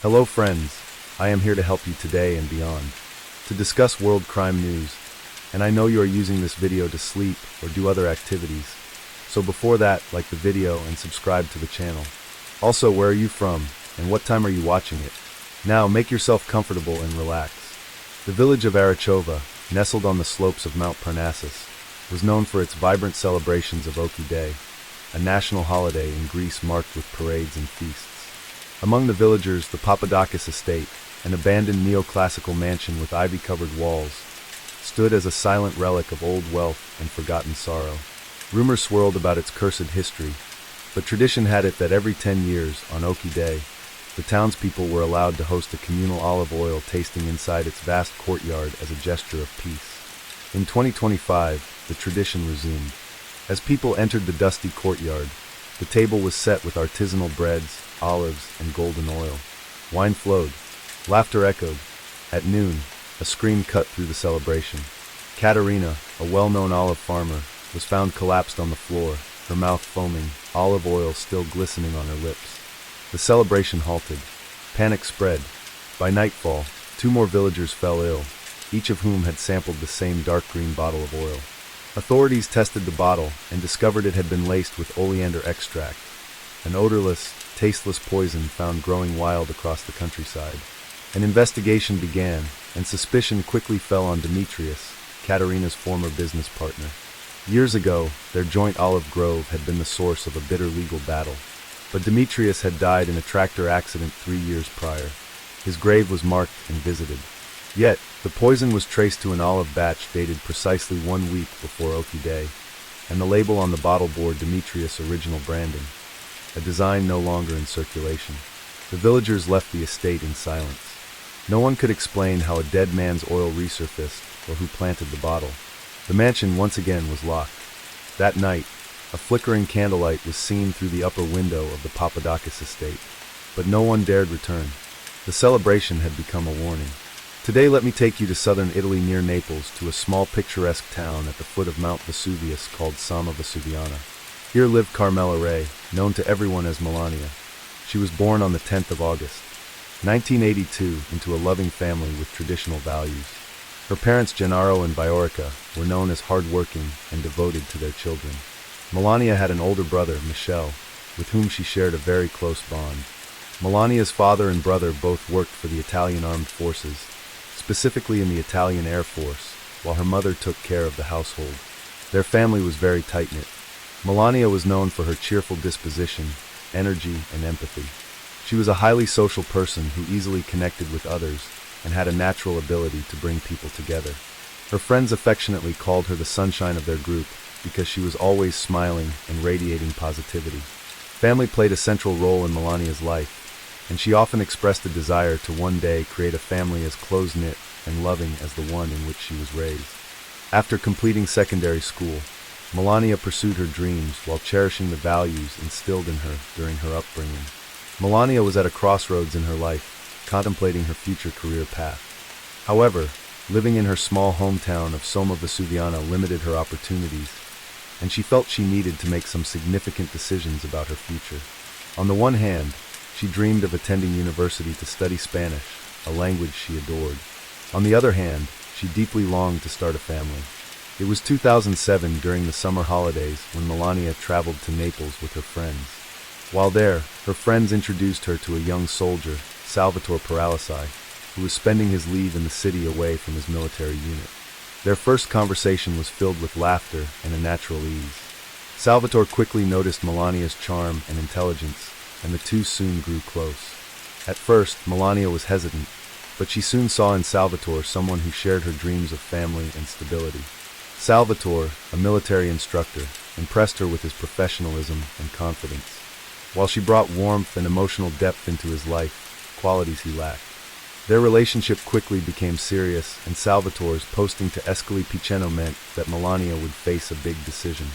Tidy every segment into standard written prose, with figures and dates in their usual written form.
Hello friends, I am here to help you today and beyond, to discuss world crime news, and I know you are using this video to sleep or do other activities, so before that, like the video and subscribe to the channel. Also, where are you from, and what time are you watching it? Now, make yourself comfortable and relax. The village of Arachova, nestled on the slopes of Mount Parnassus, was known for its vibrant celebrations of Oki Day, a national holiday in Greece marked with parades and feasts. Among the villagers, the Papadakis estate, an abandoned neoclassical mansion with ivy-covered walls, stood as a silent relic of old wealth and forgotten sorrow. Rumors swirled about its cursed history, but tradition had it that every 10 years, on Oki Day, the townspeople were allowed to host a communal olive oil tasting inside its vast courtyard as a gesture of peace. In 2025, the tradition resumed. As people entered the dusty courtyard, the table was set with artisanal breads, olives, and golden oil. Wine flowed. Laughter echoed. At noon, a scream cut through the celebration. Katerina, a well-known olive farmer, was found collapsed on the floor, her mouth foaming, olive oil still glistening on her lips. The celebration halted. Panic spread. By nightfall, 2 more villagers fell ill, each of whom had sampled the same dark green bottle of oil. Authorities tested the bottle and discovered it had been laced with oleander extract, an odorless, tasteless poison found growing wild across the countryside. An investigation began, and suspicion quickly fell on Demetrius, Katerina's former business partner. Years ago, their joint olive grove had been the source of a bitter legal battle, but Demetrius had died in a tractor accident 3 years prior. His grave was marked and visited. Yet, the poison was traced to an olive batch dated precisely 1 week before Oki Day, and the label on the bottle bore Demetrius' original branding, a design no longer in circulation. The villagers left the estate in silence. No one could explain how a dead man's oil resurfaced or who planted the bottle. The mansion once again was locked. That night, a flickering candlelight was seen through the upper window of the Papadakis estate, but no one dared return. The celebration had become a warning. Today let me take you to southern Italy near Naples to a small picturesque town at the foot of Mount Vesuvius called Somma Vesuviana. Here lived Carmela Ray, known to everyone as Melania. She was born on the 10th of August, 1982, into a loving family with traditional values. Her parents Gennaro and Viorica were known as hard-working and devoted to their children. Melania had an older brother, Michel, with whom she shared a very close bond. Melania's father and brother both worked for the Italian armed forces, specifically in the Italian Air Force, while her mother took care of the household. Their family was very tight-knit. Melania was known for her cheerful disposition, energy, and empathy. She was a highly social person who easily connected with others and had a natural ability to bring people together. Her friends affectionately called her the sunshine of their group because she was always smiling and radiating positivity. Family played a central role in Melania's life, and she often expressed a desire to one day create a family as close-knit and loving as the one in which she was raised. After completing secondary school, Melania pursued her dreams while cherishing the values instilled in her during her upbringing. Melania was at a crossroads in her life, contemplating her future career path. However, living in her small hometown of Somma Vesuviana limited her opportunities, and she felt she needed to make some significant decisions about her future. On the one hand, she dreamed of attending university to study Spanish, a language she adored. On the other hand, she deeply longed to start a family. It was 2007 during the summer holidays when Melania traveled to Naples with her friends. While there, her friends introduced her to a young soldier, Salvatore Paralisi, who was spending his leave in the city away from his military unit. Their first conversation was filled with laughter and a natural ease. Salvatore quickly noticed Melania's charm and intelligence, and the two soon grew close. At first, Melania was hesitant, but she soon saw in Salvatore someone who shared her dreams of family and stability. Salvatore, a military instructor, impressed her with his professionalism and confidence. While she brought warmth and emotional depth into his life, qualities he lacked. Their relationship quickly became serious, and Salvatore's posting to Ascoli Piceno meant that Melania would face a big decision.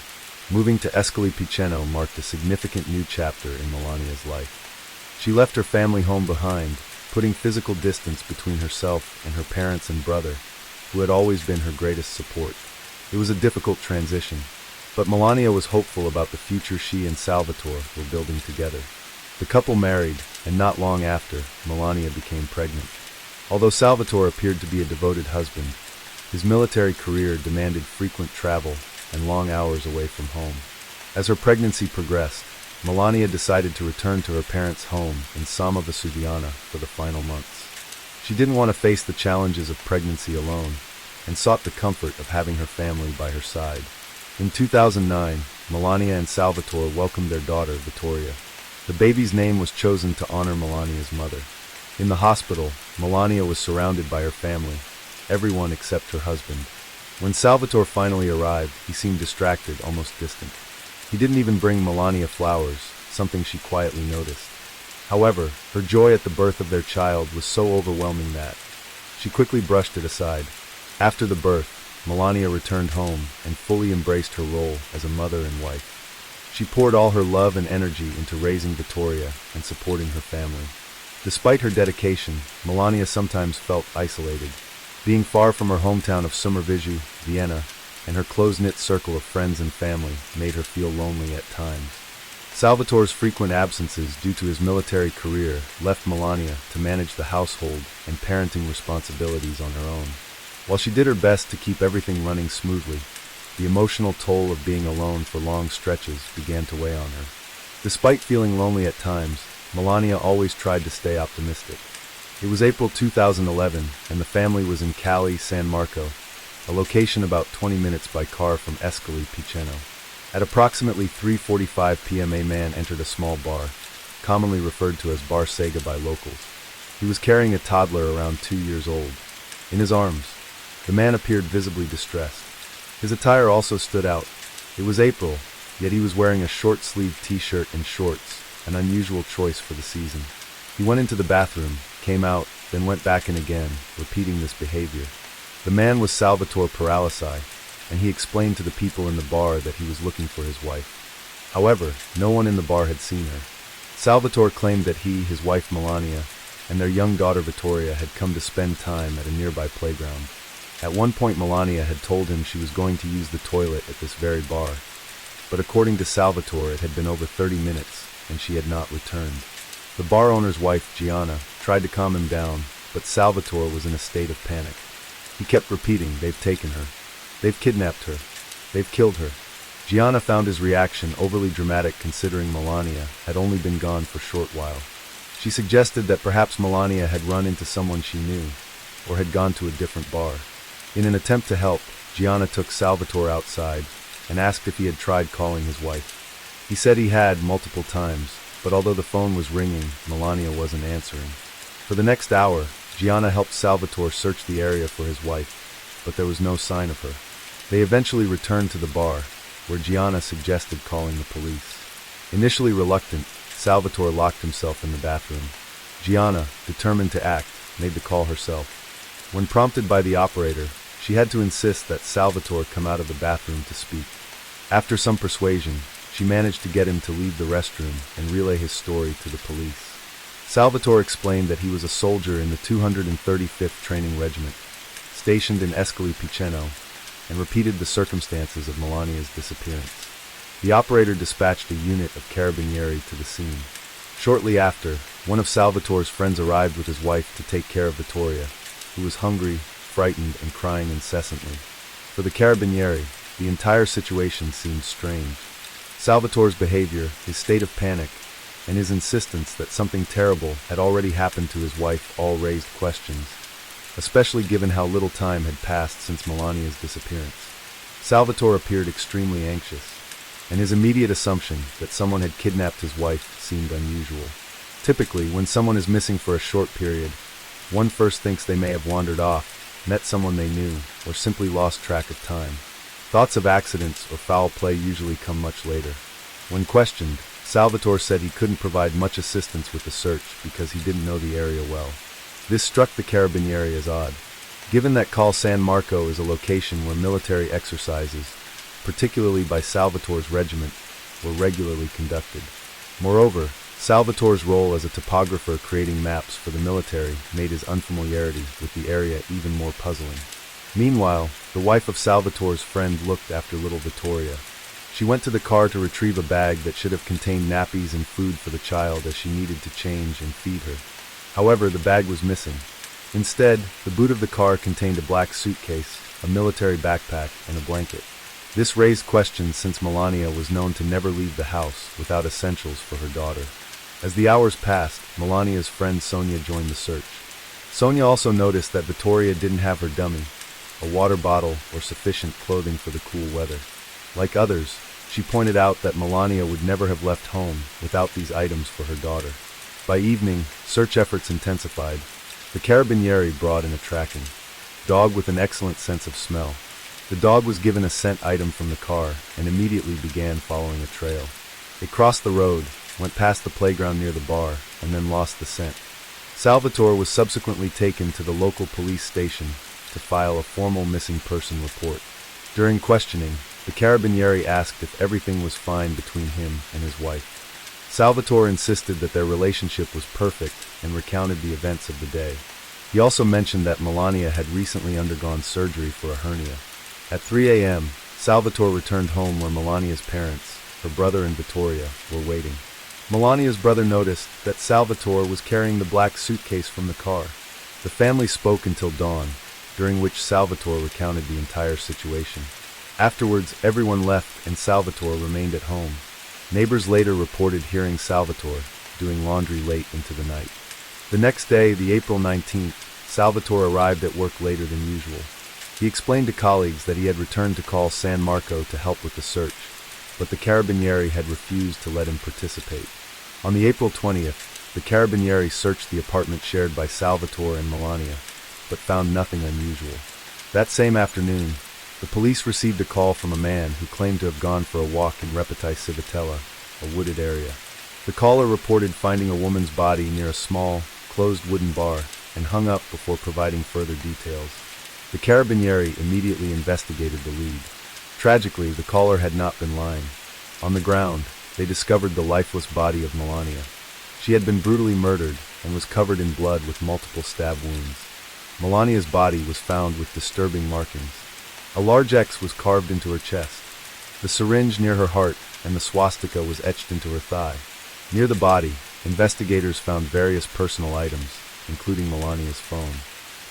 Moving to Ascoli Piceno marked a significant new chapter in Melania's life. She left her family home behind, putting physical distance between herself and her parents and brother, who had always been her greatest support. It was a difficult transition, but Melania was hopeful about the future she and Salvatore were building together. The couple married, and not long after, Melania became pregnant. Although Salvatore appeared to be a devoted husband, his military career demanded frequent travel and long hours away from home. As her pregnancy progressed, Melania decided to return to her parents' home in Sama Vesuviana for the final months. She didn't want to face the challenges of pregnancy alone, and sought the comfort of having her family by her side. In 2009, Melania and Salvatore welcomed their daughter, Vittoria. The baby's name was chosen to honor Melania's mother. In the hospital, Melania was surrounded by her family, everyone except her husband. When Salvatore finally arrived, he seemed distracted, almost distant. He didn't even bring Melania flowers, something she quietly noticed. However, her joy at the birth of their child was so overwhelming that she quickly brushed it aside. After the birth, Melania returned home and fully embraced her role as a mother and wife. She poured all her love and energy into raising Vittoria and supporting her family. Despite her dedication, Melania sometimes felt isolated. Being far from her hometown of Sommerviju, Vienna, and her close-knit circle of friends and family made her feel lonely at times. Salvatore's frequent absences due to his military career left Melania to manage the household and parenting responsibilities on her own. While she did her best to keep everything running smoothly, the emotional toll of being alone for long stretches began to weigh on her. Despite feeling lonely at times, Melania always tried to stay optimistic. It was April 2011, and the family was in Cali, San Marco, a location about 20 minutes by car from Escali, Piceno. At approximately 3:45 p.m. a man entered a small bar, commonly referred to as Bar Sega by locals. He was carrying a toddler around 2 years old. In his arms, the man appeared visibly distressed. His attire also stood out. It was April, yet he was wearing a short-sleeved t-shirt and shorts, an unusual choice for the season. He went into the bathroom, came out, then went back in again, repeating this behavior. The man was Salvatore Paralisi, and he explained to the people in the bar that he was looking for his wife. However, no one in the bar had seen her. Salvatore claimed that he, his wife Melania, and their young daughter Vittoria had come to spend time at a nearby playground. At one point Melania had told him she was going to use the toilet at this very bar, but according to Salvatore it had been over 30 minutes and she had not returned. The bar owner's wife, Gianna, tried to calm him down, but Salvatore was in a state of panic. He kept repeating, "They've taken her. They've kidnapped her. They've killed her." Gianna found his reaction overly dramatic considering Melania had only been gone for a short while. She suggested that perhaps Melania had run into someone she knew, or had gone to a different bar. In an attempt to help, Gianna took Salvatore outside and asked if he had tried calling his wife. He said he had multiple times, but although the phone was ringing, Melania wasn't answering. For the next hour, Gianna helped Salvatore search the area for his wife, but there was no sign of her. They eventually returned to the bar, where Gianna suggested calling the police. Initially reluctant, Salvatore locked himself in the bathroom. Gianna, determined to act, made the call herself. When prompted by the operator, she had to insist that Salvatore come out of the bathroom to speak. After some persuasion, she managed to get him to leave the restroom and relay his story to the police. Salvatore explained that he was a soldier in the 235th Training Regiment, stationed in Escali, Piceno, and repeated the circumstances of Melania's disappearance. The operator dispatched a unit of carabinieri to the scene. Shortly after, one of Salvatore's friends arrived with his wife to take care of Vittoria, who was hungry, frightened, and crying incessantly. For the carabinieri, the entire situation seemed strange. Salvatore's behavior, his state of panic, and his insistence that something terrible had already happened to his wife all raised questions, especially given how little time had passed since Melania's disappearance. Salvatore appeared extremely anxious, and his immediate assumption that someone had kidnapped his wife seemed unusual. Typically, when someone is missing for a short period, one first thinks they may have wandered off, met someone they knew, or simply lost track of time. Thoughts of accidents or foul play usually come much later. When questioned, Salvatore said he couldn't provide much assistance with the search because he didn't know the area well. This struck the carabinieri as odd, given that Cal San Marco is a location where military exercises, particularly by Salvatore's regiment, were regularly conducted. Moreover, Salvatore's role as a topographer creating maps for the military made his unfamiliarity with the area even more puzzling. Meanwhile, the wife of Salvatore's friend looked after little Vittoria. She went to the car to retrieve a bag that should have contained nappies and food for the child, as she needed to change and feed her. However, the bag was missing. Instead, the boot of the car contained a black suitcase, a military backpack, and a blanket. This raised questions since Melania was known to never leave the house without essentials for her daughter. As the hours passed, Melania's friend Sonia joined the search. Sonia also noticed that Victoria didn't have her dummy, a water bottle, or sufficient clothing for the cool weather. Like others, she pointed out that Melania would never have left home without these items for her daughter. By evening, search efforts intensified. The Carabinieri brought in a tracking dog with an excellent sense of smell. The dog was given a scent item from the car and immediately began following a trail. It crossed the road, went past the playground near the bar, and then lost the scent. Salvatore was subsequently taken to the local police station to file a formal missing person report. During questioning, the Carabinieri asked if everything was fine between him and his wife. Salvatore insisted that their relationship was perfect and recounted the events of the day. He also mentioned that Melania had recently undergone surgery for a hernia. At 3 a.m., Salvatore returned home where Melania's parents, her brother and Vittoria, were waiting. Melania's brother noticed that Salvatore was carrying the black suitcase from the car. The family spoke until dawn, during which Salvatore recounted the entire situation. Afterwards, everyone left and Salvatore remained at home. Neighbors later reported hearing Salvatore doing laundry late into the night. The next day, the April 19th, Salvatore arrived at work later than usual. He explained to colleagues that he had returned to call San Marco to help with the search, but the Carabinieri had refused to let him participate. On the April 20th, the Carabinieri searched the apartment shared by Salvatore and Melania, but found nothing unusual. That same afternoon, the police received a call from a man who claimed to have gone for a walk in Repettai Civitella, a wooded area. The caller reported finding a woman's body near a small, closed wooden bar and hung up before providing further details. The Carabinieri immediately investigated the lead. Tragically, the caller had not been lying. On the ground, they discovered the lifeless body of Melania. She had been brutally murdered and was covered in blood with multiple stab wounds. Melania's body was found with disturbing markings. A large X was carved into her chest. The syringe near her heart and the swastika was etched into her thigh. Near the body, investigators found various personal items, including Melania's phone.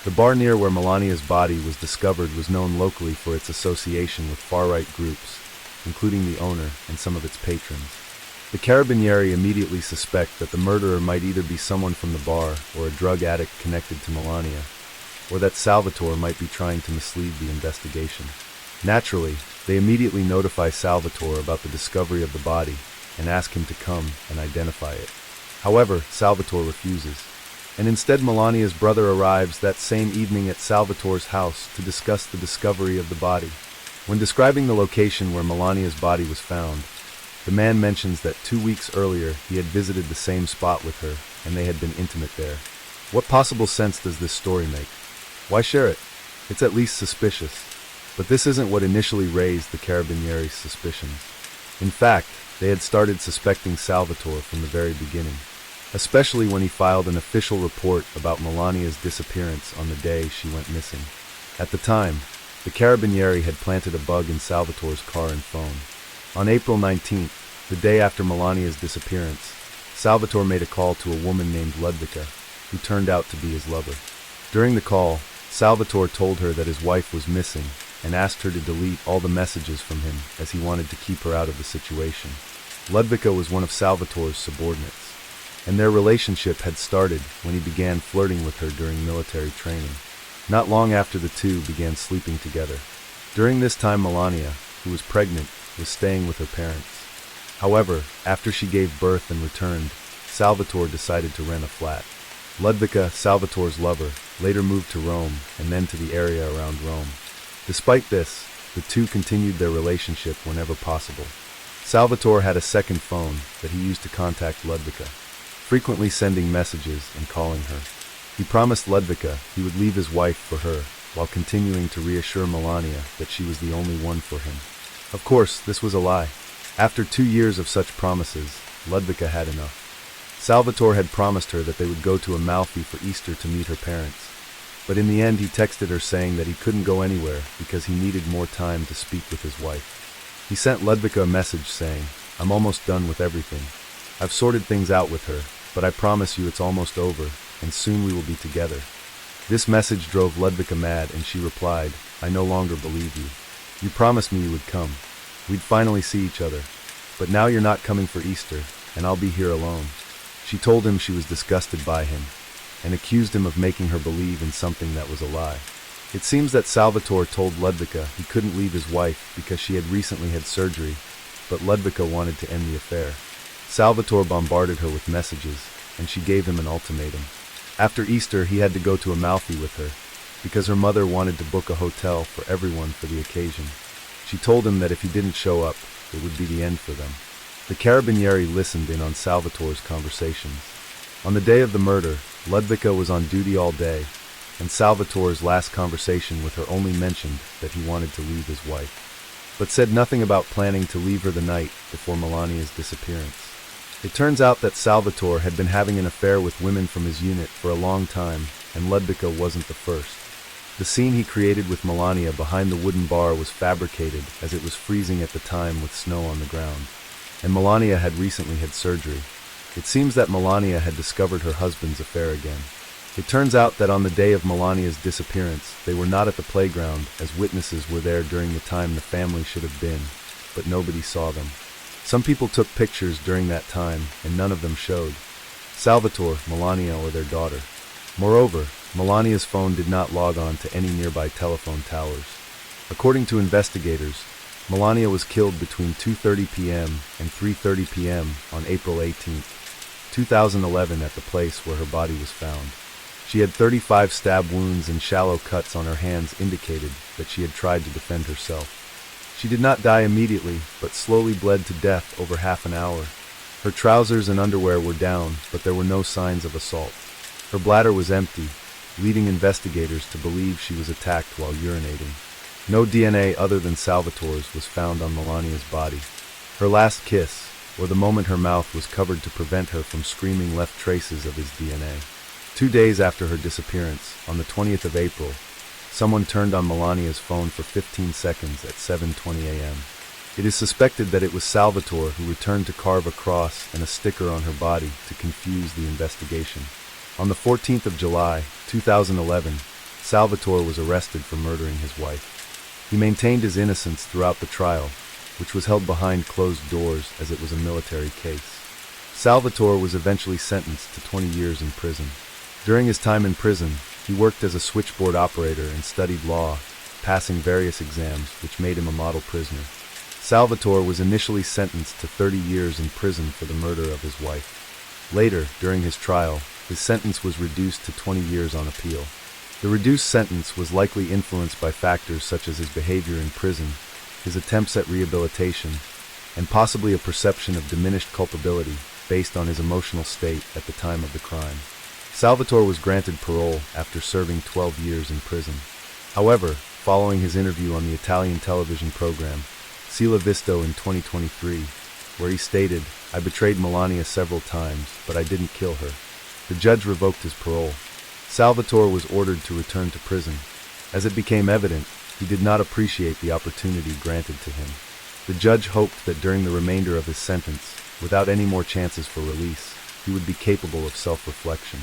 The bar near where Melania's body was discovered was known locally for its association with far-right groups, including the owner and some of its patrons. The Carabinieri immediately suspect that the murderer might either be someone from the bar or a drug addict connected to Melania, or that Salvatore might be trying to mislead the investigation. Naturally, they immediately notify Salvatore about the discovery of the body and ask him to come and identify it. However, Salvatore refuses, and instead Melania's brother arrives that same evening at Salvatore's house to discuss the discovery of the body. When describing the location where Melania's body was found, the man mentions that 2 weeks earlier he had visited the same spot with her and they had been intimate there. What possible sense does this story make? Why share it? It's at least suspicious. But this isn't what initially raised the Carabinieri's suspicions. In fact, they had started suspecting Salvatore from the very beginning, especially when he filed an official report about Melania's disappearance on the day she went missing. At the time, the Carabinieri had planted a bug in Salvatore's car and phone. On April 19th, the day after Melania's disappearance, Salvatore made a call to a woman named Ludvika, who turned out to be his lover. During the call, Salvatore told her that his wife was missing and asked her to delete all the messages from him as he wanted to keep her out of the situation. Ludvika was one of Salvatore's subordinates, and their relationship had started when he began flirting with her during military training. Not long after the two began sleeping together. During this time, Melania, who was pregnant, was staying with her parents. However, after she gave birth and returned, Salvatore decided to rent a flat. Ludvika, Salvatore's lover, later moved to Rome and then to the area around Rome. Despite this, the two continued their relationship whenever possible. Salvatore had a second phone that he used to contact Ludvika, frequently sending messages and calling her. He promised Ludvika he would leave his wife for her, while continuing to reassure Melania that she was the only one for him. Of course, this was a lie. After 2 years of such promises, Ludvika had enough. Salvatore had promised her that they would go to Amalfi for Easter to meet her parents, but in the end he texted her saying that he couldn't go anywhere because he needed more time to speak with his wife. He sent Ludvika a message saying, "I'm almost done with everything. I've sorted things out with her, but I promise you it's almost over, and soon we will be together." This message drove Ludvika mad, and she replied, "I no longer believe you. You promised me you would come. We'd finally see each other. But now you're not coming for Easter, and I'll be here alone." She told him she was disgusted by him, and accused him of making her believe in something that was a lie. It seems that Salvatore told Ludvika he couldn't leave his wife because she had recently had surgery, but Ludvika wanted to end the affair. Salvatore bombarded her with messages, and she gave him an ultimatum. After Easter, he had to go to Amalfi with her, because her mother wanted to book a hotel for everyone for the occasion. She told him that if he didn't show up, it would be the end for them. The Carabinieri listened in on Salvatore's conversations. On the day of the murder, Ludvika was on duty all day, and Salvatore's last conversation with her only mentioned that he wanted to leave his wife, but said nothing about planning to leave her the night before Melania's disappearance. It turns out that Salvatore had been having an affair with women from his unit for a long time, and Ludvika wasn't the first. The scene he created with Melania behind the wooden bar was fabricated, as it was freezing at the time with snow on the ground, and Melania had recently had surgery. It seems that Melania had discovered her husband's affair again. It turns out that on the day of Melania's disappearance, they were not at the playground, as witnesses were there during the time the family should have been, but nobody saw them. Some people took pictures during that time, and none of them showed Salvatore, Melania, or their daughter. Moreover, Melania's phone did not log on to any nearby telephone towers. According to investigators, Melania was killed between 2:30 p.m. and 3:30 p.m. on April 18, 2011 at the place where her body was found. She had 35 stab wounds, and shallow cuts on her hands indicated that she had tried to defend herself. She did not die immediately, but slowly bled to death over half an hour. Her trousers and underwear were down, but there were no signs of assault. Her bladder was empty, leading investigators to believe she was attacked while urinating. No DNA other than Salvatore's was found on Melania's body. Her last kiss, or the moment her mouth was covered to prevent her from screaming, left traces of his DNA. 2 days after her disappearance, on the 20th of April, someone turned on Melania's phone for 15 seconds at 7:20 a.m. It is suspected that it was Salvatore who returned to carve a cross and a sticker on her body to confuse the investigation. On the 14th of July, 2011, Salvatore was arrested for murdering his wife. He maintained his innocence throughout the trial, which was held behind closed doors as it was a military case. Salvatore was eventually sentenced to 20 years in prison. During his time in prison, he worked as a switchboard operator and studied law, passing various exams which made him a model prisoner. Salvatore was initially sentenced to 30 years in prison for the murder of his wife. Later, during his trial, his sentence was reduced to 20 years on appeal. The reduced sentence was likely influenced by factors such as his behavior in prison, his attempts at rehabilitation, and possibly a perception of diminished culpability based on his emotional state at the time of the crime. Salvatore was granted parole after serving 12 years in prison. However, following his interview on the Italian television program Sila Visto in 2023, where he stated, "I betrayed Melania several times, but I didn't kill her," the judge revoked his parole. Salvatore was ordered to return to prison. As it became evident, he did not appreciate the opportunity granted to him. The judge hoped that during the remainder of his sentence, without any more chances for release, he would be capable of self-reflection.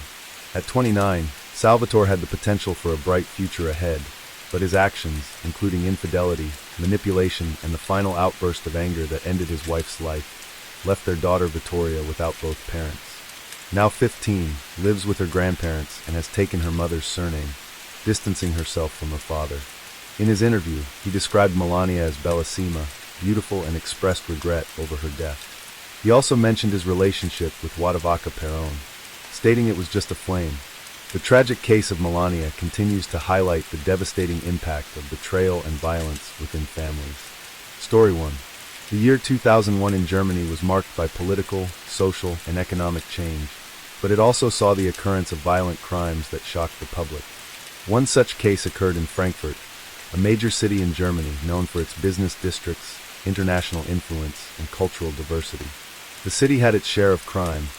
At 29, Salvatore had the potential for a bright future ahead, but his actions, including infidelity, manipulation, and the final outburst of anger that ended his wife's life, left their daughter Vittoria without both parents. Now 15, lives with her grandparents and has taken her mother's surname, distancing herself from her father. In his interview, he described Melania as bellissima, beautiful, and expressed regret over her death. He also mentioned his relationship with Wadavaka Perone, stating it was just a flame. The tragic case of Melania continues to highlight the devastating impact of betrayal and violence within families. Story 1. The year 2001 in Germany was marked by political, social, and economic change, but it also saw the occurrence of violent crimes that shocked the public. One such case occurred in Frankfurt, a major city in Germany known for its business districts, international influence, and cultural diversity. The city had its share of crime,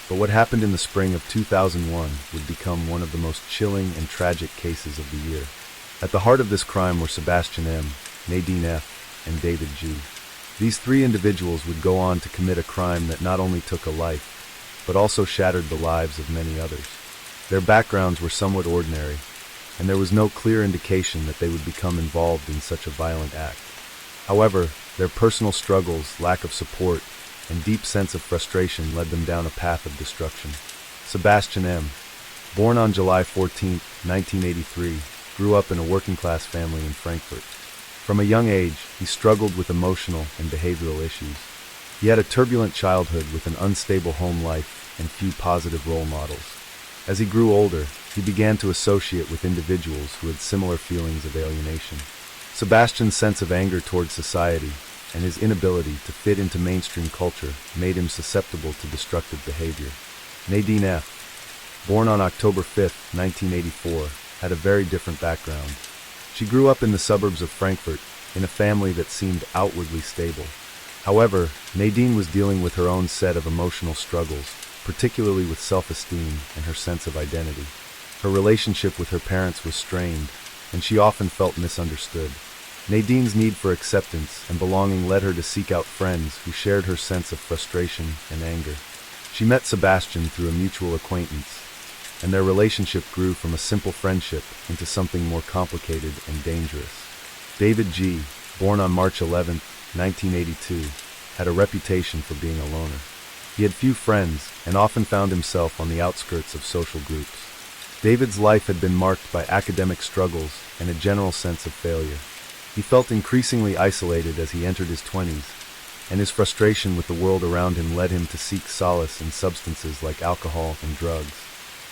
but what happened in the spring of 2001 would become one of the most chilling and tragic cases of the year. At the heart of this crime were Sebastian M., Nadine F., and David G. These three individuals would go on to commit a crime that not only took a life, but also shattered the lives of many others. Their backgrounds were somewhat ordinary, and there was no clear indication that they would become involved in such a violent act. However, their personal struggles, lack of support, and deep sense of frustration led them down a path of destruction. Sebastian M., born on July 14, 1983, grew up in a working-class family in Frankfurt. From a young age, he struggled with emotional and behavioral issues. He had a turbulent childhood with an unstable home life and few positive role models. As he grew older, he began to associate with individuals who had similar feelings of alienation. Sebastian's sense of anger towards society and his inability to fit into mainstream culture made him susceptible to destructive behavior. Nadine F., born on October 5, 1984, had a very different background. She grew up in the suburbs of Frankfurt, in a family that seemed outwardly stable. However, Nadine was dealing with her own set of emotional struggles, particularly with self-esteem and her sense of identity. Her relationship with her parents was strained, and she often felt misunderstood. Nadine's need for acceptance and belonging led her to seek out friends who shared her sense of frustration and anger. She met Sebastian through a mutual acquaintance, and their relationship grew from a simple friendship into something more complicated and dangerous. David G., born on March 11, 1982, had a reputation for being a loner. He had few friends and often found himself on the outskirts of social groups. David's life had been marked by academic struggles and a general sense of failure. He felt increasingly isolated as he entered his 20s, and his frustration with the world around him led him to seek solace in substances like alcohol and drugs.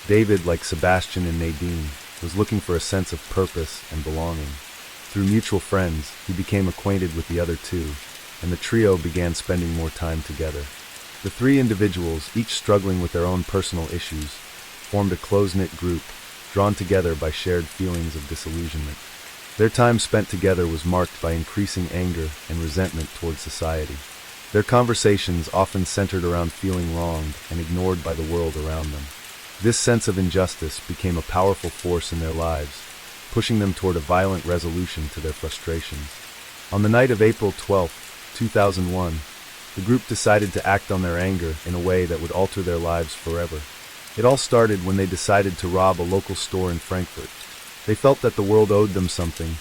David, like Sebastian and Nadine, was looking for a sense of purpose and belonging. Through mutual friends, he became acquainted with the other two, and the trio began spending more time together. The three individuals, each struggling with their own personal issues, formed a close-knit group, drawn together by shared feelings of disillusionment. Their time spent together was marked by increasing anger and resentment towards society. Their conversations often centered around feeling wronged and ignored by the world around them. This sense of injustice became a powerful force in their lives, pushing them toward a violent resolution to their frustrations. On the night of April 12, 2001, the group decided to act on their anger in a way that would alter their lives forever. It all started when they decided to rob a local store in Frankfurt. They felt that the world owed them something,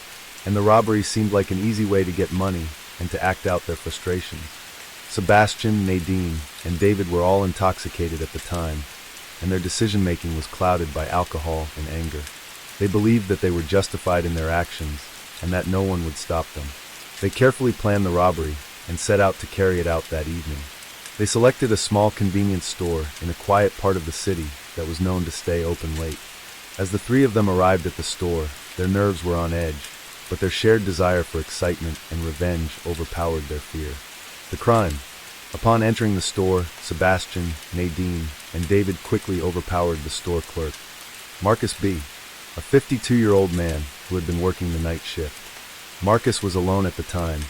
and the robbery seemed like an easy way to get money and to act out their frustrations. Sebastian, Nadine, and David were all intoxicated at the time, and their decision-making was clouded by alcohol and anger. They believed that they were justified in their actions, and that no one would stop them. They carefully planned the robbery and set out to carry it out that evening. They selected a small convenience store in a quiet part of the city that was known to stay open late. As the three of them arrived at the store, their nerves were on edge, but their shared desire for excitement and revenge overpowered their fear. The crime. Upon entering the store, Sebastian, Nadine, and David quickly overpowered the store clerk, Marcus B., a 52-year-old man who had been working the night shift. Marcus was alone at the time,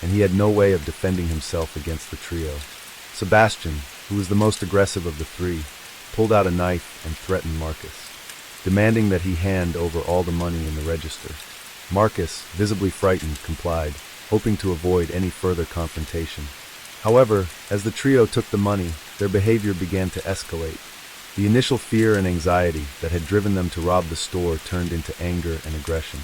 and he had no way of defending himself against the trio. Sebastian, who was the most aggressive of the three, pulled out a knife and threatened Marcus, demanding that he hand over all the money in the register. Marcus, visibly frightened, complied, hoping to avoid any further confrontation. However, as the trio took the money, their behavior began to escalate. The initial fear and anxiety that had driven them to rob the store turned into anger and aggression.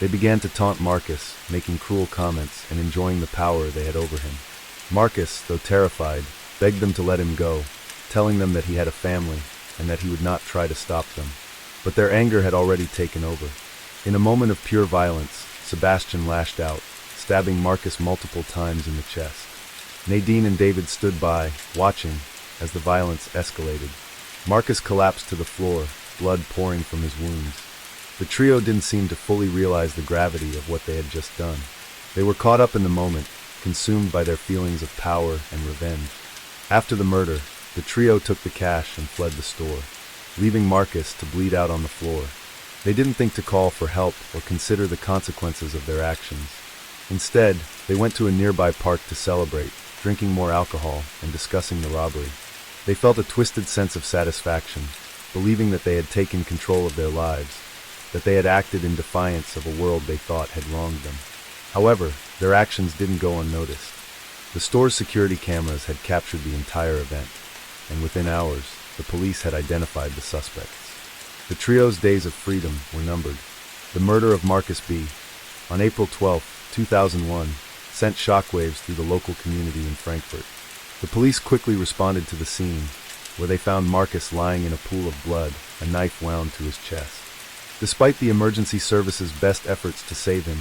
They began to taunt Marcus, making cruel comments and enjoying the power they had over him. Marcus, though terrified, begged them to let him go, telling them that he had a family and that he would not try to stop them. But their anger had already taken over. In a moment of pure violence, Sebastian lashed out, stabbing Marcus multiple times in the chest. Nadine and David stood by, watching, as the violence escalated. Marcus collapsed to the floor, blood pouring from his wounds. The trio didn't seem to fully realize the gravity of what they had just done. They were caught up in the moment, consumed by their feelings of power and revenge. After the murder, the trio took the cash and fled the store, leaving Marcus to bleed out on the floor. They didn't think to call for help or consider the consequences of their actions. Instead, they went to a nearby park to celebrate, drinking more alcohol and discussing the robbery. They felt a twisted sense of satisfaction, believing that they had taken control of their lives, that they had acted in defiance of a world they thought had wronged them. However, their actions didn't go unnoticed. The store's security cameras had captured the entire event, and within hours, the police had identified the suspects. The trio's days of freedom were numbered. The murder of Marcus B. on April 12, 2001, sent shockwaves through the local community in Frankfurt. The police quickly responded to the scene, where they found Marcus lying in a pool of blood, a knife wound to his chest. Despite the emergency service's best efforts to save him,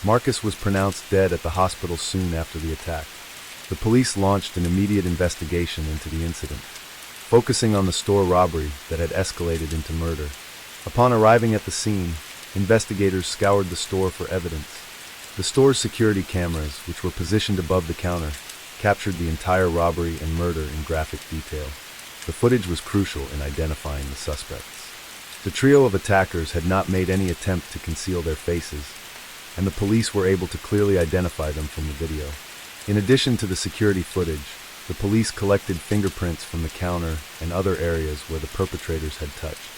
Marcus was pronounced dead at the hospital soon after the attack. The police launched an immediate investigation into the incident, focusing on the store robbery that had escalated into murder. Upon arriving at the scene, investigators scoured the store for evidence. The store's security cameras, which were positioned above the counter, captured the entire robbery and murder in graphic detail. The footage was crucial in identifying the suspects. The trio of attackers had not made any attempt to conceal their faces, and the police were able to clearly identify them from the video. In addition to the security footage, the police collected fingerprints from the counter and other areas where the perpetrators had touched.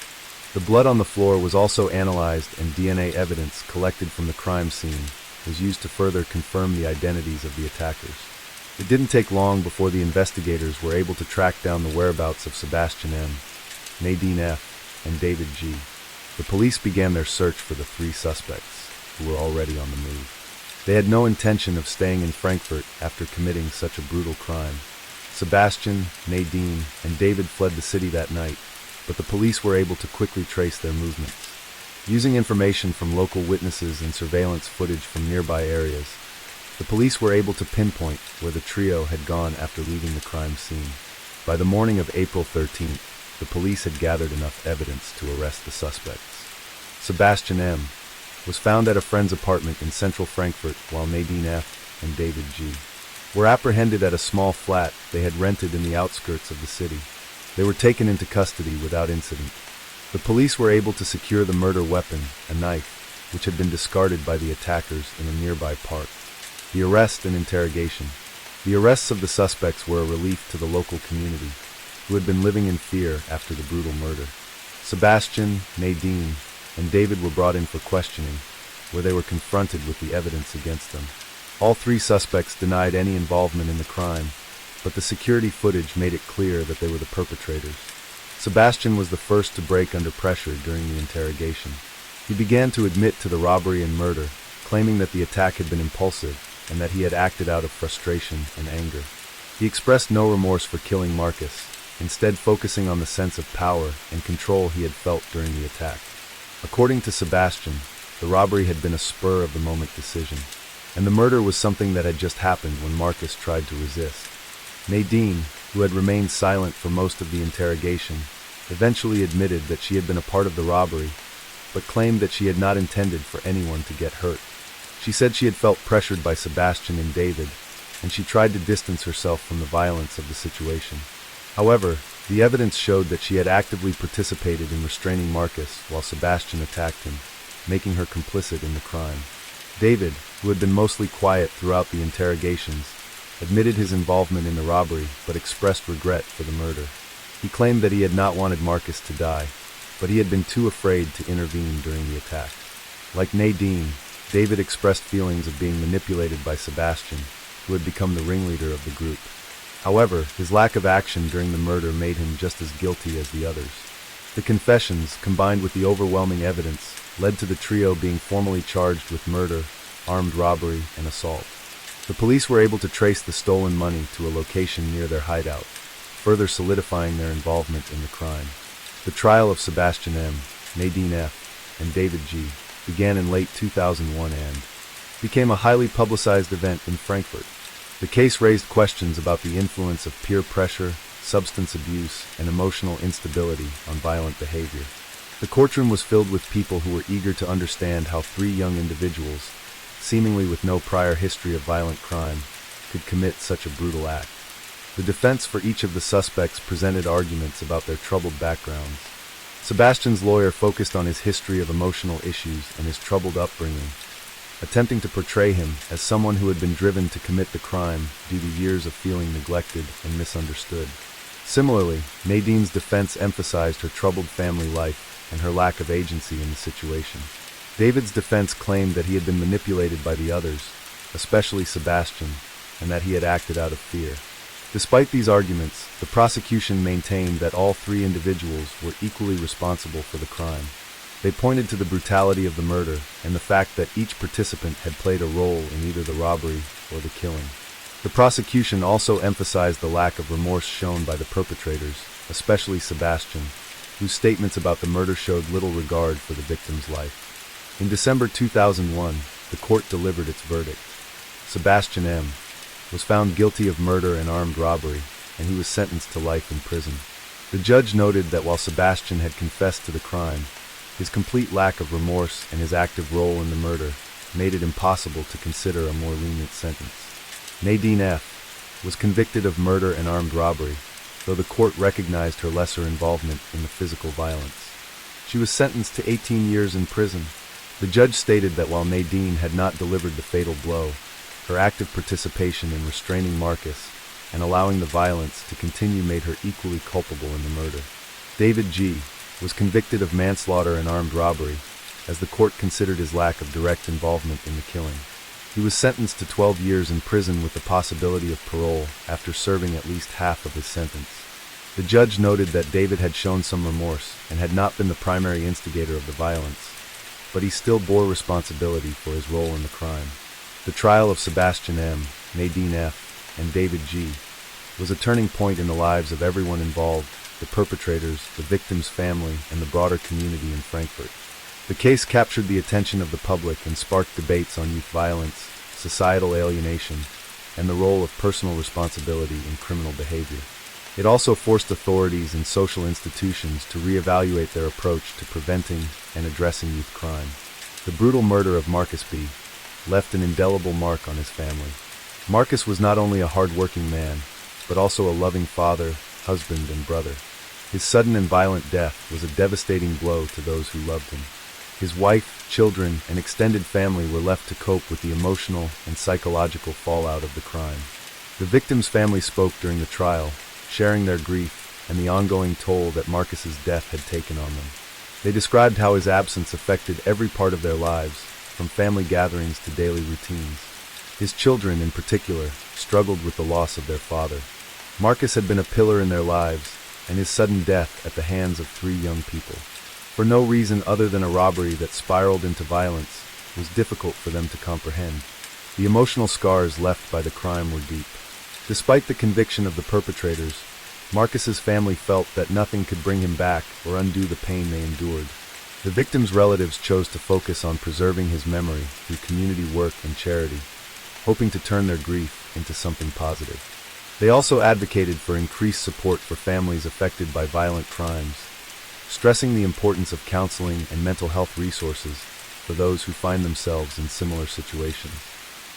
The blood on the floor was also analyzed, and DNA evidence collected from the crime scene was used to further confirm the identities of the attackers. It didn't take long before the investigators were able to track down the whereabouts of Sebastian M., Nadine F., and David G. The police began their search for the three suspects, who were already on the move. They had no intention of staying in Frankfurt after committing such a brutal crime. Sebastian, Nadine, and David fled the city that night, but the police were able to quickly trace their movements. Using information from local witnesses and surveillance footage from nearby areas, the police were able to pinpoint where the trio had gone after leaving the crime scene. By the morning of April 13th, the police had gathered enough evidence to arrest the suspects. Sebastian M. was found at a friend's apartment in central Frankfurt, while Nadine F. and David G. were apprehended at a small flat they had rented in the outskirts of the city. They were taken into custody without incident. The police were able to secure the murder weapon, a knife, which had been discarded by the attackers in a nearby park. The arrest and interrogation. The arrests of the suspects were a relief to the local community, who had been living in fear after the brutal murder. Sebastian, Nadine, and David were brought in for questioning, where they were confronted with the evidence against them. All three suspects denied any involvement in the crime, but the security footage made it clear that they were the perpetrators. Sebastian was the first to break under pressure during the interrogation. He began to admit to the robbery and murder, claiming that the attack had been impulsive and that he had acted out of frustration and anger. He expressed no remorse for killing Marcus, instead focusing on the sense of power and control he had felt during the attack. According to Sebastian, the robbery had been a spur-of-the-moment decision, and the murder was something that had just happened when Marcus tried to resist. Nadine, who had remained silent for most of the interrogation, eventually admitted that she had been a part of the robbery, but claimed that she had not intended for anyone to get hurt. She said she had felt pressured by Sebastian and David, and she tried to distance herself from the violence of the situation. However, the evidence showed that she had actively participated in restraining Marcus while Sebastian attacked him, making her complicit in the crime. David, who had been mostly quiet throughout the interrogations, admitted his involvement in the robbery but expressed regret for the murder. He claimed that he had not wanted Marcus to die, but he had been too afraid to intervene during the attack. Like Nadine, David expressed feelings of being manipulated by Sebastian, who had become the ringleader of the group. However, his lack of action during the murder made him just as guilty as the others. The confessions, combined with the overwhelming evidence, led to the trio being formally charged with murder, armed robbery, and assault. The police were able to trace the stolen money to a location near their hideout, further solidifying their involvement in the crime. The trial of Sebastian M., Nadine F., and David G. began in late 2001 and became a highly publicized event in Frankfurt. The case raised questions about the influence of peer pressure, substance abuse, and emotional instability on violent behavior. The courtroom was filled with people who were eager to understand how three young individuals, seemingly with no prior history of violent crime, could commit such a brutal act. The defense for each of the suspects presented arguments about their troubled backgrounds. Sebastian's lawyer focused on his history of emotional issues and his troubled upbringing, attempting to portray him as someone who had been driven to commit the crime due to years of feeling neglected and misunderstood. Similarly, Nadine's defense emphasized her troubled family life and her lack of agency in the situation. David's defense claimed that he had been manipulated by the others, especially Sebastian, and that he had acted out of fear. Despite these arguments, the prosecution maintained that all three individuals were equally responsible for the crime. They pointed to the brutality of the murder and the fact that each participant had played a role in either the robbery or the killing. The prosecution also emphasized the lack of remorse shown by the perpetrators, especially Sebastian, whose statements about the murder showed little regard for the victim's life. In December 2001, the court delivered its verdict. Sebastian M. was found guilty of murder and armed robbery, and he was sentenced to life in prison. The judge noted that while Sebastian had confessed to the crime, his complete lack of remorse and his active role in the murder made it impossible to consider a more lenient sentence. Nadine F. was convicted of murder and armed robbery, though the court recognized her lesser involvement in the physical violence. She was sentenced to 18 years in prison. The judge stated that while Nadine had not delivered the fatal blow, her active participation in restraining Marcus and allowing the violence to continue made her equally culpable in the murder. David G. was convicted of manslaughter and armed robbery, as the court considered his lack of direct involvement in the killing. He was sentenced to 12 years in prison with the possibility of parole after serving at least half of his sentence. The judge noted that David had shown some remorse and had not been the primary instigator of the violence, but he still bore responsibility for his role in the crime. The trial of Sebastian M., Nadine F., and David G. was a turning point in the lives of everyone involved, the perpetrators, the victim's family, and the broader community in Frankfurt. The case captured the attention of the public and sparked debates on youth violence, societal alienation, and the role of personal responsibility in criminal behavior. It also forced authorities and social institutions to reevaluate their approach to preventing and addressing youth crime. The brutal murder of Marcus B. left an indelible mark on his family. Marcus was not only a hard-working man, but also a loving father, husband, and brother. His sudden and violent death was a devastating blow to those who loved him. His wife, children, and extended family were left to cope with the emotional and psychological fallout of the crime. The victim's family spoke during the trial, sharing their grief and the ongoing toll that Marcus's death had taken on them. They described how his absence affected every part of their lives, from family gatherings to daily routines. His children, in particular, struggled with the loss of their father. Marcus had been a pillar in their lives, and his sudden death at the hands of three young people, for no reason other than a robbery that spiraled into violence, was difficult for them to comprehend. The emotional scars left by the crime were deep. Despite the conviction of the perpetrators, Marcus's family felt that nothing could bring him back or undo the pain they endured. The victim's relatives chose to focus on preserving his memory through community work and charity, hoping to turn their grief into something positive. They also advocated for increased support for families affected by violent crimes, stressing the importance of counseling and mental health resources for those who find themselves in similar situations.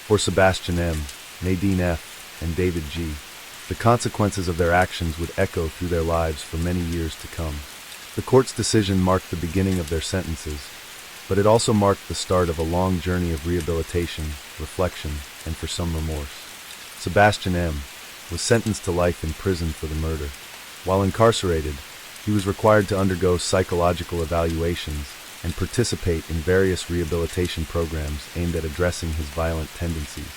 For Sebastian M., Nadine F., and David G., the consequences of their actions would echo through their lives for many years to come. The court's decision marked the beginning of their sentences, but it also marked the start of a long journey of rehabilitation, reflection, and for some remorse. Sebastian M. was sentenced to life in prison for the murder. While incarcerated, he was required to undergo psychological evaluations and participate in various rehabilitation programs aimed at addressing his violent tendencies.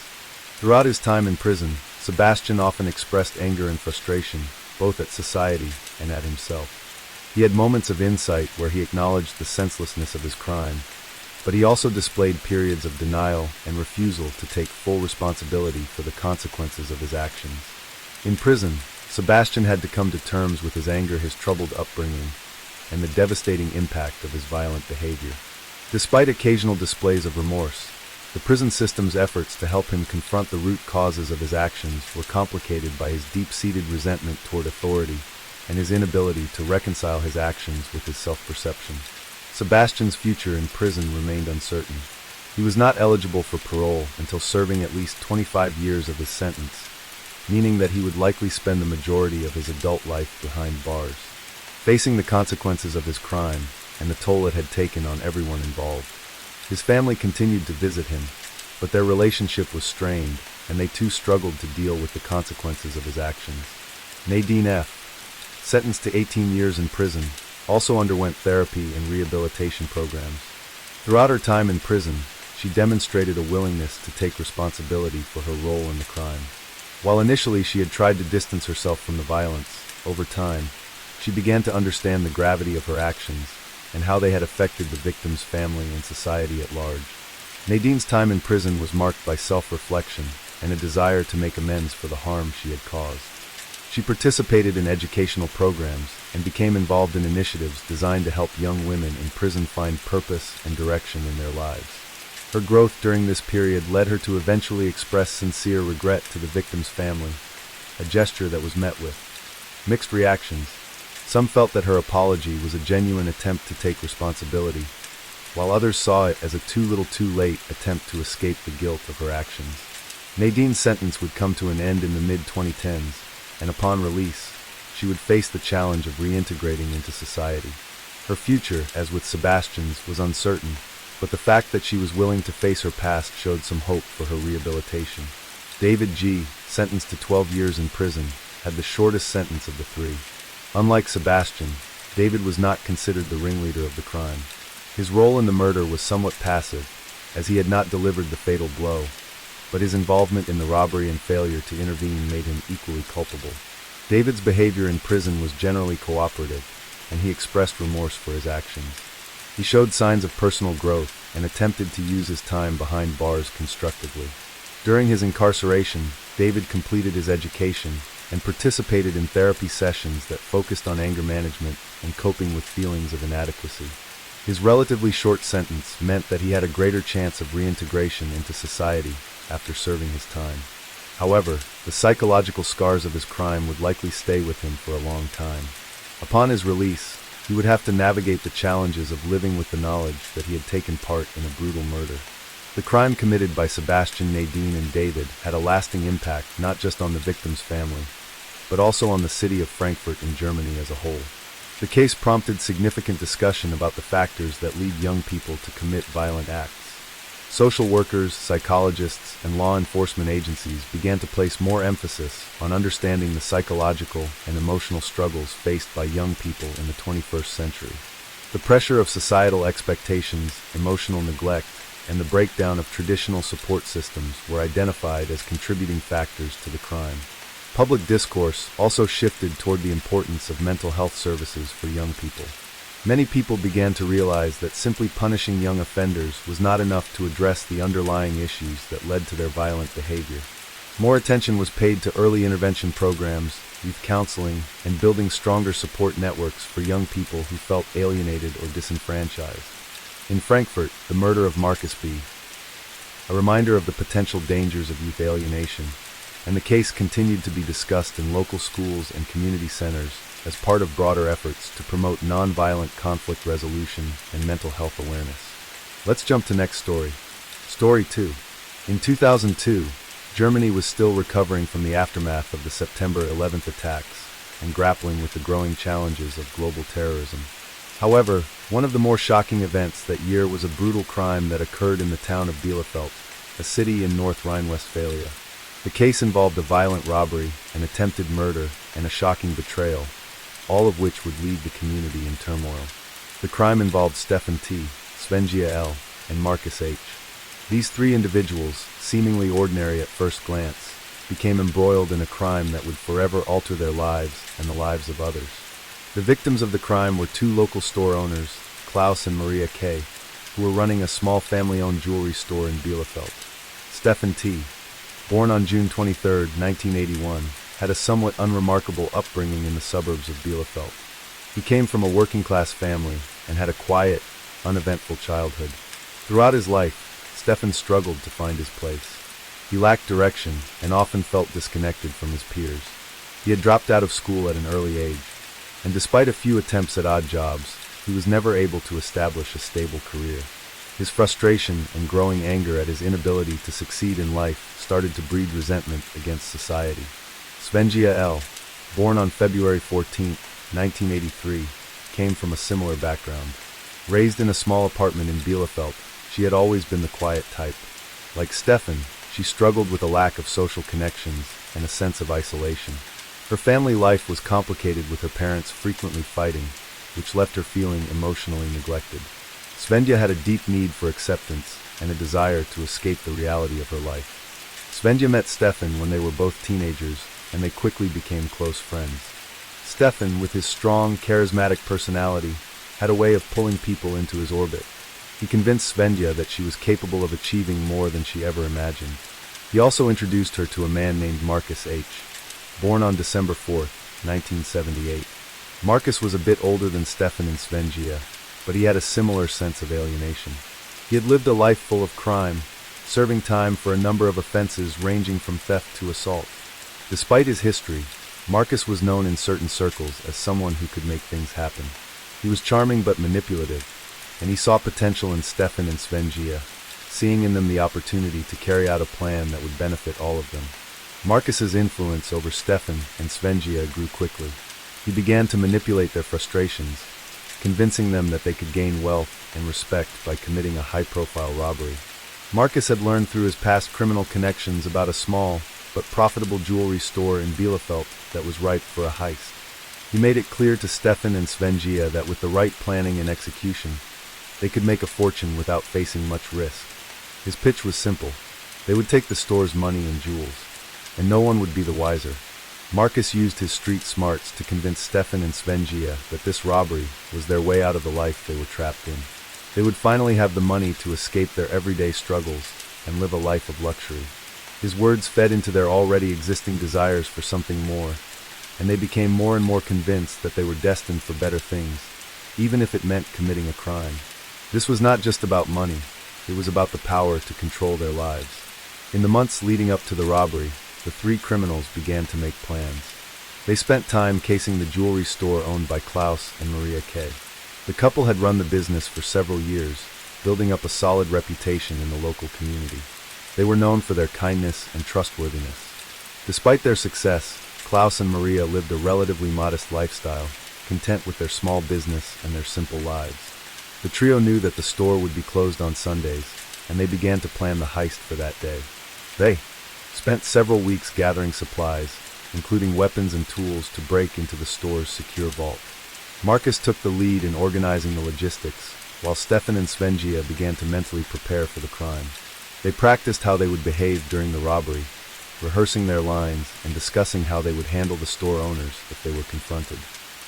Throughout his time in prison, Sebastian often expressed anger and frustration, both at society and at himself. He had moments of insight where he acknowledged the senselessness of his crime, but he also displayed periods of denial and refusal to take full responsibility for the consequences of his actions. In prison, Sebastian had to come to terms with his anger, his troubled upbringing, and the devastating impact of his violent behavior. Despite occasional displays of remorse, the prison system's efforts to help him confront the root causes of his actions were complicated by his deep-seated resentment toward authority and his inability to reconcile his actions with his self-perception. Sebastian's future in prison remained uncertain. He was not eligible for parole until serving at least 25 years of his sentence, meaning that he would likely spend the majority of his adult life behind bars, facing the consequences of his crime and the toll it had taken on everyone involved. His family continued to visit him, but their relationship was strained, and they too struggled to deal with the consequences of his actions. Nadine F., sentenced to 18 years in prison, also underwent therapy and rehabilitation programs. Throughout her time in prison, she demonstrated a willingness to take responsibility for her role in the crime. While initially she had tried to distance herself from the violence, over time, she began to understand the gravity of her actions and how they had affected the victim's family and society at large. Nadine's time in prison was marked by self-reflection and a desire to make amends for the harm she had caused. She participated in educational programs and became involved in initiatives designed to help young women in prison find purpose and direction in their lives. Her growth during this period led her to eventually express sincere regret to the victim's family, a gesture that was met with mixed reactions. Some felt that her apology was a genuine attempt to take responsibility, while others saw it as a too little too late attempt to escape the guilt of her actions. Nadine's sentence would come to an end in the mid-2010s, and upon release, she would face the challenge of reintegrating into society. Her future, as with Sebastian's, was uncertain, but the fact that she was willing to face her past showed some hope for her rehabilitation. David G., sentenced to 12 years in prison, had the shortest sentence of the three. Unlike Sebastian, David was not considered the ringleader of the crime. His role in the murder was somewhat passive, as he had not delivered the fatal blow, but his involvement in the robbery and failure to intervene made him equally culpable. David's behavior in prison was generally cooperative, and he expressed remorse for his actions. He showed signs of personal growth and attempted to use his time behind bars constructively. During his incarceration, David completed his education and participated in therapy sessions that focused on anger management and coping with feelings of inadequacy. His relatively short sentence meant that he had a greater chance of reintegration into society after serving his time. However, the psychological scars of his crime would likely stay with him for a long time. Upon his release, he would have to navigate the challenges of living with the knowledge that he had taken part in a brutal murder. The crime committed by Sebastian, Nadine, and David had a lasting impact not just on the victim's family, but also on the city of Frankfurt and Germany as a whole. The case prompted significant discussion about the factors that lead young people to commit violent acts. Social workers, psychologists, and law enforcement agencies began to place more emphasis on understanding the psychological and emotional struggles faced by young people in the 21st century. The pressure of societal expectations, emotional neglect, and the breakdown of traditional support systems were identified as contributing factors to the crime. Public discourse also shifted toward the importance of mental health services for young people. Many people began to realize that simply punishing young offenders was not enough to address the underlying issues that led to their violent behavior. More attention was paid to early intervention programs, youth counseling, and building stronger support networks for young people who felt alienated or disenfranchised. In Frankfurt, the murder of Marcus B., a reminder of the potential dangers of youth alienation, and the case continued to be discussed in local schools and community centers as part of broader efforts to promote nonviolent conflict resolution and mental health awareness. Let's jump to next story. Story 2. In 2002, Germany was still recovering from the aftermath of the September 11th attacks and grappling with the growing challenges of global terrorism. However, one of the more shocking events that year was a brutal crime that occurred in the town of Bielefeld, a city in North Rhine-Westphalia. The case involved a violent robbery, an attempted murder, and a shocking betrayal, all of which would leave the community in turmoil. The crime involved Stefan T., Svenja L., and Marcus H. These three individuals, seemingly ordinary at first glance, became embroiled in a crime that would forever alter their lives and the lives of others. The victims of the crime were two local store owners, Klaus and Maria K., who were running a small family-owned jewelry store in Bielefeld. Stefan T., born on June 23, 1981, had a somewhat unremarkable upbringing in the suburbs of Bielefeld. He came from a working-class family and had a quiet, uneventful childhood. Throughout his life, Stefan struggled to find his place. He lacked direction and often felt disconnected from his peers. He had dropped out of school at an early age, and despite a few attempts at odd jobs, he was never able to establish a stable career. His frustration and growing anger at his inability to succeed in life started to breed resentment against society. Svenja L., born on February 14, 1983, came from a similar background. Raised in a small apartment in Bielefeld, she had always been the quiet type. Like Stefan, she struggled with a lack of social connections and a sense of isolation. Her family life was complicated with her parents frequently fighting, which left her feeling emotionally neglected. Svenja had a deep need for acceptance and a desire to escape the reality of her life. Svenja met Stefan when they were both teenagers, and they quickly became close friends. Stefan, with his strong, charismatic personality, had a way of pulling people into his orbit. He convinced Svenja that she was capable of achieving more than she ever imagined. He also introduced her to a man named Marcus H., born on December 4, 1978. Marcus was a bit older than Stefan and Svenja, but he had a similar sense of alienation. He had lived a life full of crime, serving time for a number of offenses ranging from theft to assault. Despite his history, Marcus was known in certain circles as someone who could make things happen. He was charming but manipulative, and he saw potential in Stefan and Svenja, seeing in them the opportunity to carry out a plan that would benefit all of them. Marcus's influence over Stefan and Svenja grew quickly. He began to manipulate their frustrations, convincing them that they could gain wealth and respect by committing a high-profile robbery. Marcus had learned through his past criminal connections about a small but profitable jewelry store in Bielefeld that was ripe for a heist. He made it clear to Stefan and Svenja that with the right planning and execution, they could make a fortune without facing much risk. His pitch was simple. They would take the store's money and jewels, and no one would be the wiser. Marcus used his street smarts to convince Stefan and Svenja that this robbery was their way out of the life they were trapped in. They would finally have the money to escape their everyday struggles and live a life of luxury. His words fed into their already existing desires for something more, and they became more and more convinced that they were destined for better things, even if it meant committing a crime. This was not just about money, it was about the power to control their lives. In the months leading up to the robbery, the three criminals began to make plans. They spent time casing the jewelry store owned by Klaus and Maria K. The couple had run the business for several years, building up a solid reputation in the local community. They were known for their kindness and trustworthiness. Despite their success, Klaus and Maria lived a relatively modest lifestyle, content with their small business and their simple lives. The trio knew that the store would be closed on Sundays, and they began to plan the heist for that day. They spent several weeks gathering supplies, including weapons and tools to break into the store's secure vault. Marcus took the lead in organizing the logistics, while Stefan and Svenja began to mentally prepare for the crime. They practiced how they would behave during the robbery, rehearsing their lines and discussing how they would handle the store owners if they were confronted.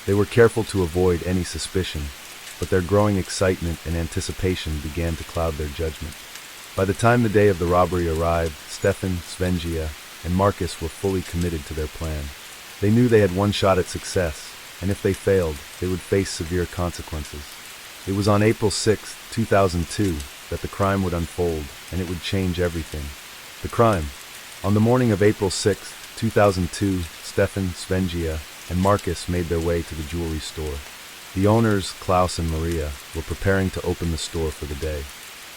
They were careful to avoid any suspicion, but their growing excitement and anticipation began to cloud their judgment. By the time the day of the robbery arrived, Stefan, Svenja, and Marcus were fully committed to their plan. They knew they had one shot at success, and if they failed, they would face severe consequences. It was on April 6, 2002, that the crime would unfold, and it would change everything. The crime. On the morning of April 6, 2002, Stefan, Svenja, and Marcus made their way to the jewelry store. The owners, Klaus and Maria, were preparing to open the store for the day.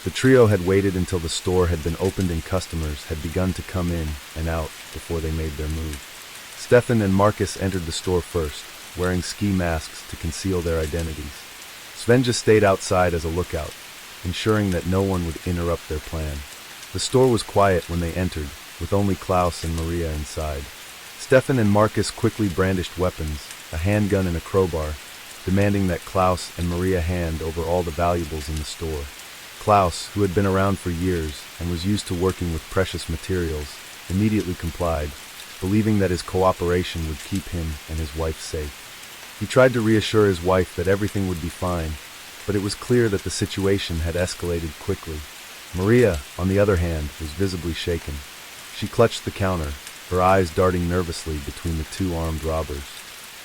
The trio had waited until the store had been opened and customers had begun to come in and out before they made their move. Stefan and Marcus entered the store first, wearing ski masks to conceal their identities. Svenja stayed outside as a lookout, ensuring that no one would interrupt their plan. The store was quiet when they entered, with only Klaus and Maria inside. Stefan and Marcus quickly brandished weapons, a handgun and a crowbar, demanding that Klaus and Maria hand over all the valuables in the store. Klaus, who had been around for years and was used to working with precious materials, immediately complied, believing that his cooperation would keep him and his wife safe. He tried to reassure his wife that everything would be fine, but it was clear that the situation had escalated quickly. Maria, on the other hand, was visibly shaken. She clutched the counter, her eyes darting nervously between the two armed robbers.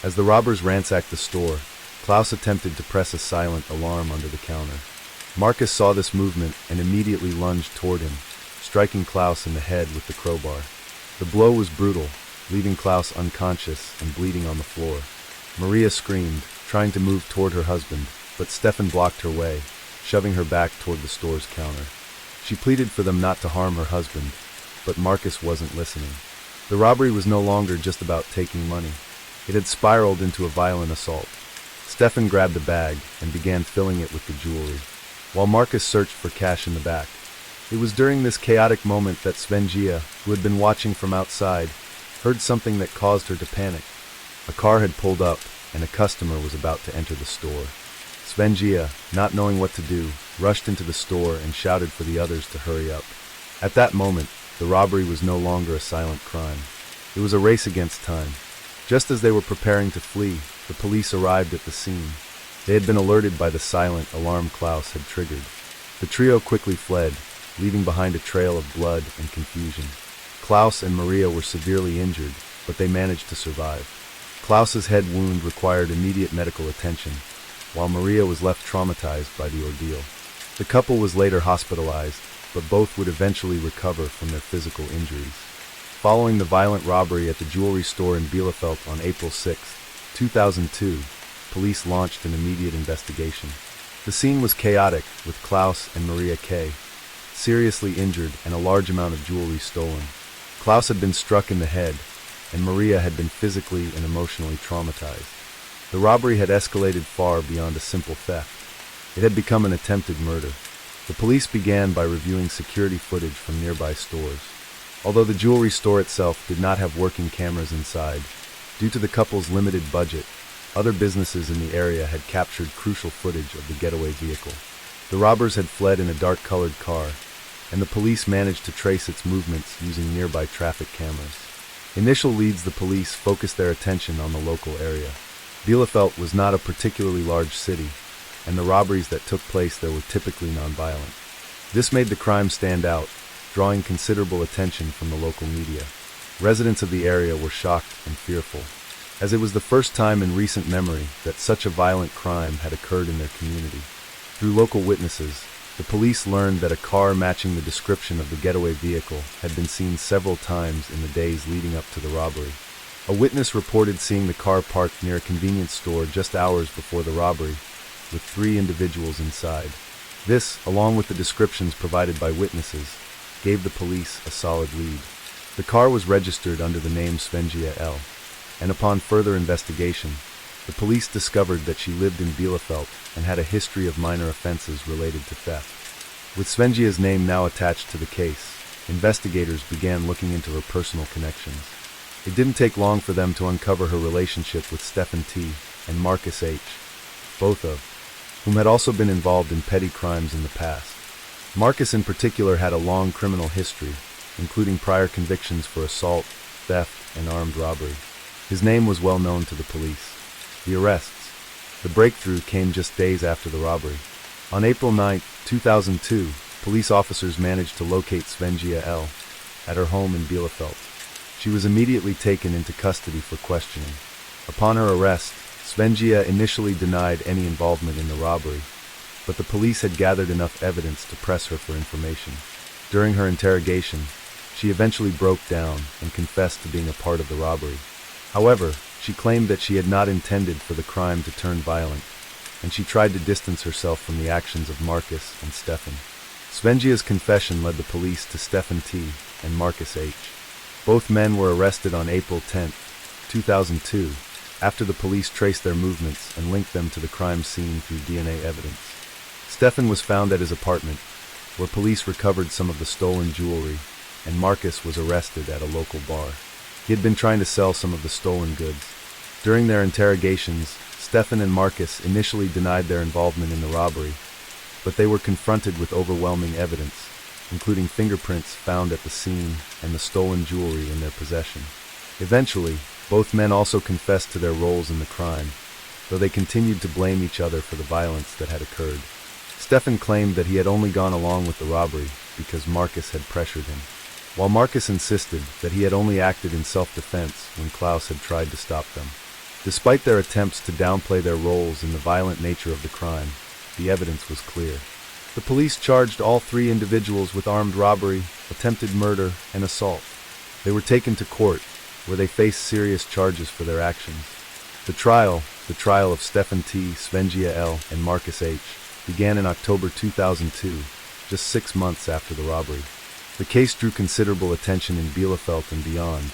As the robbers ransacked the store, Klaus attempted to press a silent alarm under the counter. Marcus saw this movement and immediately lunged toward him, striking Klaus in the head with the crowbar. The blow was brutal, leaving Klaus unconscious and bleeding on the floor. Maria screamed, trying to move toward her husband, but Stefan blocked her way, shoving her back toward the store's counter. She pleaded for them not to harm her husband, but Marcus wasn't listening. The robbery was no longer just about taking money. It had spiraled into a violent assault. Stefan grabbed a bag and began filling it with the jewelry, while Marcus searched for cash in the back. It was during this chaotic moment that Svenja, who had been watching from outside, heard something that caused her to panic. A car had pulled up, and a customer was about to enter the store. Svenja, not knowing what to do, rushed into the store and shouted for the others to hurry up. At that moment, the robbery was no longer a silent crime. It was a race against time. Just as they were preparing to flee, the police arrived at the scene. They had been alerted by the silent alarm Klaus had triggered. The trio quickly fled, leaving behind a trail of blood and confusion. Klaus and Maria were severely injured, but they managed to survive. Klaus's head wound required immediate medical attention, while Maria was left traumatized by the ordeal. The couple was later hospitalized, but both would eventually recover from their physical injuries. Following the violent robbery at the jewelry store in Bielefeld on April 6, 2002, police launched an immediate investigation. The scene was chaotic, with Klaus and Maria K. seriously injured and a large amount of jewelry stolen. Klaus had been struck in the head, and Maria had been physically and emotionally traumatized. The robbery had escalated far beyond a simple theft. It had become an attempted murder. The police began by reviewing security footage from nearby stores. Although the jewelry store itself did not have working cameras inside, due to the couple's limited budget, other businesses in the area had captured crucial footage of the getaway vehicle. The robbers had fled in a dark-colored car, and the police managed to trace its movements using nearby traffic cameras. Initial leads: the police focused their attention on the local area. Bielefeld was not a particularly large city, and the robberies that took place there were typically non-violent. This made the crime stand out, drawing considerable attention from the local media. Residents of the area were shocked and fearful, as it was the first time in recent memory that such a violent crime had occurred in their community. Through local witnesses, the police learned that a car matching the description of the getaway vehicle had been seen several times in the days leading up to the robbery. A witness reported seeing the car parked near a convenience store just hours before the robbery, with 3 individuals inside. This, along with the descriptions provided by witnesses, gave the police a solid lead. The car was registered under the name Svenja L., and upon further investigation, the police discovered that she lived in Bielefeld and had a history of minor offenses related to theft. With Svenja's name now attached to the case, investigators began looking into her personal connections. It didn't take long for them to uncover her relationship with Stefan T. and Marcus H., both of whom had also been involved in petty crimes in the past. Marcus in particular had a long criminal history, including prior convictions for assault, theft, and armed robbery. His name was well known to the police. The arrests. The breakthrough came just days after the robbery. On April 9, 2002, police officers managed to locate Svenja L. at her home in Bielefeld. She was immediately taken into custody for questioning. Upon her arrest, Svenja initially denied any involvement in the robbery, but the police had gathered enough evidence to press her for information. During her interrogation, she eventually broke down and confessed to being a part of the robbery. However, she claimed that she had not intended for the crime to turn violent, and she tried to distance herself from the actions of Marcus and Stefan. Svenja's confession led the police to Stefan T. and Marcus H. Both men were arrested on April 10, 2002, after the police traced their movements and linked them to the crime scene through DNA evidence. Stefan was found at his apartment, where police recovered some of the stolen jewelry, and Marcus was arrested at a local bar. He had been trying to sell some of the stolen goods. During their interrogations, Stefan and Marcus initially denied their involvement in the robbery, but they were confronted with overwhelming evidence, including fingerprints found at the scene and the stolen jewelry in their possession. Eventually, both men also confessed to their roles in the crime, though they continued to blame each other for the violence that had occurred. Stefan claimed that he had only gone along with the robbery because Marcus had pressured him, while Marcus insisted that he had only acted in self-defense when Klaus had tried to stop them. Despite their attempts to downplay their roles in the violent nature of the crime, the evidence was clear. The police charged all 3 individuals with armed robbery, attempted murder, and assault. They were taken to court, where they faced serious charges for their actions. The trial of Stefan T., Svenja L., and Marcus H., began in October 2002, just 6 months after the robbery. The case drew considerable attention in Bielefeld and beyond,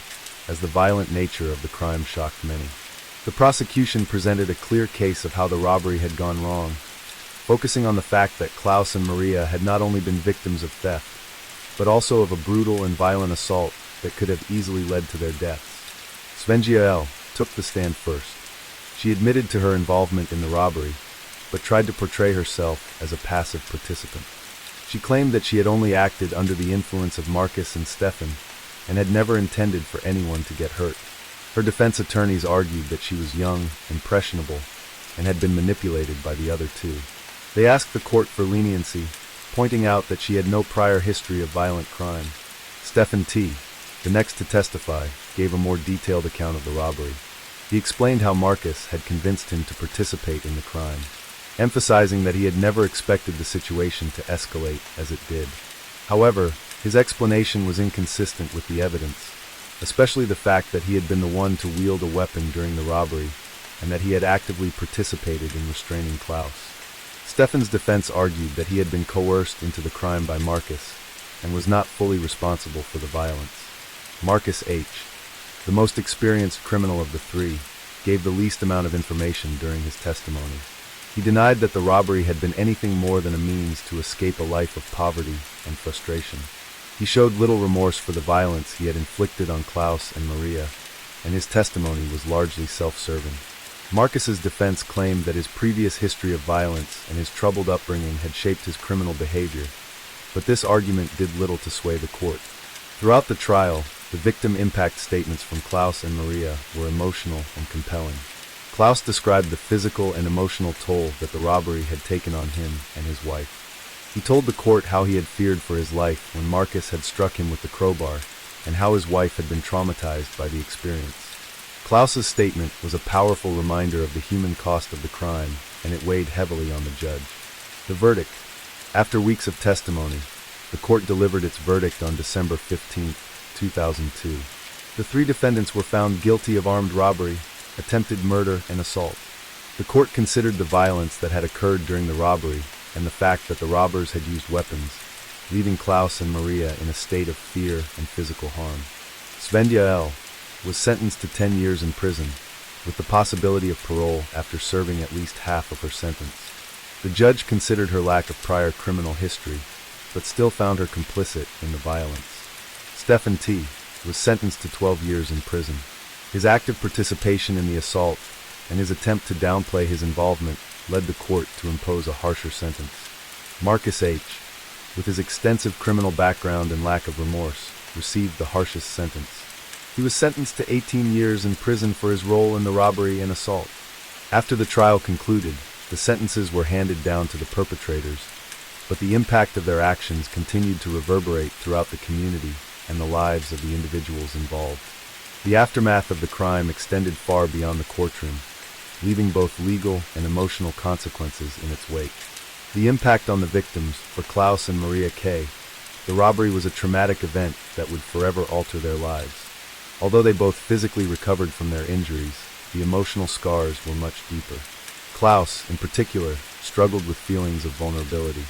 as the violent nature of the crime shocked many. The prosecution presented a clear case of how the robbery had gone wrong, focusing on the fact that Klaus and Maria had not only been victims of theft, but also of a brutal and violent assault that could have easily led to their deaths. Svenja L. took the stand first. She admitted to her involvement in the robbery, but tried to portray herself as a passive participant. She claimed that she had only acted under the influence of Marcus and Stefan, and had never intended for anyone to get hurt. Her defense attorneys argued that she was young, impressionable, and had been manipulated by the other two. They asked the court for leniency, pointing out that she had no prior history of violent crime. Stefan T., the next to testify, gave a more detailed account of the robbery. He explained how Marcus had convinced him to participate in the crime, emphasizing that he had never expected the situation to escalate as it did. However, his explanation was inconsistent with the evidence, especially the fact that he had been the one to wield a weapon during the robbery and that he had actively participated in restraining Klaus. Stefan's defense argued that he had been coerced into the crime by Marcus and was not fully responsible for the violence. Marcus H., the most experienced criminal of the three, gave the least amount of information during his testimony. He denied that the robbery had been anything more than a means to escape a life of poverty and frustration. He showed little remorse for the violence he had inflicted on Klaus and Maria, and his testimony was largely self-serving. Marcus's defense claimed that his previous history of violence and his troubled upbringing had shaped his criminal behavior, but this argument did little to sway the court. Throughout the trial, the victim impact statements from Klaus and Maria were emotional and compelling. Klaus described the physical and emotional toll that the robbery had taken on him and his wife. He told the court how he had feared for his life when Marcus had struck him with the crowbar, and how his wife had been traumatized by the experience. Klaus's statement was a powerful reminder of the human cost of the crime, and it weighed heavily on the judge. The verdict. After weeks of testimony, the court delivered its verdict on December 15, 2002. The three defendants were found guilty of armed robbery, attempted murder, and assault. The court considered the violence that had occurred during the robbery and the fact that the robbers had used weapons, leaving Klaus and Maria in a state of fear and physical harm. Svenja L. was sentenced to 10 years in prison, with the possibility of parole after serving at least half of her sentence. The judge considered her lack of prior criminal history, but still found her complicit in the violence. Stefan T. was sentenced to 12 years in prison. His active participation in the assault and his attempt to downplay his involvement led the court to impose a harsher sentence. Marcus H., with his extensive criminal background and lack of remorse, received the harshest sentence. He was sentenced to 18 years in prison for his role in the robbery and assault. After the trial concluded, the sentences were handed down to the perpetrators, but the impact of their actions continued to reverberate throughout the community and the lives of the individuals involved. The aftermath of the crime extended far beyond the courtroom, leaving both legal and emotional consequences in its wake. The impact on the victims, for Klaus and Maria K., the robbery was a traumatic event that would forever alter their lives. Although they both physically recovered from their injuries, the emotional scars were much deeper. Klaus, in particular, struggled with feelings of vulnerability.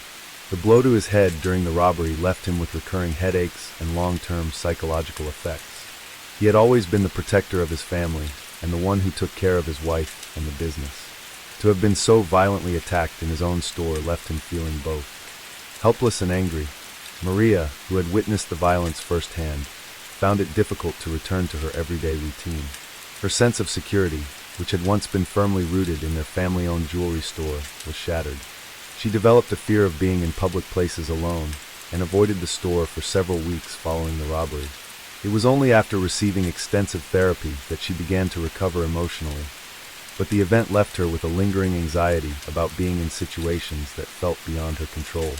The blow to his head during the robbery left him with recurring headaches and long-term psychological effects. He had always been the protector of his family and the one who took care of his wife and the business. To have been so violently attacked in his own store left him feeling both helpless and angry. Maria, who had witnessed the violence firsthand, found it difficult to return to her everyday routine. Her sense of security, which had once been firmly rooted in their family-owned jewelry store, was shattered. She developed a fear of being in public places alone and avoided the store for several weeks following the robbery. It was only after receiving extensive therapy that she began to recover emotionally, but the event left her with a lingering anxiety about being in situations that felt beyond her control.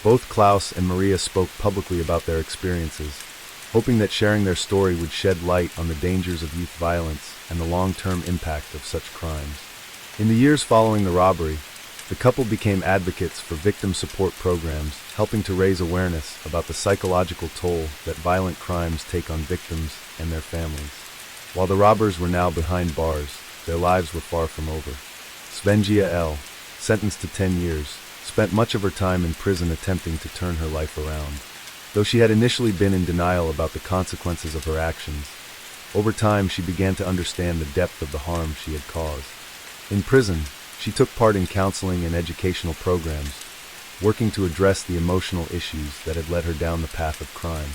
Both Klaus and Maria spoke publicly about their experiences, hoping that sharing their story would shed light on the dangers of youth violence and the long-term impact of such crimes. In the years following the robbery, the couple became advocates for victim support programs, helping to raise awareness about the psychological toll that violent crimes take on victims and their families. While the robbers were now behind bars, their lives were far from over. Svenja L., sentenced to 10 years, spent much of her time in prison attempting to turn her life around. Though she had initially been in denial about the consequences of her actions, over time she began to understand the depth of the harm she had caused. In prison, she took part in counseling and educational programs, working to address the emotional issues that had led her down the path of crime.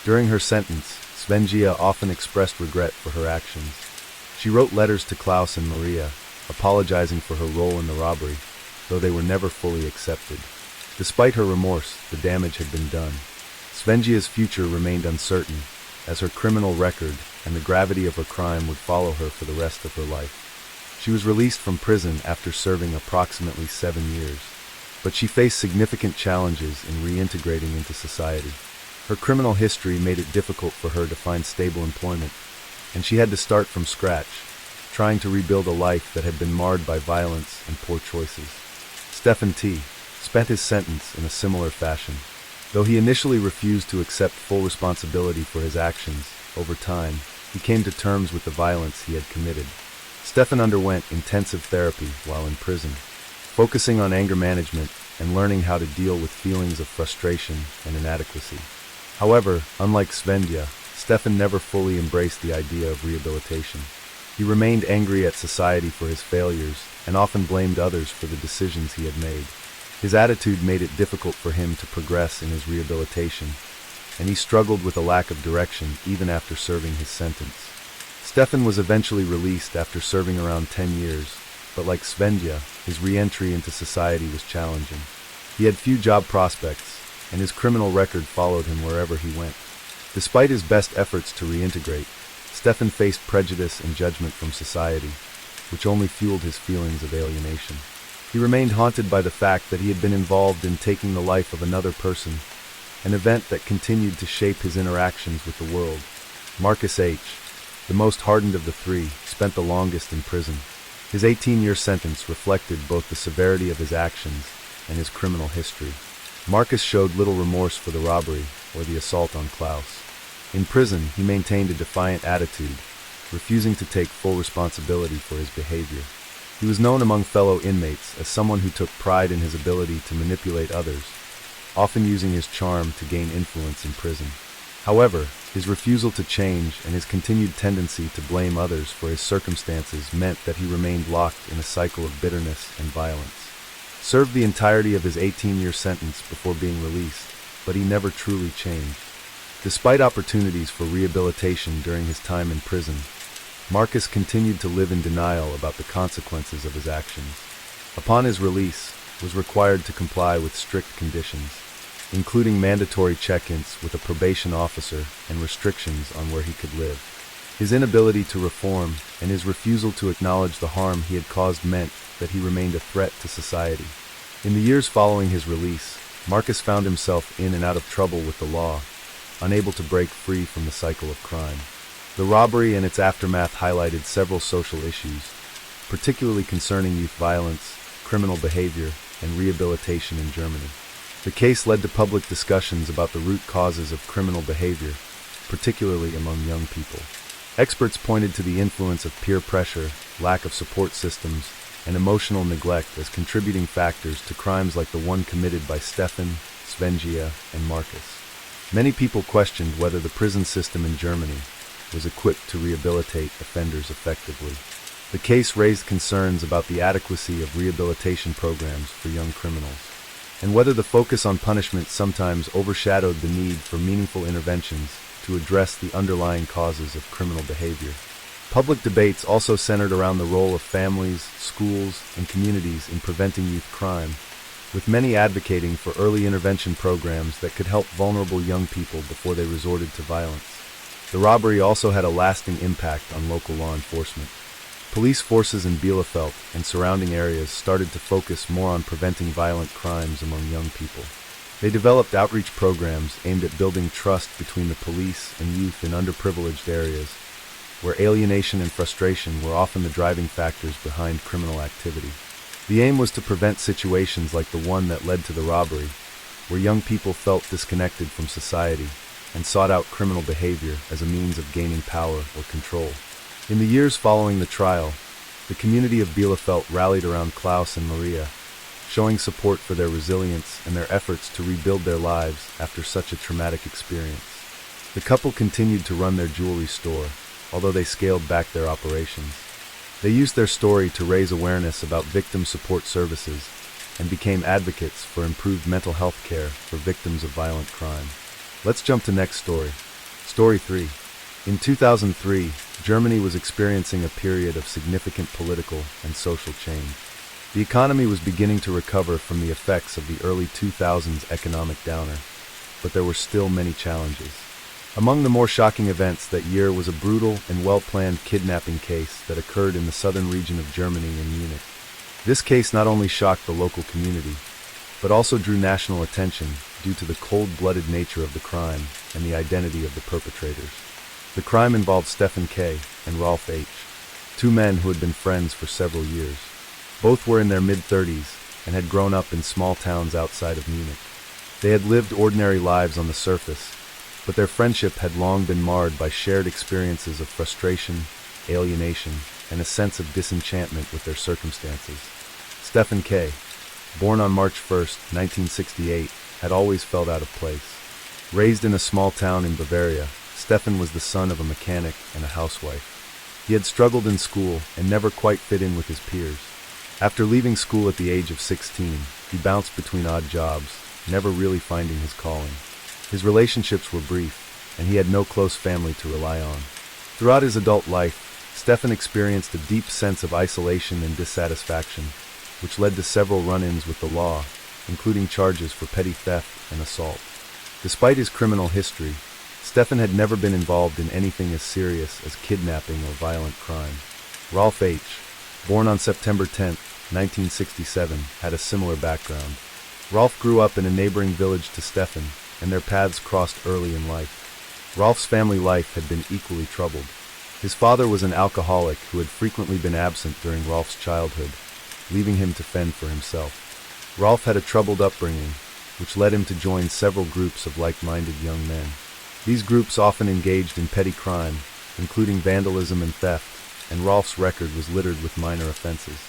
During her sentence, Svenja often expressed regret for her actions. She wrote letters to Klaus and Maria, apologizing for her role in the robbery, though they were never fully accepted. Despite her remorse, the damage had been done. Svenjia's future remained uncertain, as her criminal record and the gravity of her crime would follow her for the rest of her life. She was released from prison after serving approximately 7 years, but she faced significant challenges in reintegrating into society. Her criminal history made it difficult for her to find stable employment, and she had to start from scratch, trying to rebuild a life that had been marred by violence and poor choices. Stefan T. spent his sentence in a similar fashion. Though he initially refused to accept full responsibility for his actions, over time, he came to terms with the violence he had committed. Stefan underwent intensive therapy while in prison, focusing on anger management and learning how to deal with feelings of frustration and inadequacy. However, unlike Svenja, Stefan never fully embraced the idea of rehabilitation. He remained angry at society for his failures and often blamed others for the decisions he had made. His attitude made it difficult for him to progress in his rehabilitation, and he struggled with a lack of direction even after serving his sentence. Stefan was eventually released after serving around 10 years, but like Svenja, his re-entry into society was challenging. He had few job prospects, and his criminal record followed him wherever he went. Despite his best efforts to reintegrate, Stefan faced prejudice and judgment from society, which only fueled his feelings of alienation. He remained haunted by the fact that he had been involved in taking the life of another person, an event that continued to shape his interactions with the world. Marcus H., the most hardened of the three, spent the longest in prison. His 18-year sentence reflected both the severity of his actions and his criminal history. Marcus showed little remorse for the robbery or the assault on Klaus. In prison, he maintained a defiant attitude, refusing to take full responsibility for his behavior. He was known among fellow inmates as someone who took pride in his ability to manipulate others, often using his charm to gain influence in prison. However, his refusal to change and his continued tendency to blame others for his circumstances meant that he remained locked in a cycle of bitterness and violence. Served the entirety of his 18-year sentence before being released, but he never truly changed. Despite opportunities for rehabilitation during his time in prison, Marcus continued to live in denial about the consequences of his actions. Upon his release, was required to comply with strict conditions, including mandatory check-ins with a probation officer and restrictions on where he could live. His inability to reform and his refusal to acknowledge the harm he had caused meant that he remained a threat to society. In the years following his release, Marcus found himself in and out of trouble with the law, unable to break free from the cycle of crime. The robbery and its aftermath highlighted several social issues, particularly concerning youth violence, criminal behavior, and rehabilitation in Germany. The case led to public discussions about the root causes of criminal behavior, particularly among young people. Experts pointed to the influence of peer pressure, lack of support systems, and emotional neglect as contributing factors to crimes like the one committed by Stefan, Svenja, and Marcus. Many people questioned whether the prison system in Germany was equipped to rehabilitate offenders effectively. The case raised concerns about the adequacy of rehabilitation programs for young criminals, and whether the focus on punishment sometimes overshadowed the need for meaningful interventions to address the underlying causes of criminal behavior. Public debates also centered around the role of families, schools, and communities in preventing youth crime, with many advocating for early intervention programs that could help vulnerable young people before they resorted to violence. The robbery also had a lasting impact on local law enforcement. Police forces in Bielefeld and surrounding areas started to focus more on preventing violent crimes among young people. They developed outreach programs aimed at building trust between the police and youth in underprivileged areas, where alienation and frustration were often the driving factors behind criminal activity. The aim was to prevent situations like the one that led to the robbery, where young people felt disconnected from society and sought out criminal behavior as a means of gaining power or control. In the years following the trial, the community of Bielefeld rallied around Klaus and Maria, showing support for their resilience and their efforts to rebuild their lives after such a traumatic experience. The couple continued to run their jewelry store, although they scaled back their operations. They used their story to raise awareness about victim support services and became advocates for improved mental health care for victims of violent crime. Let's jump to next story. Story 3. In 2003, Germany was experiencing a period of significant political and social change. The economy was beginning to recover from the effects of the early 2000s economic downer, but there were still many challenges. Among the more shocking events that year was a brutal and well-planned kidnapping case that occurred in the southern region of Germany in Munich. This case not only shocked the local community, but also drew national attention due to the cold-blooded nature of the crime and the identity of the perpetrators. The crime involved Stefan K. and Rolf H., two men who had been friends for several years. Both were in their mid-30s and had grown up in small towns outside of Munich. They had lived ordinary lives on the surface, but their friendship had long been marred by shared experiences of frustration, alienation, and a sense of disenchantment with their circumstances. Stefan K., born on March 1, 1968, had always felt out of place. Raised in a small town in Bavaria, Stefan was the son of a mechanic and a housewife. He had struggled in school and never quite fit in with his peers. After leaving school at the age of 16, he bounced between odd jobs, never really finding his calling. His relationships were brief, and he had no close family to rely on. Throughout his adult life, Stefan experienced a deep sense of isolation and dissatisfaction, which led to several run-ins with the law, including charges for petty theft and assault. Despite his criminal history, Stefan had never been involved in anything as serious as kidnapping or violent crime. Rolf H., born on September 10, 1967, had a similar background. Rolf grew up in a neighboring village to Stefan, and their paths crossed early in life. Rolf's family life had been equally troubled. His father was an alcoholic who had frequently been absent during Rolf's childhood, leaving him to fend for himself. Rolf had a troubled upbringing, which led him to join several groups of like-minded young men. These groups often engaged in petty crime, including vandalism and theft, and Rolf's record was littered with minor offenses.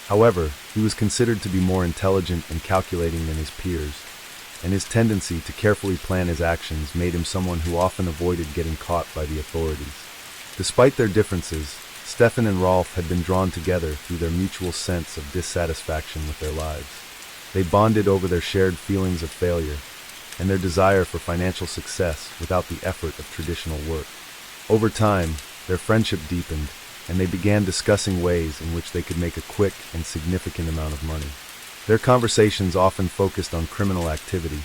However, he was considered to be more intelligent and calculating than his peers, and his tendency to carefully plan his actions made him someone who often avoided getting caught by the authorities. Despite their differences, Stefan and Rolf had been drawn together through their mutual sense of dissatisfaction with their lives. They bonded over their shared feelings of failure and their desire for financial success without the effort of traditional work. Over time, their friendship deepened, and they began discussing ways in which they could make a quick and significant amount of money. Their conversations often focused on criminal activity,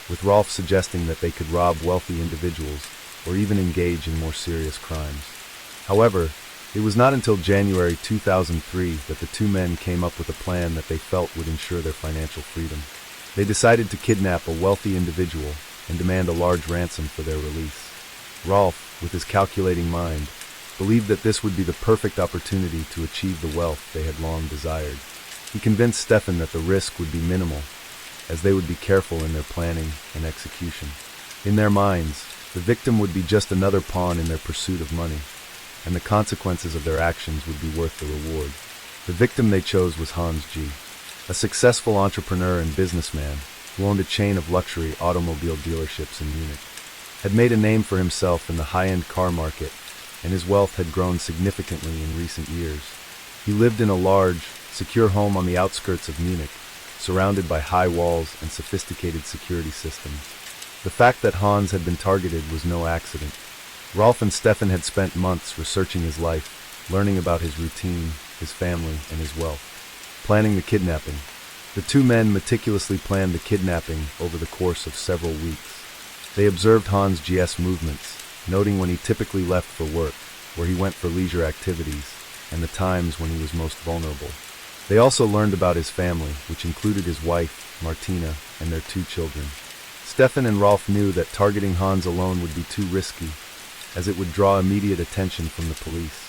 with Rolf suggesting that they could rob wealthy individuals or even engage in more serious crimes. However, it was not until January 2003 that the two men came up with a plan that they felt would ensure their financial freedom. They decided to kidnap a wealthy individual and demand a large ransom for their release. Rolf, with his calculating mind, believed that this would be the perfect opportunity to achieve the wealth they had long desired. He convinced Stefan that the risk would be minimal, as they would be careful in their planning and execution. In their minds, the victim would be just another pawn in their pursuit of money, and the consequences of their actions would be worth the reward. The victim they chose was Hans G., a successful entrepreneur and businessman who owned a chain of luxury automobile dealerships in Munich. Had made a name for himself in the high-end car market, and his wealth had grown significantly in recent years. He lived in a large, secure home on the outskirts of Munich, surrounded by high walls and sophisticated security systems. The fact that Hans had been targeted was no accident. Rolf and Stefan had spent months researching his life, learning about his routine, his family, and his wealth. Planning the kidnapping. The two men meticulously planned the kidnapping over the course of several weeks. They observed Hans G.'s movements, noting when he typically left for work, where he went for leisure activities, and the times when he was most vulnerable. They also learned about his family, which included his wife, Martina, and their two children. Stefan and Rolf knew that targeting Hans alone would be too risky, as it would draw immediate attention from the police.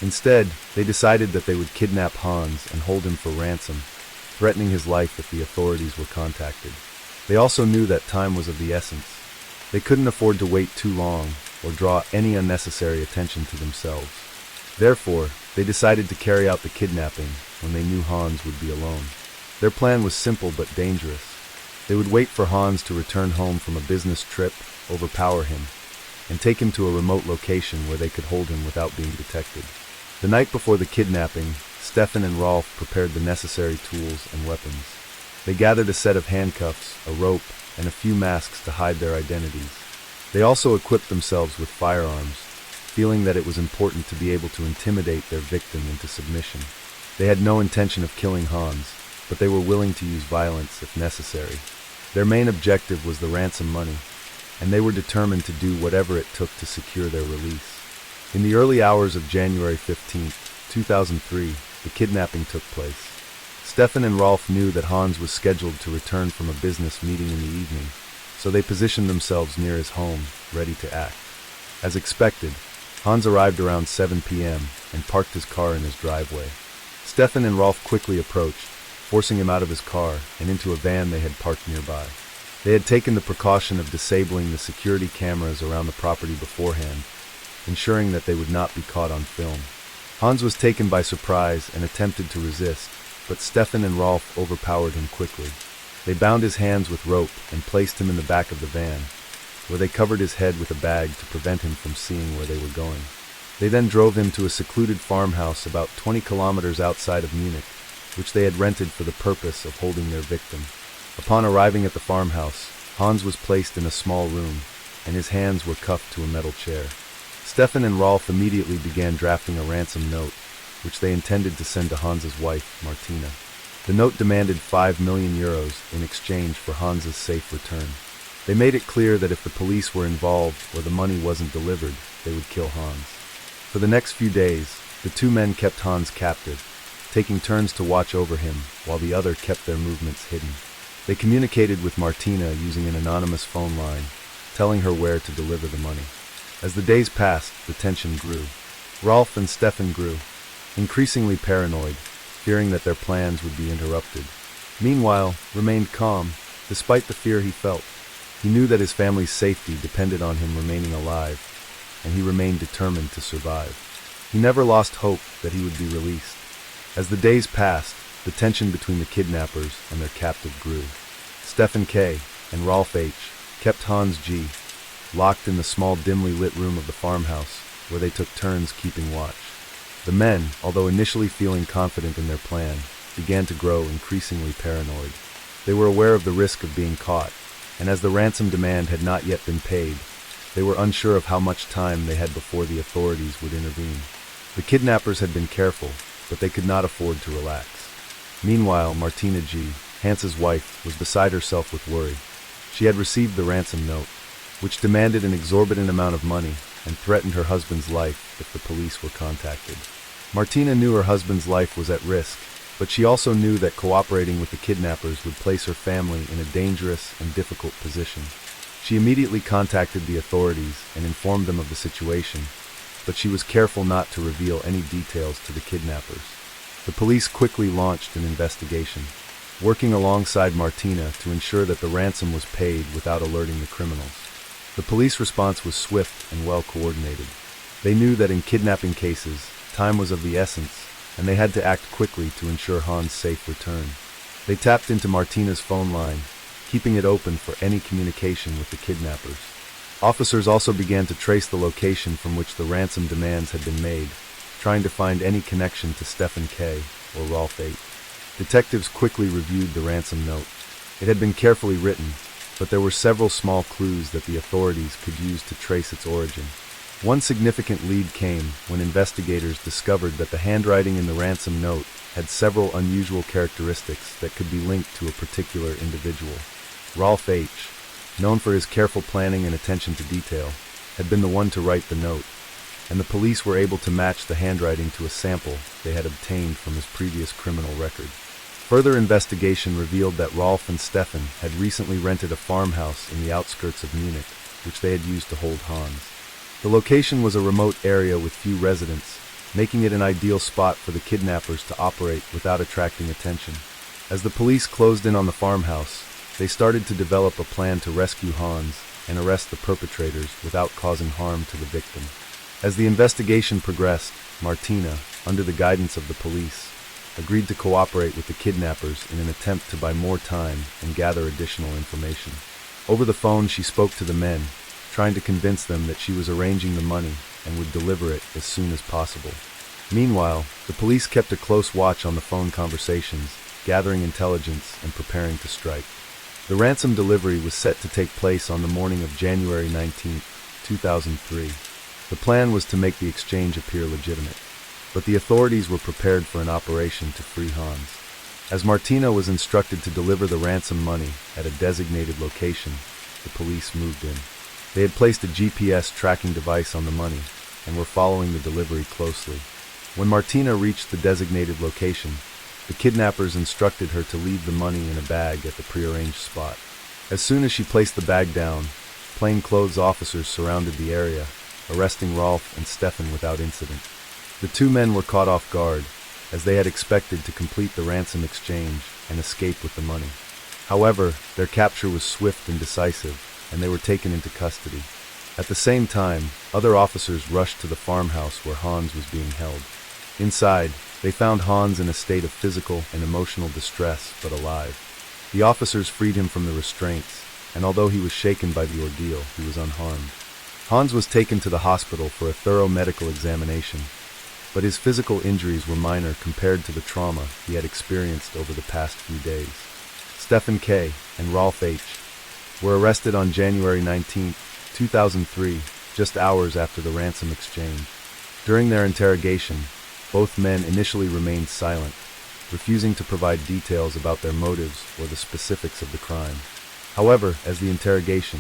Instead, they decided that they would kidnap Hans and hold him for ransom, threatening his life if the authorities were contacted. They also knew that time was of the essence. They couldn't afford to wait too long or draw any unnecessary attention to themselves. Therefore, they decided to carry out the kidnapping when they knew Hans would be alone. Their plan was simple but dangerous. They would wait for Hans to return home from a business trip, overpower him, and take him to a remote location where they could hold him without being detected. The night before the kidnapping, Stefan and Rolf prepared the necessary tools and weapons. They gathered a set of handcuffs, a rope, and a few masks to hide their identities. They also equipped themselves with firearms, feeling that it was important to be able to intimidate their victim into submission. They had no intention of killing Hans, but they were willing to use violence if necessary. Their main objective was the ransom money, and they were determined to do whatever it took to secure their release. In the early hours of January 15, 2003, the kidnapping took place. Stefan and Rolf knew that Hans was scheduled to return from a business meeting in the evening, so they positioned themselves near his home, ready to act. As expected, Hans arrived around 7 p.m. and parked his car in his driveway. Stefan and Rolf quickly approached, forcing him out of his car and into a van they had parked nearby. They had taken the precaution of disabling the security cameras around the property beforehand, ensuring that they would not be caught on film. Hans was taken by surprise and attempted to resist, but Stefan and Rolf overpowered him quickly. They bound his hands with rope and placed him in the back of the van, where they covered his head with a bag to prevent him from seeing where they were going. They then drove him to a secluded farmhouse about 20 kilometers outside of Munich, which they had rented for the purpose of holding their victim. Upon arriving at the farmhouse, Hans was placed in a small room, and his hands were cuffed to a metal chair. Stefan and Rolf immediately began drafting a ransom note, which they intended to send to Hans's wife, Martina. The note demanded 5 million euros in exchange for Hans's safe return. They made it clear that if the police were involved or the money wasn't delivered, they would kill Hans. For the next few days, the two men kept Hans captive, taking turns to watch over him while the other kept their movements hidden. They communicated with Martina using an anonymous phone line, telling her where to deliver the money. As the days passed, the tension grew. Rolf and Stefan grew, increasingly paranoid, fearing that their plans would be interrupted. Meanwhile, remained calm, despite the fear he felt. He knew that his family's safety depended on him remaining alive, and he remained determined to survive. He never lost hope that he would be released. As the days passed, the tension between the kidnappers and their captive grew. Stefan K. and Rolf H. kept Hans G. locked in the small dimly lit room of the farmhouse, where they took turns keeping watch. The men, although initially feeling confident in their plan, began to grow increasingly paranoid. They were aware of the risk of being caught, and as the ransom demand had not yet been paid, they were unsure of how much time they had before the authorities would intervene. The kidnappers had been careful, but they could not afford to relax. Meanwhile, Martina G., Hans's wife, was beside herself with worry. She had received the ransom note, which demanded an exorbitant amount of money and threatened her husband's life if the police were contacted. Martina knew her husband's life was at risk, but she also knew that cooperating with the kidnappers would place her family in a dangerous and difficult position. She immediately contacted the authorities and informed them of the situation, but she was careful not to reveal any details to the kidnappers. The police quickly launched an investigation, working alongside Martina to ensure that the ransom was paid without alerting the criminals. The police response was swift and well coordinated. They knew that in kidnapping cases, time was of the essence, and they had to act quickly to ensure Hans' safe return. They tapped into Martina's phone line, keeping it open for any communication with the kidnappers. Officers also began to trace the location from which the ransom demands had been made, trying to find any connection to Stefan K. or Rolf H. Detectives quickly reviewed the ransom note. It had been carefully written, but there were several small clues that the authorities could use to trace its origin. One significant lead came when investigators discovered that the handwriting in the ransom note had several unusual characteristics that could be linked to a particular individual. Rolf H., known for his careful planning and attention to detail, had been the one to write the note, and the police were able to match the handwriting to a sample they had obtained from his previous criminal record. Further investigation revealed that Rolf and Stefan had recently rented a farmhouse in the outskirts of Munich, which they had used to hold Hans. The location was a remote area with few residents, making it an ideal spot for the kidnappers to operate without attracting attention. As the police closed in on the farmhouse, they started to develop a plan to rescue Hans and arrest the perpetrators without causing harm to the victim. As the investigation progressed, Martina, under the guidance of the police, agreed to cooperate with the kidnappers in an attempt to buy more time and gather additional information. Over the phone, she spoke to the men, trying to convince them that she was arranging the money and would deliver it as soon as possible. Meanwhile, the police kept a close watch on the phone conversations, gathering intelligence and preparing to strike. The ransom delivery was set to take place on the morning of January 19, 2003. The plan was to make the exchange appear legitimate. but the authorities were prepared for an operation to free Hans. As Martina was instructed to deliver the ransom money at a designated location, the police moved in. They had placed a GPS tracking device on the money and were following the delivery closely. When Martina reached the designated location, the kidnappers instructed her to leave the money in a bag at the prearranged spot. As soon as she placed the bag down, plainclothes officers surrounded the area, arresting Rolf and Stefan without incident. The two men were caught off guard, as they had expected to complete the ransom exchange and escape with the money. However, their capture was swift and decisive, and they were taken into custody. At the same time, other officers rushed to the farmhouse where Hans was being held. Inside, they found Hans in a state of physical and emotional distress, but alive. The officers freed him from the restraints, and although he was shaken by the ordeal, he was unharmed. Hans was taken to the hospital for a thorough medical examination, but his physical injuries were minor compared to the trauma he had experienced over the past few days. Stefan K. and Rolf H. were arrested on January 19, 2003, just hours after the ransom exchange. During their interrogation, both men initially remained silent, refusing to provide details about their motives or the specifics of the crime. However, as the interrogation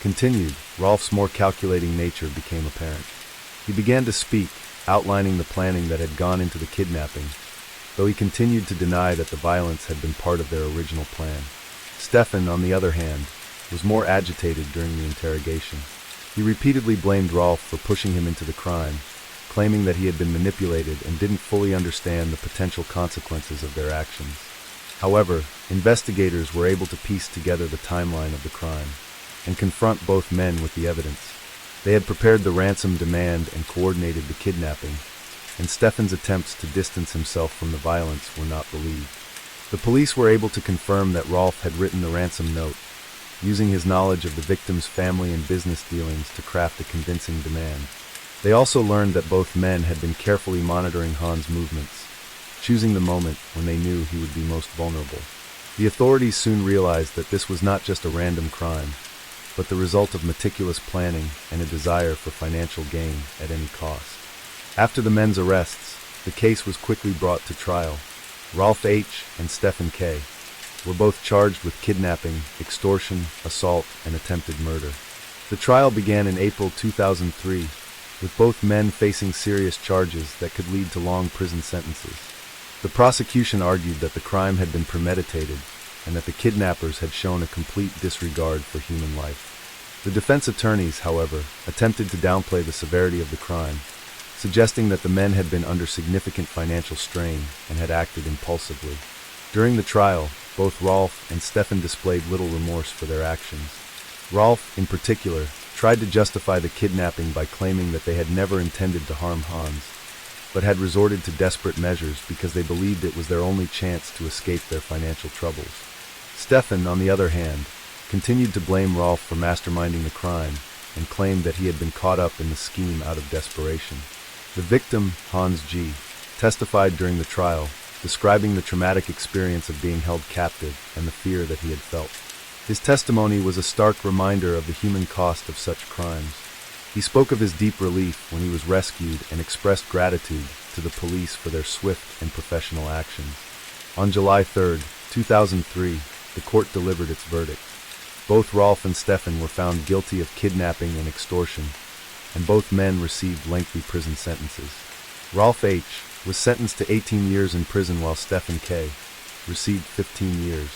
continued, Rolf's more calculating nature became apparent. He began to speak, outlining the planning that had gone into the kidnapping, though he continued to deny that the violence had been part of their original plan. Stefan, on the other hand, was more agitated during the interrogation. He repeatedly blamed Rolf for pushing him into the crime, claiming that he had been manipulated and didn't fully understand the potential consequences of their actions. However, investigators were able to piece together the timeline of the crime and confront both men with the evidence. They had prepared the ransom demand and coordinated the kidnapping, and Stefan's attempts to distance himself from the violence were not believed. The police were able to confirm that Rolf had written the ransom note, using his knowledge of the victim's family and business dealings to craft a convincing demand. They also learned that both men had been carefully monitoring Hans' movements, choosing the moment when they knew he would be most vulnerable. The authorities soon realized that this was not just a random crime, but the result of meticulous planning and a desire for financial gain at any cost. After the men's arrests, the case was quickly brought to trial. Rolf H. and Stefan K. were both charged with kidnapping, extortion, assault, and attempted murder. The trial began in April 2003, with both men facing serious charges that could lead to long prison sentences. The prosecution argued that the crime had been premeditated and that the kidnappers had shown a complete disregard for human life. The defense attorneys, however, attempted to downplay the severity of the crime, suggesting that the men had been under significant financial strain and had acted impulsively. During the trial, both Rolf and Stefan displayed little remorse for their actions. Rolf, in particular, tried to justify the kidnapping by claiming that they had never intended to harm Hans, but had resorted to desperate measures because they believed it was their only chance to escape their financial troubles. Stefan, on the other hand, continued to blame Rolf for masterminding the crime and claimed that he had been caught up in the scheme out of desperation. The victim, Hans G., testified during the trial, describing the traumatic experience of being held captive and the fear that he had felt. His testimony was a stark reminder of the human cost of such crimes. He spoke of his deep relief when he was rescued and expressed gratitude to the police for their swift and professional actions. On July 3, 2003, the court delivered its verdict. Both Rolf and Stefan were found guilty of kidnapping and extortion, and both men received lengthy prison sentences. Rolf H. was sentenced to 18 years in prison while Stefan K. received 15 years.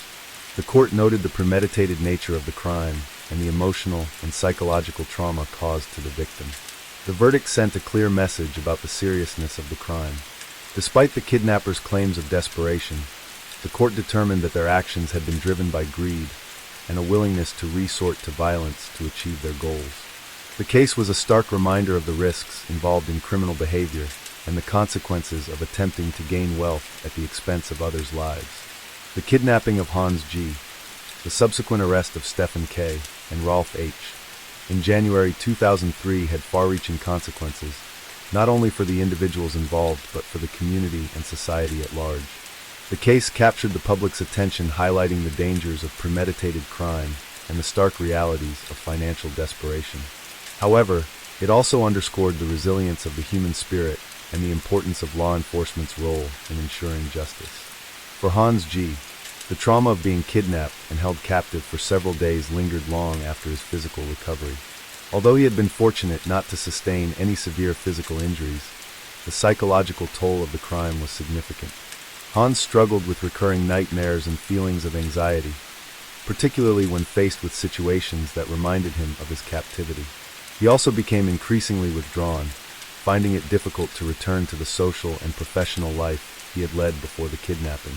The court noted the premeditated nature of the crime and the emotional and psychological trauma caused to the victim. The verdict sent a clear message about the seriousness of the crime. Despite the kidnappers' claims of desperation, the court determined that their actions had been driven by greed and a willingness to resort to violence to achieve their goals. The case was a stark reminder of the risks involved in criminal behavior and the consequences of attempting to gain wealth at the expense of others' lives. The kidnapping of Hans G., the subsequent arrest of Stefan K. and Rolf H. in January 2003 had far-reaching consequences, not only for the individuals involved but for the community and society at large. The case captured the public's attention, highlighting the dangers of premeditated crime and the stark realities of financial desperation. However, it also underscored the resilience of the human spirit and the importance of law enforcement's role in ensuring justice. For Hans G., the trauma of being kidnapped and held captive for several days lingered long after his physical recovery. Although he had been fortunate not to sustain any severe physical injuries, the psychological toll of the crime was significant. Hans struggled with recurring nightmares and feelings of anxiety, particularly when faced with situations that reminded him of his captivity. He also became increasingly withdrawn, finding it difficult to return to the social and professional life he had led before the kidnapping.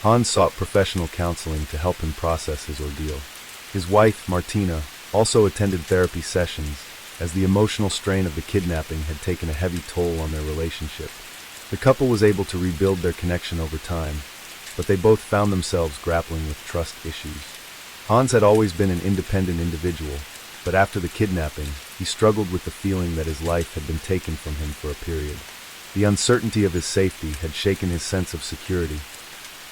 Hans sought professional counseling to help him process his ordeal. His wife, Martina, also attended therapy sessions, as the emotional strain of the kidnapping had taken a heavy toll on their relationship. The couple was able to rebuild their connection over time, but they both found themselves grappling with trust issues. Hans had always been an independent individual, but after the kidnapping, he struggled with the feeling that his life had been taken from him for a period. The uncertainty of his safety had shaken his sense of security,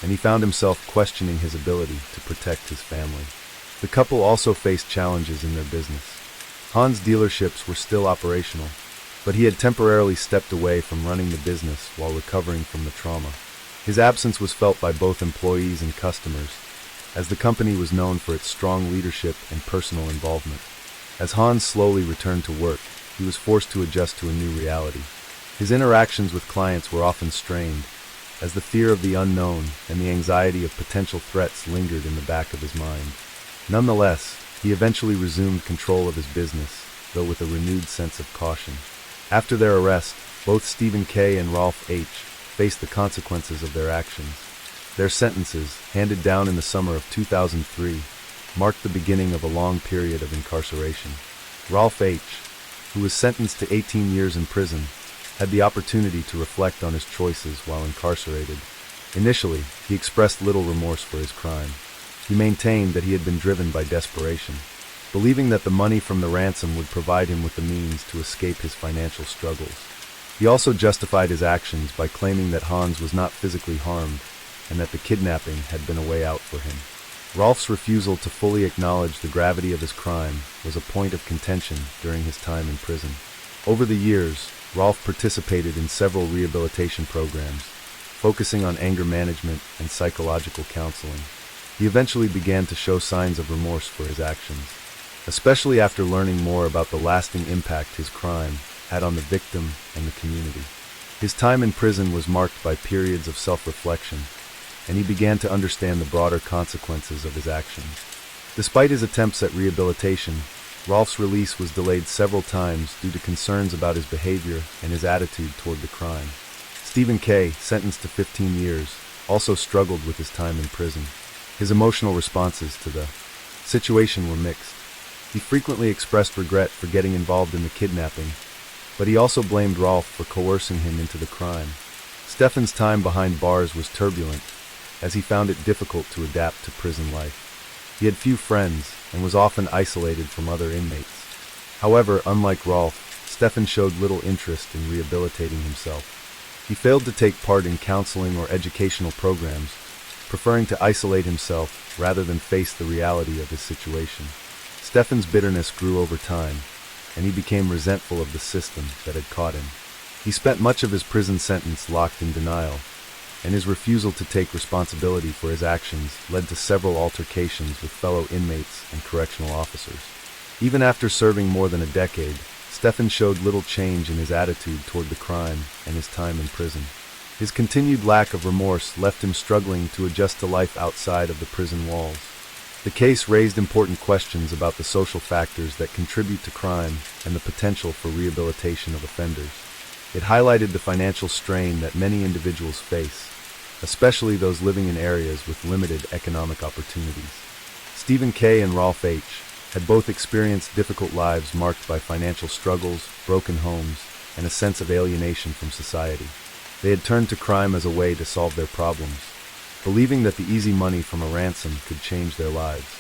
and he found himself questioning his ability to protect his family. The couple also faced challenges in their business. Hans' dealerships were still operational, but he had temporarily stepped away from running the business while recovering from the trauma. His absence was felt by both employees and customers, as the company was known for its strong leadership and personal involvement. As Hans slowly returned to work, he was forced to adjust to a new reality. His interactions with clients were often strained, as the fear of the unknown and the anxiety of potential threats lingered in the back of his mind. Nonetheless, he eventually resumed control of his business, though with a renewed sense of caution. After their arrest, both Stephen K. and Rolf H. faced the consequences of their actions. Their sentences, handed down in the summer of 2003, marked the beginning of a long period of incarceration. Rolf H., who was sentenced to 18 years in prison, had the opportunity to reflect on his choices while incarcerated. Initially, he expressed little remorse for his crime. He maintained that he had been driven by desperation, believing that the money from the ransom would provide him with the means to escape his financial struggles. He also justified his actions by claiming that Hans was not physically harmed and that the kidnapping had been a way out for him. Rolf's refusal to fully acknowledge the gravity of his crime was a point of contention during his time in prison. Over the years, Rolf participated in several rehabilitation programs, focusing on anger management and psychological counseling. He eventually began to show signs of remorse for his actions, especially after learning more about the lasting impact his crime had on the victim and the community. His time in prison was marked by periods of self-reflection, and he began to understand the broader consequences of his actions. Despite his attempts at rehabilitation, Rolf's release was delayed several times due to concerns about his behavior and his attitude toward the crime. Stephen K., sentenced to 15 years, also struggled with his time in prison. His emotional responses to the situation were mixed. He frequently expressed regret for getting involved in the kidnapping, but he also blamed Rolf for coercing him into the crime. Stefan's time behind bars was turbulent, as he found it difficult to adapt to prison life. He had few friends and was often isolated from other inmates. However, unlike Rolf, Stefan showed little interest in rehabilitating himself. He failed to take part in counseling or educational programs, preferring to isolate himself rather than face the reality of his situation. Stefan's bitterness grew over time, and he became resentful of the system that had caught him. He spent much of his prison sentence locked in denial, and his refusal to take responsibility for his actions led to several altercations with fellow inmates and correctional officers. Even after serving more than a decade, Stefan showed little change in his attitude toward the crime and his time in prison. His continued lack of remorse left him struggling to adjust to life outside of the prison walls. The case raised important questions about the social factors that contribute to crime and the potential for rehabilitation of offenders. It highlighted the financial strain that many individuals face, especially those living in areas with limited economic opportunities. Stephen K. and Rolf H. had both experienced difficult lives marked by financial struggles, broken homes, and a sense of alienation from society. They had turned to crime as a way to solve their problems, believing that the easy money from a ransom could change their lives.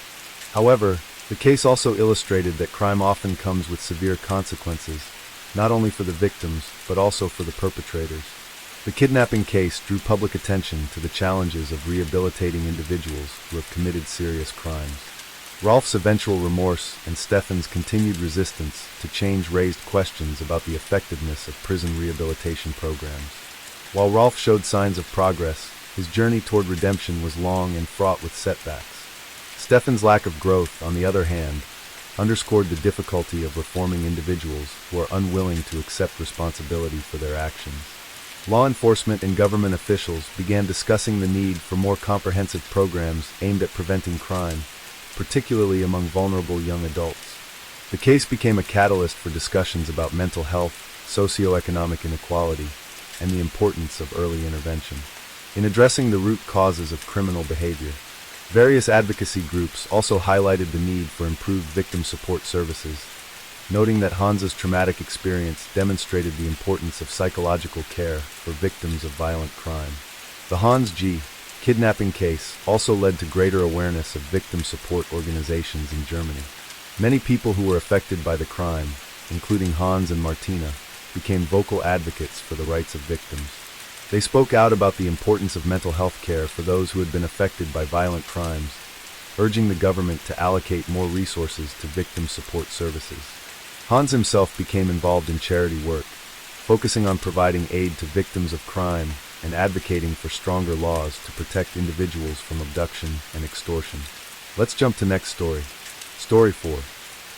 However, the case also illustrated that crime often comes with severe consequences, not only for the victims, but also for the perpetrators. The kidnapping case drew public attention to the challenges of rehabilitating individuals who have committed serious crimes. Rolf's eventual remorse and Stefan's continued resistance to change raised questions about the effectiveness of prison rehabilitation programs. While Rolf showed signs of progress, his journey toward redemption was long and fraught with setbacks. Stefan's lack of growth, on the other hand, underscored the difficulty of reforming individuals who are unwilling to accept responsibility for their actions. Law enforcement and government officials began discussing the need for more comprehensive programs aimed at preventing crime, particularly among vulnerable young adults. The case became a catalyst for discussions about mental health, socioeconomic inequality, and the importance of early intervention. In addressing the root causes of criminal behavior, various advocacy groups also highlighted the need for improved victim support services, noting that Hans's traumatic experience demonstrated the importance of psychological care for victims of violent crime. The Hans G. kidnapping case also led to greater awareness of victim support organizations in Germany. Many people who were affected by the crime, including Hans and Martina, became vocal advocates for the rights of victims. They spoke out about the importance of mental health care for those who had been affected by violent crimes, urging the government to allocate more resources to victim support services. Hans himself became involved in charity work, focusing on providing aid to victims of crime and advocating for stronger laws to protect individuals from abduction and extortion. Let's jump to next story. Story 4.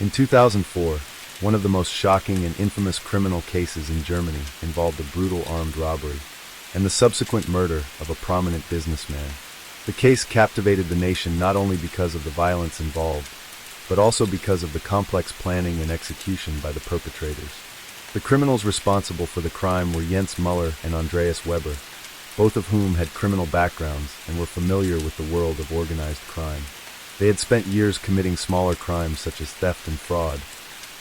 In 2004, one of the most shocking and infamous criminal cases in Germany involved a brutal armed robbery and the subsequent murder of a prominent businessman. The case captivated the nation not only because of the violence involved, but also because of the complex planning and execution by the perpetrators. The criminals responsible for the crime were Jens Muller and Andreas Weber, both of whom had criminal backgrounds and were familiar with the world of organized crime. They had spent years committing smaller crimes such as theft and fraud,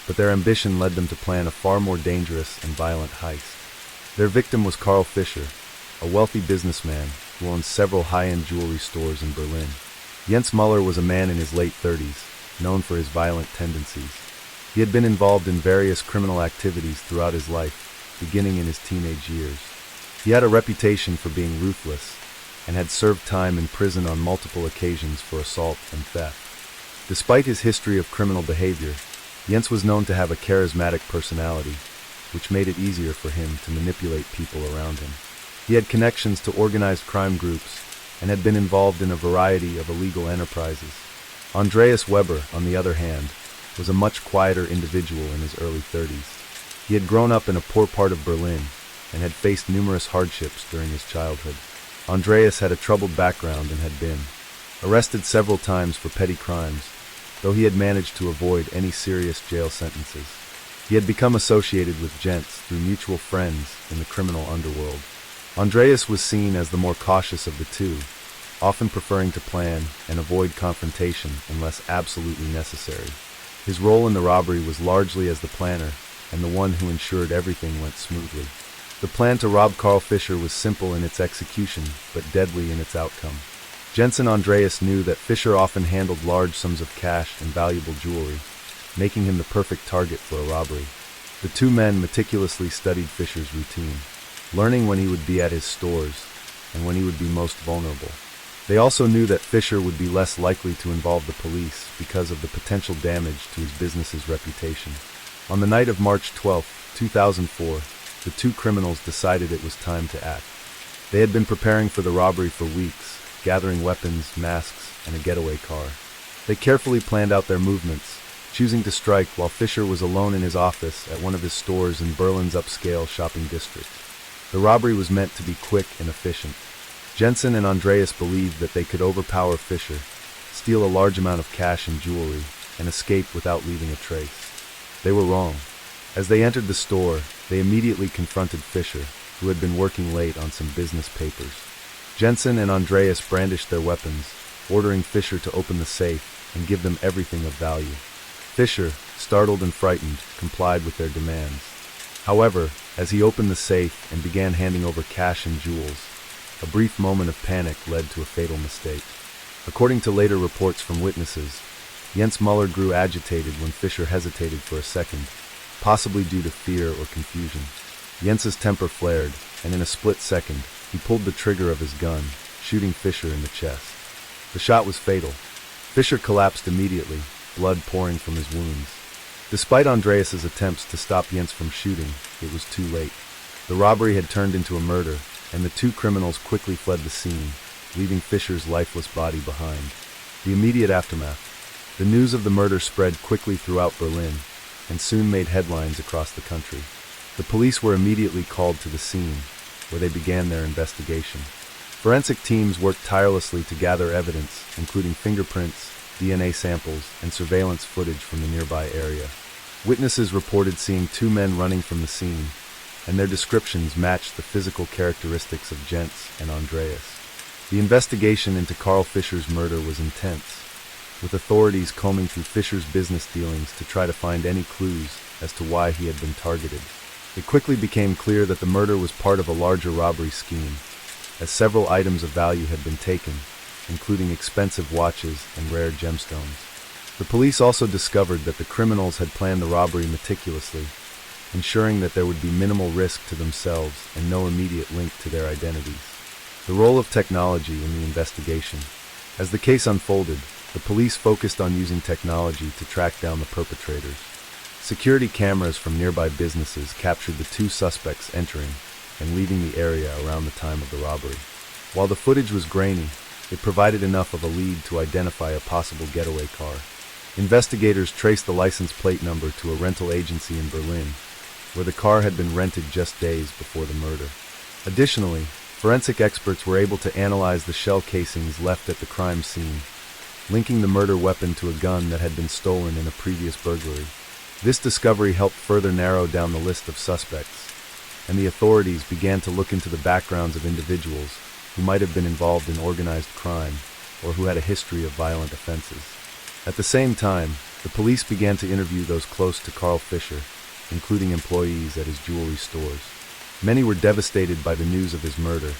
but their ambition led them to plan a far more dangerous and violent heist. Their victim was Karl Fischer, a wealthy businessman who owned several high-end jewelry stores in Berlin. Jens Muller was a man in his late 30s, known for his violent tendencies. He had been involved in various criminal activities throughout his life, beginning in his teenage years. He had a reputation for being ruthless, and had served time in prison on multiple occasions for assault and theft. Despite his history of criminal behavior, Jens was known to have a charismatic personality, which made it easier for him to manipulate people around him. He had connections to organized crime groups, and had been involved in a variety of illegal enterprises. Andreas Weber, on the other hand, was a much quieter individual in his early 30s. He had grown up in a poor part of Berlin, and had faced numerous hardships during his childhood. Andreas had a troubled background and had been arrested several times for petty crimes, though he had managed to avoid any serious jail sentences. He had become associated with Jens through mutual friends in the criminal underworld. Andreas was seen as the more cautious of the two, often preferring to plan and avoid confrontation unless absolutely necessary. His role in the robbery was largely as the planner and the one who ensured everything went smoothly. The plan to rob Karl Fischer was simple in its execution, but deadly in its outcome. Jens and Andreas knew that Fischer often handled large sums of cash and valuable jewelry, making him the perfect target for a robbery. The two men meticulously studied Fischer's routine, learning when he would be at his stores and when he would be most vulnerable. They also knew that Fischer would be less likely to involve the police because of the potential damage to his business's reputation. On the night of March 12, 2004, the two criminals decided it was time to act. They had been preparing for the robbery for weeks, gathering weapons, masks, and a getaway car. They carefully planned out their movements, choosing to strike while Fischer was alone in his office at one of his stores in Berlin's upscale shopping district. The robbery was meant to be quick and efficient. Jensen and Andreas believed that they could overpower Fischer, steal a large amount of cash and jewelry, and escape without leaving a trace. They were wrong. As they entered the store, they immediately confronted Fischer, who had been working late on some business papers. Jensen and Andreas brandished their weapons, ordering Fischer to open the safe and give them everything of value. Fischer, startled and frightened, complied with their demands. However, as he opened the safe and began handing over cash and jewels, a brief moment of panic led to a fatal mistake. According to later reports from witnesses, Jens Muller grew agitated when Fischer hesitated for a second, possibly due to fear or confusion. Jens's temper flared, and in a split second, he pulled the trigger of his gun, shooting Fischer in the chest. The shot was fatal. Fischer collapsed immediately, blood pouring from his wounds. Despite Andreas's attempts to stop Jens from shooting, it was too late. The robbery had turned into a murder, and the two criminals quickly fled the scene, leaving Fischer's lifeless body behind. The immediate aftermath. The news of the murder spread quickly throughout Berlin, and soon made headlines across the country. The police were immediately called to the scene, where they began their investigation. Forensic teams worked tirelessly to gather evidence, including fingerprints, DNA samples, and surveillance footage from the nearby area. Witnesses reported seeing two men running from the scene, and their descriptions matched the physical characteristics of Jens and Andreas. The investigation into Karl Fischer's murder was intense, with authorities combing through Fischer's business dealings to try to find any clues as to why he had been targeted. It quickly became clear that the murder was part of a larger robbery scheme, as several items of value had been taken, including expensive watches and rare gemstones. The police also discovered that the criminals had planned the robbery meticulously, ensuring that there would be minimal risk to themselves and no immediate link to their identities. The role of technology in the investigation. As the case unfolded, the police focused on using technology to track down the perpetrators. Security cameras from nearby businesses captured the two suspects entering and leaving the area around the time of the robbery. While the footage was grainy, it provided enough of a lead to identify a possible getaway car. Investigators traced the license plate number to a rental agency in Berlin, where the car had been rented just days before the murder. Additionally, forensic experts were able to analyze the shell casings left at the crime scene, linking the murder weapon to a gun that had been stolen in a previous burglary. This discovery helped further narrow down the list of suspects, and the authorities began to look into the backgrounds of individuals who might have been involved in organized crime or who had a history of violent offenses. At the same time, the police began to interview those close to Karl Fischer, including employees at his jewelry stores. Many were devastated by the news of his murder,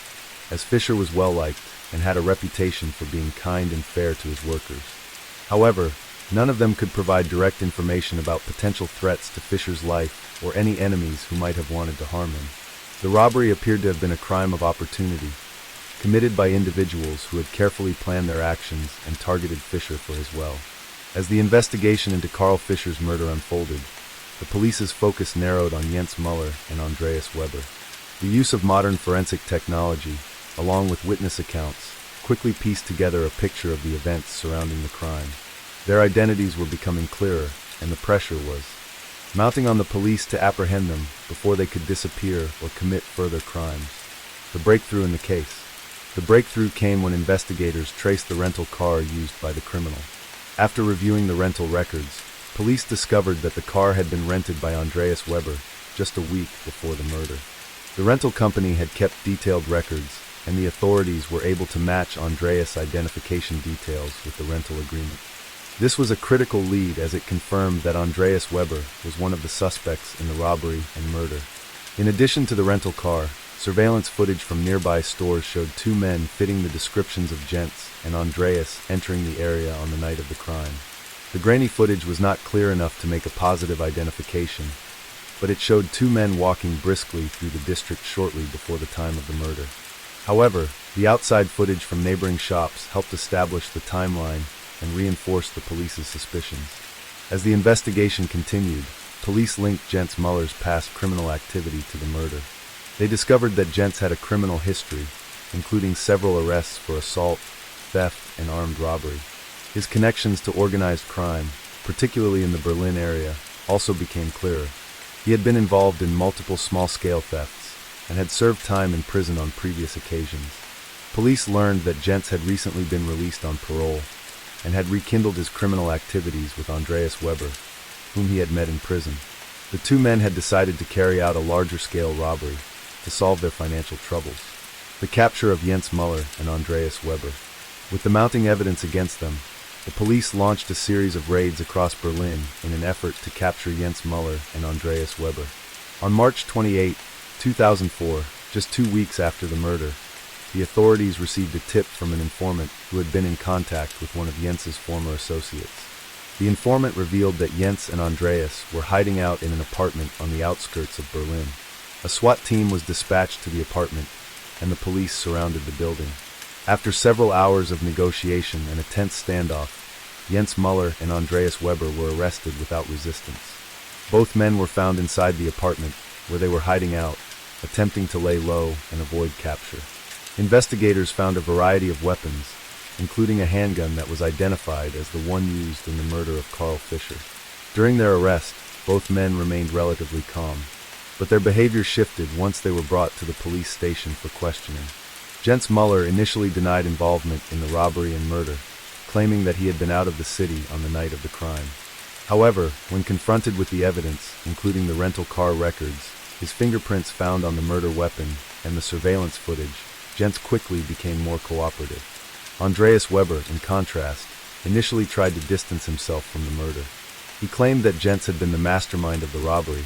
as Fischer was well-liked and had a reputation for being kind and fair to his workers. However, none of them could provide direct information about potential threats to Fischer's life or any enemies who might have wanted to harm him. The robbery appeared to have been a crime of opportunity, committed by individuals who had carefully planned their actions and targeted Fischer for his well. As the investigation into Karl Fischer's murder unfolded, the police's focus narrowed on Jens Muller and Andreas Weber. The use of modern forensic technology, along with witness accounts, quickly pieced together a picture of the events surrounding the crime. Their identities were becoming clearer, and the pressure was mounting on the police to apprehend them before they could disappear or commit further crimes. The breakthrough in the case. The breakthrough came when investigators traced the rental car used by the criminal. After reviewing the rental records, police discovered that the car had been rented by Andreas Weber just a week before the murder. The rental company had kept detailed records, and the authorities were able to match Andreas' identification details with the rental agreement. This was a critical lead as it confirmed that Andreas Weber was one of the suspects in the robbery and murder. In addition to the rental car, surveillance footage from nearby stores showed two men fitting the descriptions of Jens and Andreas entering the area on the night of the crime. The grainy footage was not clear enough to make a positive identification, but it showed two men walking briskly through the district shortly before the time of the murder. However, the outside footage from neighboring shops helped establish the timeline and reinforce the police's suspicions. As the investigation continued, police linked Jens Muller's past criminal activity to the murder. They discovered that Jens had a criminal history, including several arrests for assault, theft, and armed robbery. His connections to organized crime, particularly in the Berlin area, also became clearer. He had been involved in multiple small-scale thefts and had served time in prison on previous occasions. Police learned that Jens had recently been released on parole and had rekindled his criminal activities with Andreas Weber, whom he had met in prison. The two men had decided to carry out a larger-scale robbery to solve their financial troubles. The capture of Jens Muller and Andreas Weber. With the mounting evidence against them, the police launched a series of raids across Berlin in an effort to capture Jens Muller and Andreas Weber. On March 28, 2004, just 2 weeks after the murder, the authorities received a tip from an informant who had been in contact with one of Jens's former associates. The informant revealed that Jens and Andreas were hiding out in an apartment on the outskirts of Berlin. A SWAT team was dispatched to the apartment, and the police surrounded the building. After several hours of negotiation and a tense standoff, Jens Muller and Andreas Weber were arrested without resistance. Both men were found inside the apartment, where they were hiding out, attempting to lay low and avoid capture. Investigators found a variety of weapons, including a handgun that was identified as the one used in the murder of Carl Fischer. During their arrest, both men remained relatively calm, but their behavior shifted once they were brought to the police station for questioning. Jens Muller initially denied involvement in the robbery and murder, claiming that he had been out of the city on the night of the crime. However, when confronted with the evidence, including the rental car records, his fingerprints found on the murder weapon, and the surveillance footage, Jens quickly became more cooperative. Andreas Weber, in contrast, initially tried to distance himself from the murder. He claimed that Jens had been the mastermind of the robbery,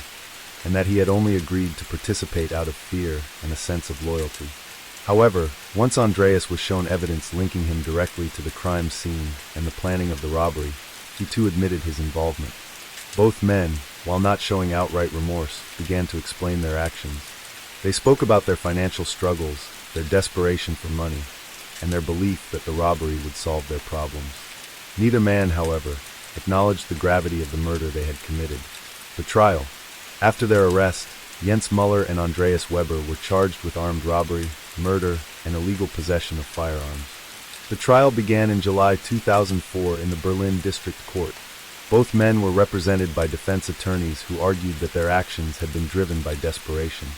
and that he had only agreed to participate out of fear and a sense of loyalty. However, once Andreas was shown evidence linking him directly to the crime scene and the planning of the robbery, he too admitted his involvement. Both men, while not showing outright remorse, began to explain their actions. They spoke about their financial struggles, their desperation for money, and their belief that the robbery would solve their problems. Neither man, however, acknowledged the gravity of the murder they had committed. The trial. After their arrest, Jens Muller and Andreas Weber were charged with armed robbery, murder, and illegal possession of firearms. The trial began in July 2004 in the Berlin District Court. Both men were represented by defense attorneys who argued that their actions had been driven by desperation.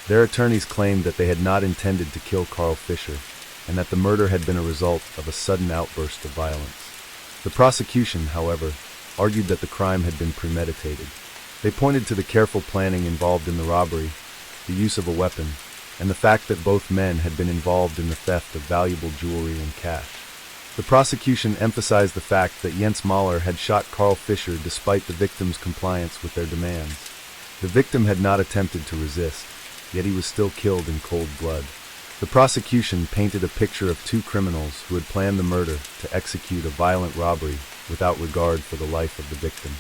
Their attorneys claimed that they had not intended to kill Carl Fischer, and that the murder had been a result of a sudden outburst of violence. The prosecution, however, argued that the crime had been premeditated. They pointed to the careful planning involved in the robbery, the use of a weapon, and the fact that both men had been involved in the theft of valuable jewelry and cash. The prosecution emphasized the fact that Jens Muller had shot Carl Fischer despite the victim's compliance with their demands. The victim had not attempted to resist, yet he was still killed in cold blood. The prosecution painted a picture of two criminals who had planned the murder to execute a violent robbery without regard for the life of the victim.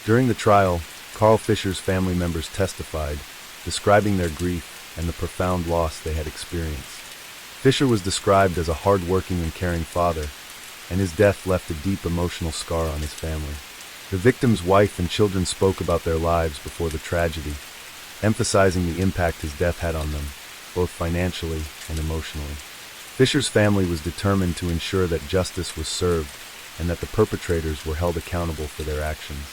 During the trial, Carl Fischer's family members testified, describing their grief and the profound loss they had experienced. Fischer was described as a hard-working and caring father, and his death left a deep emotional scar on his family. The victim's wife and children spoke about their lives before the tragedy, emphasizing the impact his death had on them, both financially and emotionally. Fischer's family was determined to ensure that justice was served and that the perpetrators were held accountable for their actions.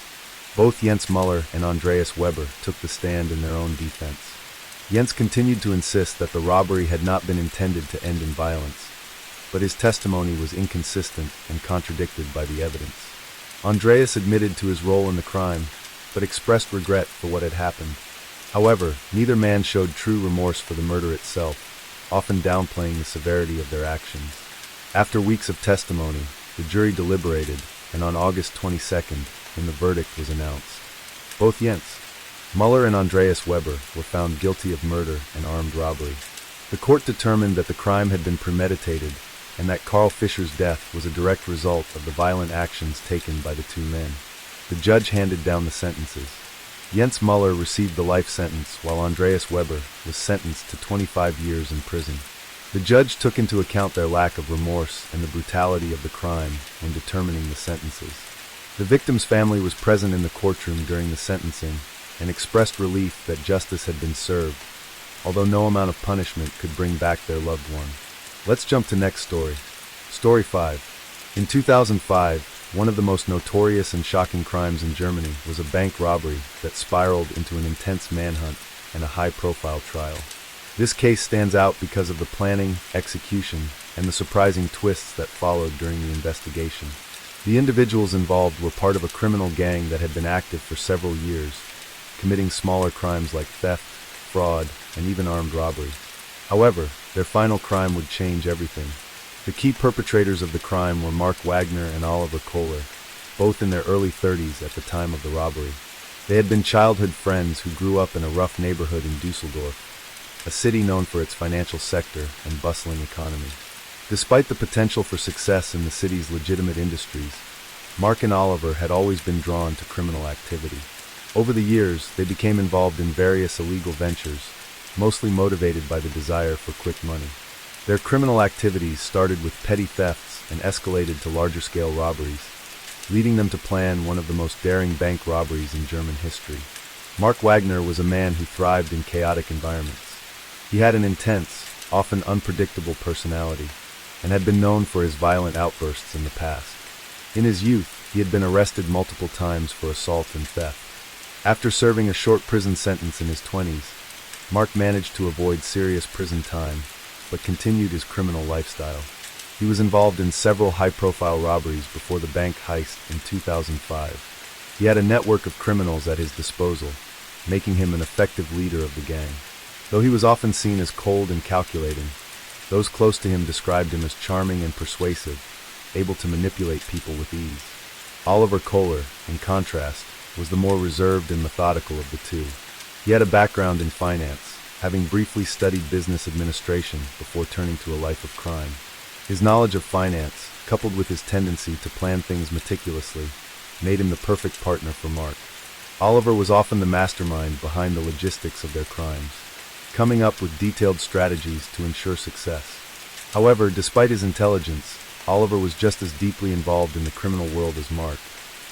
Both Jens Muller and Andreas Weber took the stand in their own defense. Jens continued to insist that the robbery had not been intended to end in violence, but his testimony was inconsistent and contradicted by the evidence. Andreas admitted to his role in the crime, but expressed regret for what had happened. However, neither man showed true remorse for the murder itself, often downplaying the severity of their actions. After weeks of testimony, the jury deliberated, and on August 22nd, when the verdict was announced, both Jens Muller and Andreas Weber were found guilty of murder and armed robbery. The court determined that the crime had been premeditated and that Carl Fischer's death was a direct result of the violent actions taken by the two men. The judge handed down the sentences. Jens Muller received the life sentence while Andreas Weber was sentenced to 25 years in prison. The judge took into account their lack of remorse and the brutality of the crime when determining the sentences. The victim's family was present in the courtroom during the sentencing and expressed relief that justice had been served, although no amount of punishment could bring back their loved one. Let's jump to next story. Story 5. In 2005, one of the most notorious and shocking crimes in Germany was a bank robbery that spiraled into an intense manhunt and a high-profile trial. This case stands out because of the planning, execution, and the surprising twists that followed during the investigation. The individuals involved were part of a criminal gang that had been active for several years, committing smaller crimes like theft, fraud, and even armed robbery. However, their final crime would change everything. The key perpetrators of the crime were Mark Wagner and Oliver Kohler, both in their early 30s at the time of the robbery. They had been childhood friends who grew up in a rough neighborhood in Dusseldorf, a city known for its financial sector and bustling economy. Despite the potential for success in the city's legitimate industries, Mark and Oliver had always been drawn to criminal activity. Over the years, they became involved in various illegal ventures, mostly motivated by the desire for quick money. Their criminal activities started with petty thefts and escalated to larger-scale robberies, leading them to plan one of the most daring bank robberies in German history. Mark Wagner was a man who thrived in chaotic environments. He had an intense, often unpredictable personality, and had been known for his violent outbursts in the past. In his youth, he had been arrested multiple times for assault and theft. After serving a short prison sentence in his 20s, Mark managed to avoid serious prison time, but continued his criminal lifestyle. He was involved in several high-profile robberies before the bank heist in 2005. He had a network of criminals at his disposal, making him an effective leader of the gang. Though he was often seen as cold and calculating, those close to him described him as charming and persuasive, able to manipulate people with ease. Oliver Kohler, in contrast, was the more reserved and methodical of the two. He had a background in finance, having briefly studied business administration before turning to a life of crime. His knowledge of finance, coupled with his tendency to plan things meticulously, made him the perfect partner for Mark. Oliver was often the mastermind behind the logistics of their crimes, coming up with detailed strategies to ensure success. However, despite his intelligence, Oliver was just as deeply involved in the criminal world as Mark,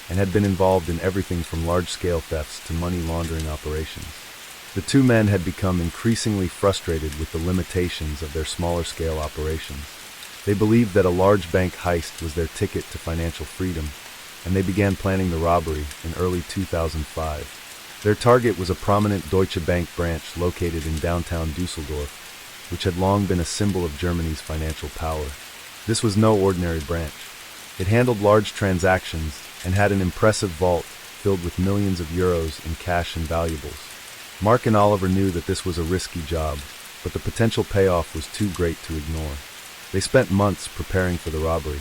and had been involved in everything from large-scale thefts to money laundering operations. The two men had become increasingly frustrated with the limitations of their smaller-scale operations. They believed that a large bank heist was their ticket to financial freedom, and they began planning the robbery in early 2005. Their target was a prominent Deutsche Bank branch located in downtown Dusseldorf, which had long been a symbol of Germany's financial power. This was no ordinary branch. It handled large transactions and had an impressive vault filled with millions of euros in cash and valuables. Mark and Oliver knew that this was a risky job, but the potential payoff was too great to ignore. They spent months preparing for the robbery.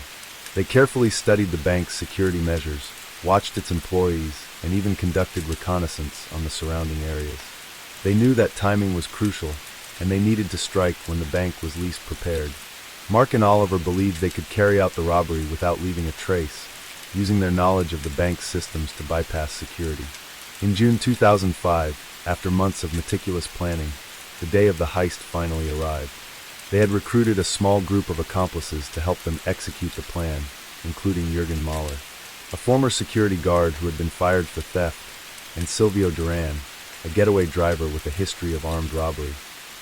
They carefully studied the bank's security measures, watched its employees, and even conducted reconnaissance on the surrounding areas. They knew that timing was crucial, and they needed to strike when the bank was least prepared. Mark and Oliver believed they could carry out the robbery without leaving a trace, using their knowledge of the bank's systems to bypass security. In June 2005, after months of meticulous planning, the day of the heist finally arrived. They had recruited a small group of accomplices to help them execute the plan, including Jürgen Mahler, a former security guard who had been fired for theft, and Silvio Duran, a getaway driver with a history of armed robbery.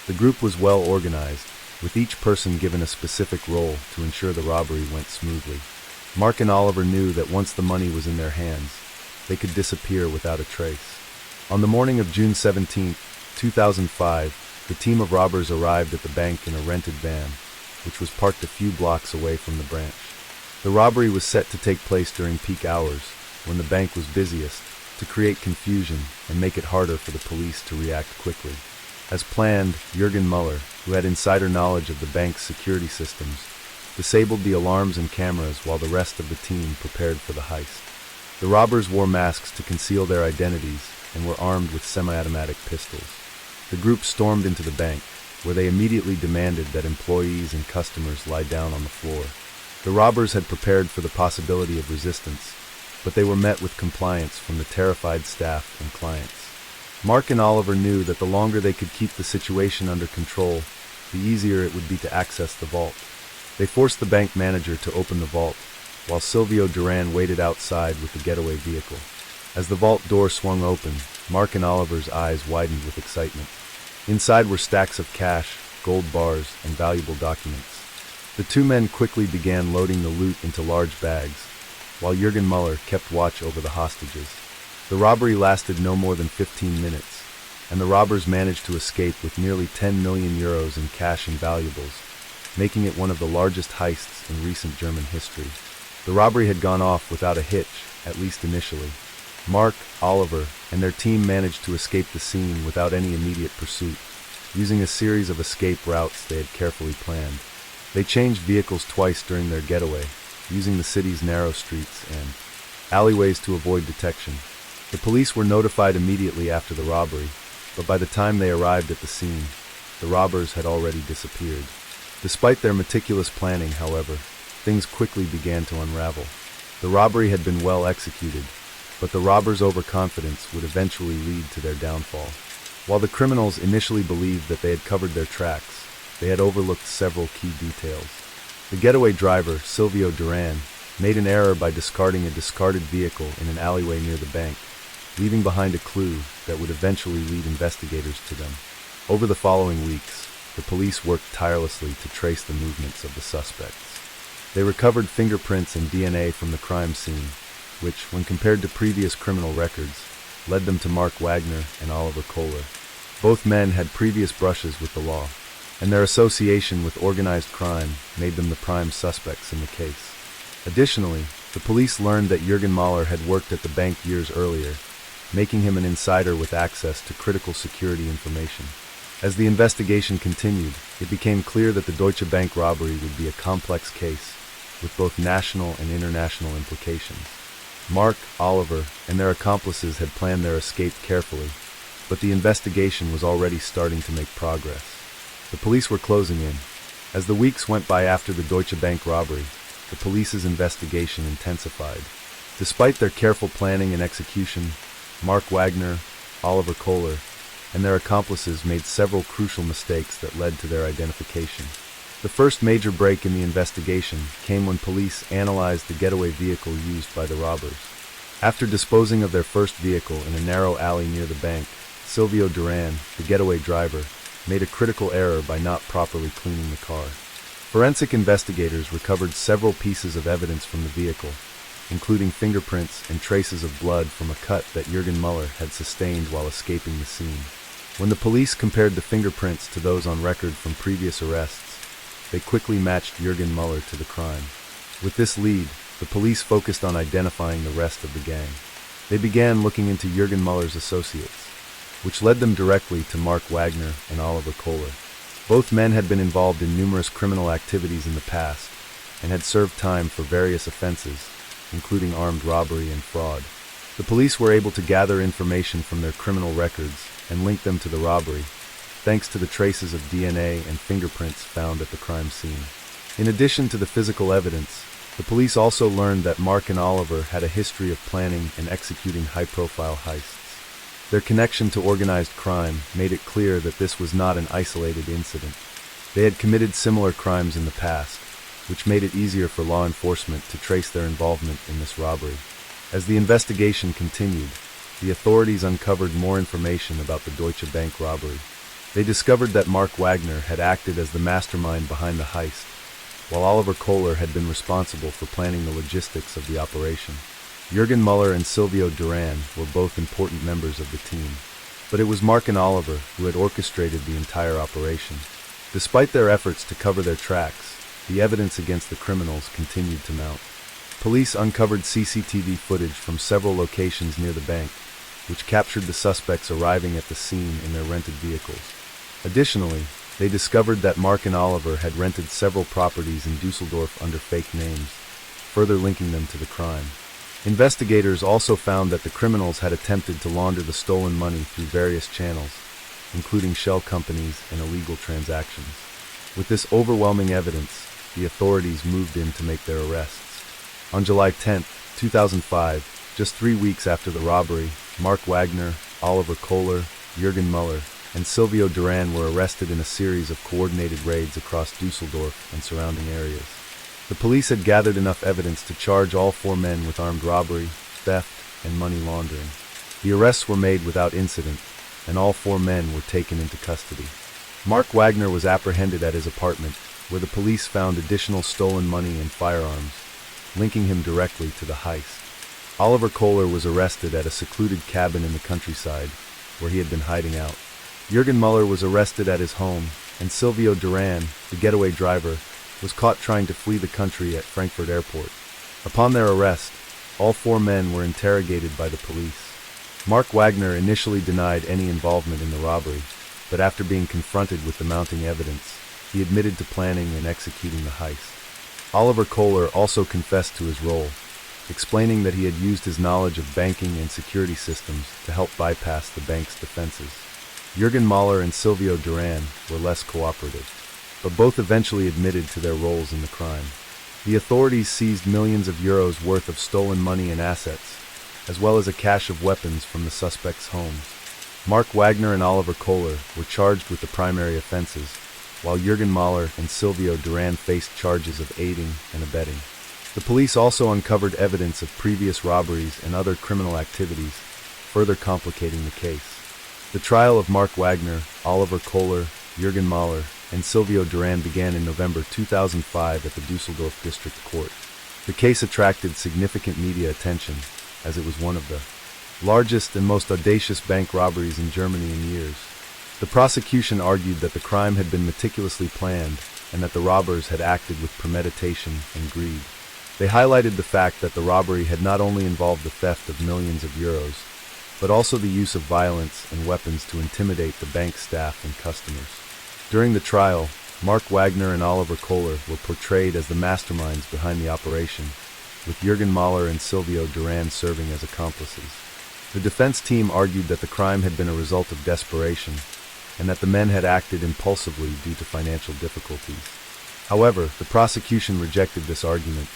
The group was well organized, with each person given a specific role to ensure the robbery went smoothly. Mark and Oliver knew that once the money was in their hands, they could disappear without a trace. On the morning of June 17, 2005, the team of robbers arrived at the bank in a rented van, which was parked a few blocks away from the branch. The robbery was set to take place during peak hours, when the bank was busiest, to create confusion and make it harder for the police to react quickly. As planned, Jürgen Muller, who had insider knowledge of the bank's security systems, disabled the alarms and cameras while the rest of the team prepared for the heist. The robbers wore masks to conceal their identities and were armed with semi-automatic pistols. The group stormed into the bank, where they immediately demanded that employees and customers lie down on the floor. The robbers had prepared for the possibility of resistance, but they were met with compliance from the terrified staff and clients. Mark and Oliver knew that the longer they could keep the situation under control, the easier it would be to access the vault. They forced the bank manager to open the vault, while Silvio Duran waited outside with the getaway vehicle. As the vault door swung open, Mark and Oliver's eyes widened with excitement. Inside were stacks of cash, gold bars, and valuable documents. The two men quickly began loading the loot into large bags, while Jürgen Muller kept watch over the hostages. The robbery lasted no more than 15 minutes, and the robbers managed to escape with nearly 10 million euros in cash and valuables, making it one of the largest heists in recent German history. The robbery had gone off without a hitch, at least initially. Mark, Oliver, and their team managed to escape the scene without any immediate pursuit, using a series of escape routes they had carefully planned. They changed vehicles twice during their getaway, using the city's narrow streets and alleyways to avoid detection. The police were notified immediately after the robbery, but by the time they arrived at the scene, the robbers had already disappeared. Despite their meticulous planning, however, things quickly began to unravel. The robbery had been well executed, but the robbers' overconfidence would eventually lead to their downfall. While the criminals initially believed that they had covered their tracks, they had overlooked several key details. The getaway driver, Silvio Duran, made an error by discarding a discarded vehicle in an alleyway near the bank, leaving behind a clue that would eventually lead investigators to them. Over the following weeks, the police worked tirelessly to trace the movements of the suspects. They recovered fingerprints and DNA from the crime scene, which, when compared to previous criminal records, led them to Mark Wagner and Oliver Kohler. Both men had previous brushes with the law, and their association with organized crime made them the prime suspects in the case. Additionally, the police learned that Jürgen Mahler had worked at the bank years earlier, making him an insider with access to critical security information. As the investigation continued, it became clear that the Deutsche Bank robbery would be a complex case, with both national and international implications. Mark, Oliver, and their accomplices had planned their escape carefully, but the investigation was already starting to make progress. The police were closing in. As the weeks went by after the Deutsche Bank robbery, the police's investigation intensified. Despite their careful planning and execution, Mark Wagner, Oliver Kohler, and their accomplices made several crucial mistakes that led to their identification. The first major break in the investigation came when police analyzed the getaway vehicle used by the robbers. After disposing of their first vehicle in a narrow alley near the bank, Silvio Duran, the getaway driver, made a critical error by not properly cleaning the car. Forensic investigators recovered several pieces of evidence from the vehicle, including fingerprints and traces of blood from a cut that Jürgen Mahler had sustained while escaping the scene. When the police compared the fingerprints to those on record from previous arrests, they quickly matched Jürgen Mahler to the crime. With this lead, the police focused on identifying the rest of the gang. They began looking into Jürgen Mahler's associates, which led them directly to Mark Wagner and Oliver Kohler. Both men had been involved in numerous criminal activities in the past and had served time for various offenses, including armed robbery and fraud. The police were able to gather information from their criminal records and link them to the robbery, thanks to the traces of DNA and fingerprints found at the crime scene. In addition to the physical evidence, the police also learned that Mark and Oliver had a history of planning and executing high-profile heists. Their connection to organized crime made it clear that this was not an isolated incident. They had committed similar crimes in the past, which made it easier for law enforcement to trace their involvement in this robbery. As the investigation continued, the authorities uncovered more information about the Deutsche Bank robbery. They discovered that Mark Wagner had acted as the mastermind behind the heist, while Oliver Kohler had been responsible for planning the logistics of the operation. Jürgen Mahler and Silvio Duran were both important members of the team, but it was Mark and Oliver who had orchestrated the entire operation. Despite their efforts to cover their tracks, the evidence against the criminals continued to mount. Police uncovered CCTV footage from several locations near the bank, which captured the suspects arriving at the scene in their rented vehicles. Additionally, they discovered that Mark and Oliver had rented several properties in Dusseldorf under fake names, further linking them to the crime. Investigators also found that the criminals had attempted to launder the stolen money through various channels, including shell companies and illegal transactions. With this overwhelming evidence, the authorities moved in to make their arrests. On July 10, 2005, just 3 weeks after the robbery, Mark Wagner, Oliver Kohler, Jürgen Mahler, and Silvio Duran were arrested in a series of coordinated raids across Dusseldorf and surrounding areas. The police had gathered enough evidence to charge all 4 men with armed robbery, theft, and money laundering. The arrests were made without incident, and all 4 men were taken into custody. Mark Wagner was apprehended at his apartment, where the police found additional stolen money and firearms, linking him directly to the heist. Oliver Kohler was arrested at a secluded cabin in the countryside, where he had been hiding out. Jürgen Mahler was arrested at his home, and Silvio Duran, the getaway driver, was caught trying to flee the country at Frankfurt Airport. Upon their arrest, all 4 men were interrogated by the police. Mark Wagner initially denied any involvement in the robbery, but after being confronted with the mounting evidence, he admitted to planning and executing the heist. Oliver Kohler also confessed to his role, explaining that he had used his knowledge of banking and security systems to help bypass the bank's defenses. Jürgen Mahler and Silvio Duran were less cooperative, but both eventually admitted to their roles in the crime. The authorities seized millions of euros worth of stolen money and assets, as well as a cache of weapons from the suspects' homes. Mark Wagner and Oliver Kohler were charged with the primary offenses, while Jürgen Mahler and Silvio Duran faced charges of aiding and abetting. The police also uncovered evidence of previous robberies and other criminal activities, further complicating the case. The trial of Mark Wagner, Oliver Kohler, Jürgen Mahler, and Silvio Duran began in November 2005 at the Düsseldorf District Court. The case attracted significant media attention, as it was one of the largest and most audacious bank robberies in Germany in years. The prosecution argued that the crime had been meticulously planned and that the robbers had acted with premeditation and greed. They highlighted the fact that the robbery had not only involved the theft of millions of euros, but also the use of violence and weapons to intimidate the bank staff and customers. During the trial, Mark Wagner and Oliver Kohler were portrayed as the masterminds behind the operation, with Jürgen Mahler and Silvio Duran serving as accomplices. The defense team argued that the crime had been a result of desperation, and that the men had acted impulsively due to financial difficulties. However, the prosecution rejected this argument,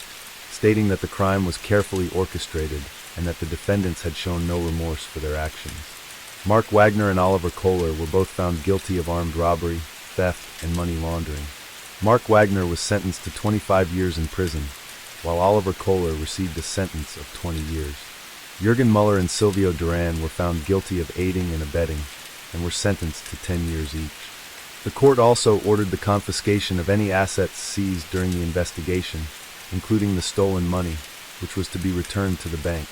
stating that the crime was carefully orchestrated and that the defendants had shown no remorse for their actions. Mark Wagner and Oliver Kohler were both found guilty of armed robbery, theft, and money laundering. Mark Wagner was sentenced to 25 years in prison, while Oliver Kohler received a sentence of 20 years. Jürgen Mahler and Silvio Duran were found guilty of aiding and abetting, and were sentenced to 10 years each. The court also ordered the confiscation of any assets seized during the investigation, including the stolen money, which was to be returned to the bank.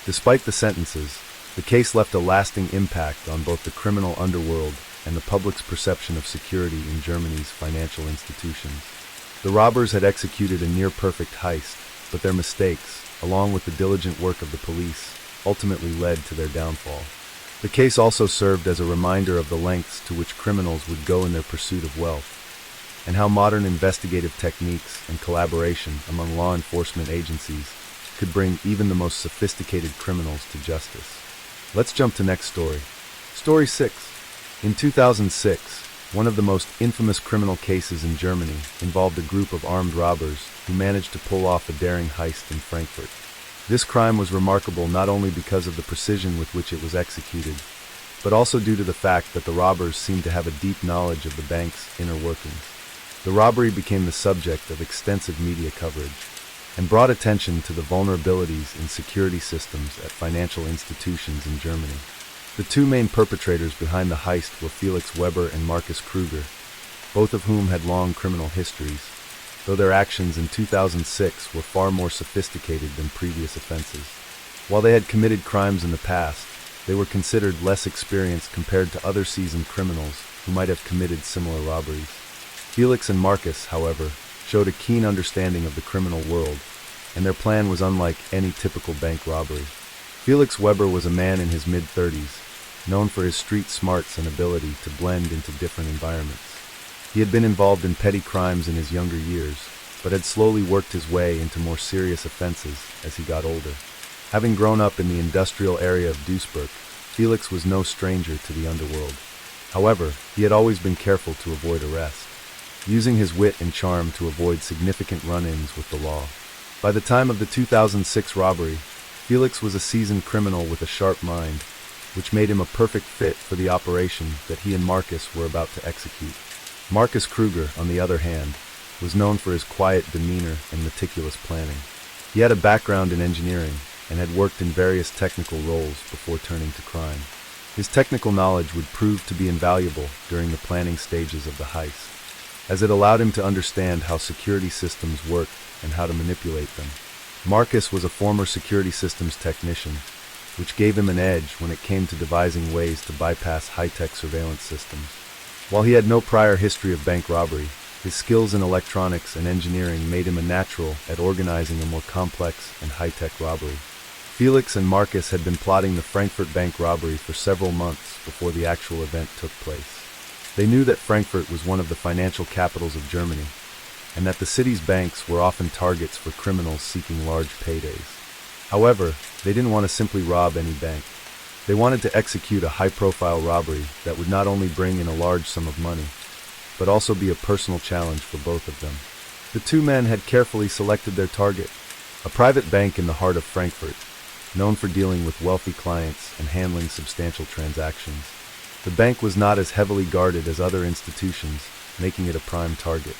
Despite the sentences, the case left a lasting impact on both the criminal underworld and the public's perception of security in Germany's financial institutions. The robbers had executed a near-perfect heist, but their mistakes, along with the diligent work of the police, ultimately led to their downfall. The case also served as a reminder of the lengths to which criminals would go in their pursuit of wealth, and how modern investigative techniques and collaboration among law enforcement agencies could bring even the most sophisticated criminals to justice. Let's jump to next story. Story 6. In 2006, one of the most infamous criminal cases in Germany involved a group of armed robbers who managed to pull off a daring heist in Frankfurt. This crime was remarkable not only because of the precision with which it was executed, but also due to the fact that the robbers seemed to have a deep knowledge of the bank's inner workings. The robbery became the subject of extensive media coverage and brought attention to the vulnerabilities in security systems at financial institutions in Germany. The two main perpetrators behind the heist were Felix Weber and Markus Kruger, both of whom had long criminal histories, though their actions in 2006 were far more sophisticated than previous offenses. While they had committed crimes in the past, they were considered less experienced compared to other seasoned criminals who might have committed similar robberies. Felix and Markus, however, showed a keen understanding of the criminal world, and their plan was unlike any typical bank robbery. Felix Weber was a man in his mid-30s, known for his street smarts and ability to blend into different environments. He had been involved in petty crimes in his younger years, but had slowly worked his way into more serious offenses as he got older. Having grown up in the industrial area of Duisburg, Felix was no stranger to the underworld. However, he had always been careful to avoid arrest, using his wit and charm to avoid significant run-ins with the law. By the time of the 2006 robbery, Felix was a seasoned criminal with a sharp mind, which made him a perfect fit for the operation that he and Markus were about to execute. Markus Kruger, on the other hand, was known for his quiet demeanor and meticulous planning. He had a background in engineering and had worked in various technical roles before turning to crime. His technical knowledge would prove to be invaluable during the planning stages of the heist, as it allowed him to understand how security systems worked and how to manipulate them. Markus was a former security systems technician, which gave him an edge when it came to devising ways to bypass high-tech surveillance systems. While he had no prior history of bank robbery, his skills in electronics and engineering made him a natural at organizing a more complex and high-tech robbery. Felix and Markus had been plotting the Frankfurt bank robbery for several months before the actual event took place. They knew that Frankfurt was one of the financial capitals of Germany, and that the city's banks were often targets for criminals seeking large paydays. However, they didn't want to simply rob any bank. They wanted to execute a high-profile robbery that would not only bring in a large sum of money, but also be a personal challenge for both of them. The two men had carefully selected their target, a private bank in the heart of Frankfurt, known for dealing with wealthy clients and handling substantial transactions. The bank was not as heavily guarded as other institutions, making it a prime target.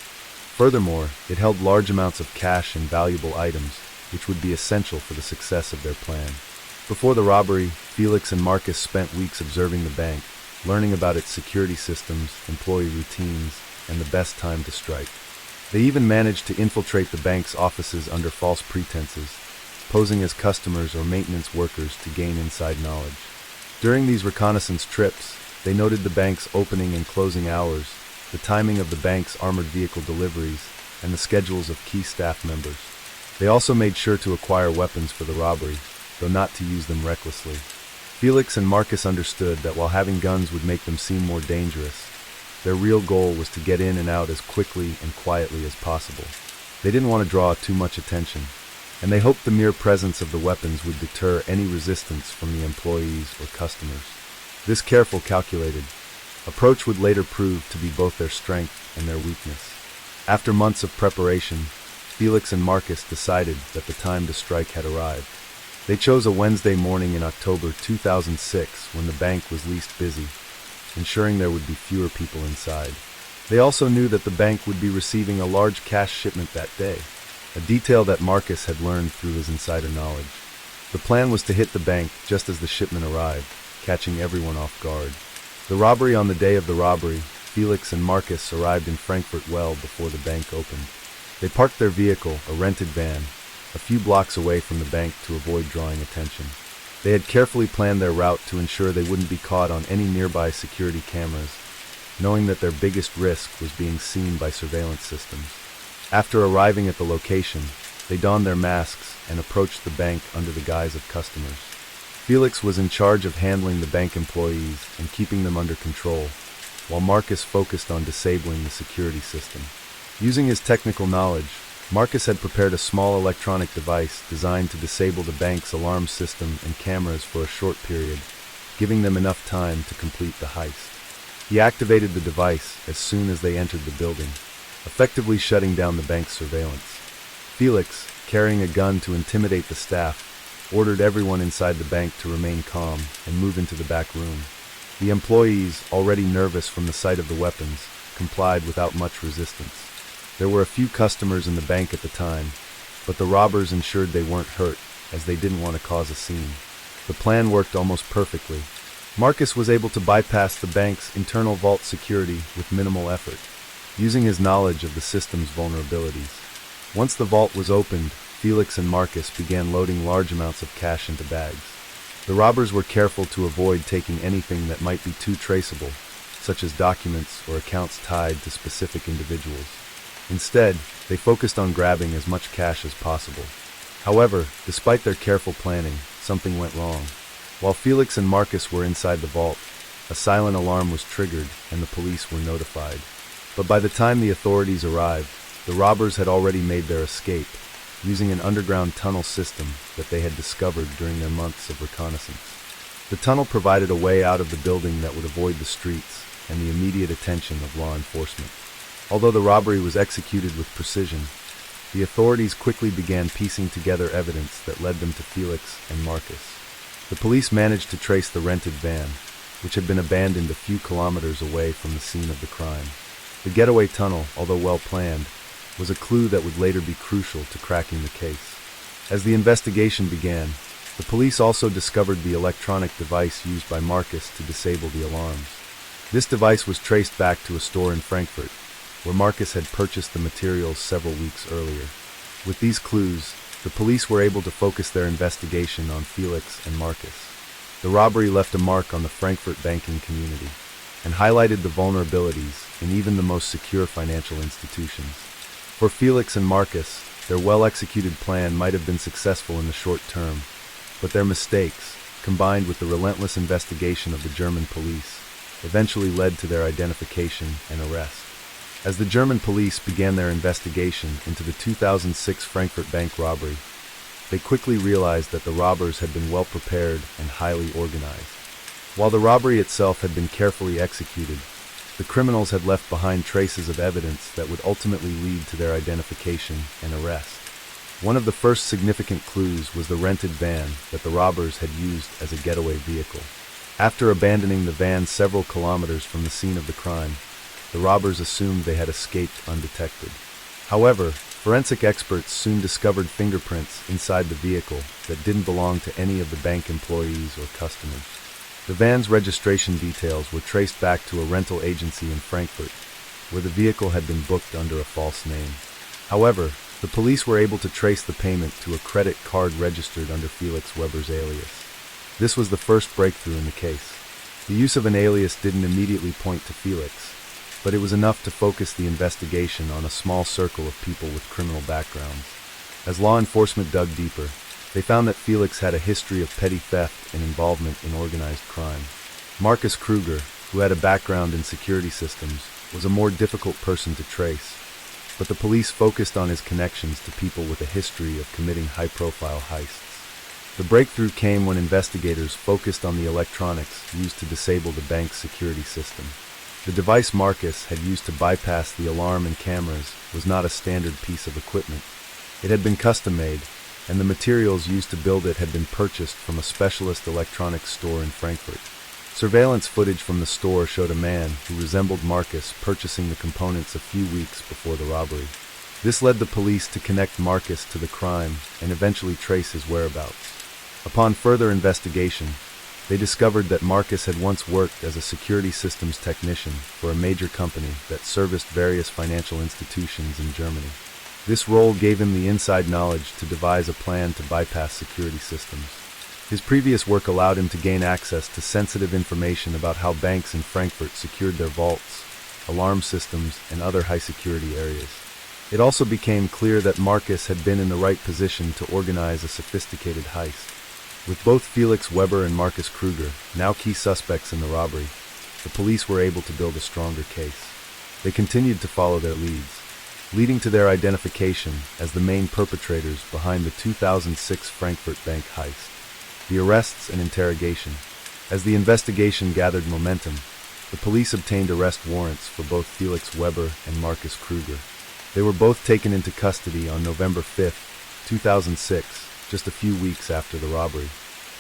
Furthermore, it held large amounts of cash and valuable items, which would be essential for the success of their plan. Before the robbery, Felix and Marcus spent weeks observing the bank, learning about its security systems, employee routines, and the best time to strike. They even managed to infiltrate the bank's offices under false pretenses, posing as customers or maintenance workers to gain inside knowledge. During these reconnaissance trips, they noted the bank's opening and closing hours, the timing of the bank's armored vehicle deliveries, and the schedules of key staff members. They also made sure to acquire weapons for the robbery, though not to use them recklessly. Felix and Marcus understood that while having guns would make them seem more dangerous, their real goal was to get in and out as quickly and quietly as possible. They didn't want to draw too much attention, and they hoped the mere presence of the weapons would deter any resistance from the employees or customers. This careful, calculated approach would later prove to be both their strength and their weakness. After months of preparation, Felix and Marcus decided that the time to strike had arrived. They chose a Wednesday morning in October 2006 when the bank was least busy, ensuring there would be fewer people inside. They also knew that the bank would be receiving a large cash shipment that day, a detail that Marcus had learned through his insider knowledge. The plan was to hit the bank just as the shipment arrived, catching everyone off guard. The robbery on the day of the robbery, Felix and Marcus arrived in Frankfurt well before the bank opened. They parked their vehicle, a rented van, a few blocks away from the bank to avoid drawing attention. They had carefully planned their route to ensure they wouldn't be caught on any nearby security cameras, knowing that their biggest risk was being seen by surveillance systems. After arriving at the location, they donned their masks and approached the bank under the guise of customers. Felix was in charge of handling the bank employees and keeping them under control, while Marcus focused on disabling the security system. Using his technical knowledge, Marcus had prepared a small electronic device designed to disable the bank's alarm system and cameras for a short period, giving them enough time to complete the heist. He activated the device as soon as they entered the building, effectively shutting down the bank's surveillance. Felix, carrying a gun to intimidate the staff, ordered everyone inside the bank to remain calm and move into the back room. The employees, already nervous from the sight of the weapons, complied without much resistance. There were a few customers in the bank at the time, but the robbers ensured they weren't hurt, as they didn't want to cause a scene. The plan worked almost perfectly. Marcus was able to bypass the bank's internal vault security with minimal effort, using his knowledge of the system's vulnerabilities. Once the vault was opened, Felix and Marcus began loading large amounts of cash into bags. The robbers were careful to avoid taking anything that might be too traceable, such as documents or accounts tied to specific individuals. Instead, they focused on grabbing as much cash as possible. However, despite their careful planning, something went wrong. While Felix and Marcus were inside the vault, a silent alarm was triggered and the police were notified. But by the time the authorities arrived, the robbers had already made their escape, using an underground tunnel system that they had discovered during their months of reconnaissance. The tunnel provided a way out of the building that would avoid the streets and the immediate attention of law enforcement. Although the robbery was executed with precision, the authorities quickly began piecing together evidence that led them to Felix and Marcus. The police managed to trace the rented van, which had been abandoned a few kilometers away from the scene of the crime. The getaway tunnel, although well planned, was a clue that would later be crucial to cracking the case. As the investigation began, the police also discovered the electronic device used by Marcus to disable the alarms. This device was traced back to a store in Frankfurt, where Marcus had purchased the materials several weeks earlier. With these clues, the police were able to focus their investigation on Felix and Marcus. The robbery left a mark on the Frankfurt banking community and highlighted the vulnerabilities in even the most secure financial institutions. For Felix and Marcus, their well-executed plan might have been successful in the short term, but their mistakes, combined with the relentless investigation of the German police, eventually led to their identification and arrest. As the German police began their investigation into the 2006 Frankfurt bank robbery, they quickly realized that the robbers had been well prepared and highly organized. While the robbery itself had been carefully executed, the criminals had left behind traces of evidence that would ultimately lead to their identification and arrest. One of the first significant clues was the rented van that the robbers had used as a getaway vehicle. After abandoning the van several kilometers from the scene of the crime, the robbers assumed they had escaped undetected. However, forensic experts soon discovered fingerprints inside the vehicle that didn't belong to any of the bank employees or customers. The van's registration details were traced back to a rental agency in Frankfurt, where the vehicle had been booked under a false name. However, the police were able to trace the payment to a credit card registered under Felix Weber's alias. This was the first breakthrough in the case. The use of an alias didn't immediately point to Felix, but it was enough to focus the investigation on a small circle of people with criminal backgrounds. As law enforcement dug deeper, they found that Felix had a history of petty theft and involvement in organized crime. Marcus Kruger, who had a background in security systems, was a more difficult person to trace, but the police focused on his connections to people with a history of committing high-profile heists. The breakthrough came when investigators focused on the electronics used to disable the bank's security system. The device Marcus had used to bypass the alarm and cameras was not a standard piece of equipment. It had been custom-made, and the materials used to build it had been purchased from a specialist electronics store in Frankfurt. Surveillance footage from the store showed a man who resembled Marcus purchasing the components a few weeks before the robbery. This led the police to connect Marcus to the crime and eventually trace his whereabouts. Upon further investigation, they discovered that Marcus had once worked as a security systems technician for a major company that serviced various financial institutions in Germany. This role gave him the inside knowledge to devise a plan to bypass security systems. His previous work allowed him to gain access to sensitive information about how banks in Frankfurt secured their vaults, alarm systems, and other high-security areas. It also became clear that Marcus had been in the right position to organize a sophisticated heist. With both Felix Weber and Marcus Kruger now key suspects in the robbery, the police were able to build a stronger case. They continued to follow their leads, leading to their identification as the main perpetrators behind the 2006 Frankfurt bank heist. The arrests and interrogation. As the investigation gathered momentum, the police obtained arrest warrants for both Felix Weber and Marcus Kruger. They were both taken into custody on November 5, 2006, just a few weeks after the robbery.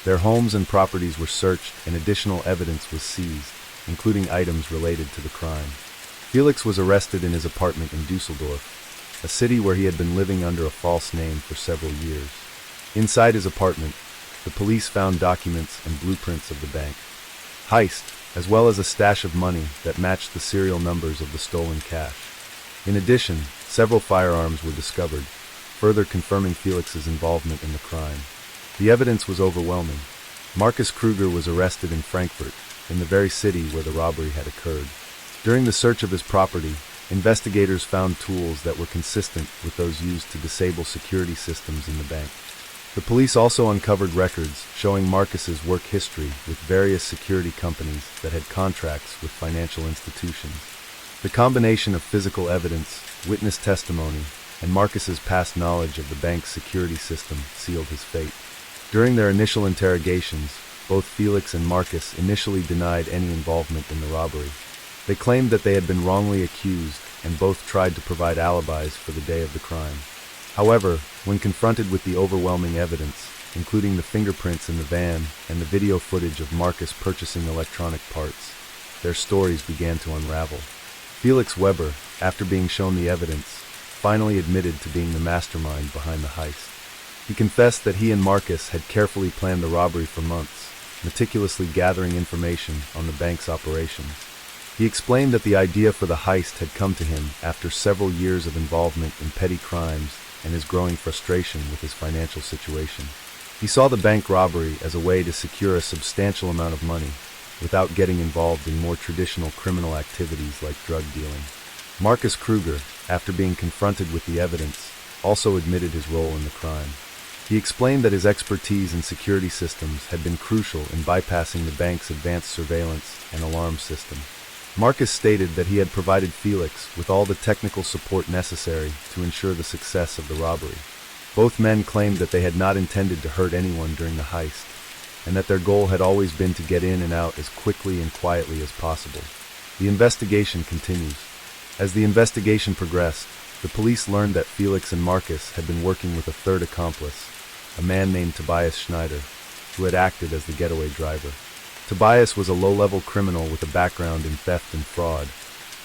Their homes and properties were searched and additional evidence was seized, including items related to the crime. Felix was arrested in his apartment in Dusseldorf, a city where he had been living under a false name for several years. Inside his apartment, the police found documents and blueprints of the bank heist, as well as a stash of money that matched the serial numbers of the stolen cash. In addition, several firearms were discovered, further confirming Felix's involvement in the crime. The evidence was overwhelming. Marcus Kruger was arrested in Frankfurt, in the very city where the robbery had occurred. During the search of his property, investigators found tools that were consistent with those used to disable security systems in the bank. The police also uncovered records showing Marcus's work history with various security companies that had contracts with financial institutions. The combination of physical evidence, witness testimony, and Marcus's past knowledge of the bank's security system sealed his fate. During their initial interrogations, both Felix and Marcus initially denied any involvement in the robbery. They claimed that they had been wrongly accused and both tried to provide alibis for the day of the crime. However, when confronted with the overwhelming evidence, including the fingerprints in the van and the video footage of Marcus purchasing electronic parts, their stories began to unravel. Felix Weber, after being shown the evidence, finally admitted to being the mastermind behind the heist. He confessed that he and Marcus had carefully planned the robbery for months, meticulously gathering information on the bank's operations. He explained that the idea for the heist had come to him after several years of involvement in petty crimes and his growing frustration with his financial situation. He saw the bank robbery as a way to secure a substantial amount of money without getting involved in more traditional criminal activities like drug dealing. Marcus Kruger, after being confronted with the evidence, also admitted his role in the crime. He explained that his expertise in security systems had been crucial in bypassing the bank's advanced surveillance and alarm system. Marcus stated that he had provided Felix with all the technical support necessary to ensure the success of the robbery. Both men claimed that they had not intended to hurt anyone during the heist, and that their goal had always been to get in and out as quickly and quietly as possible. The investigation continues. As the investigation progressed, the police learned that Felix and Marcus had been working with a third accomplice, a man named Tobias Schneider, who had acted as the getaway driver. Tobias was a low-level criminal with a background in theft and fraud,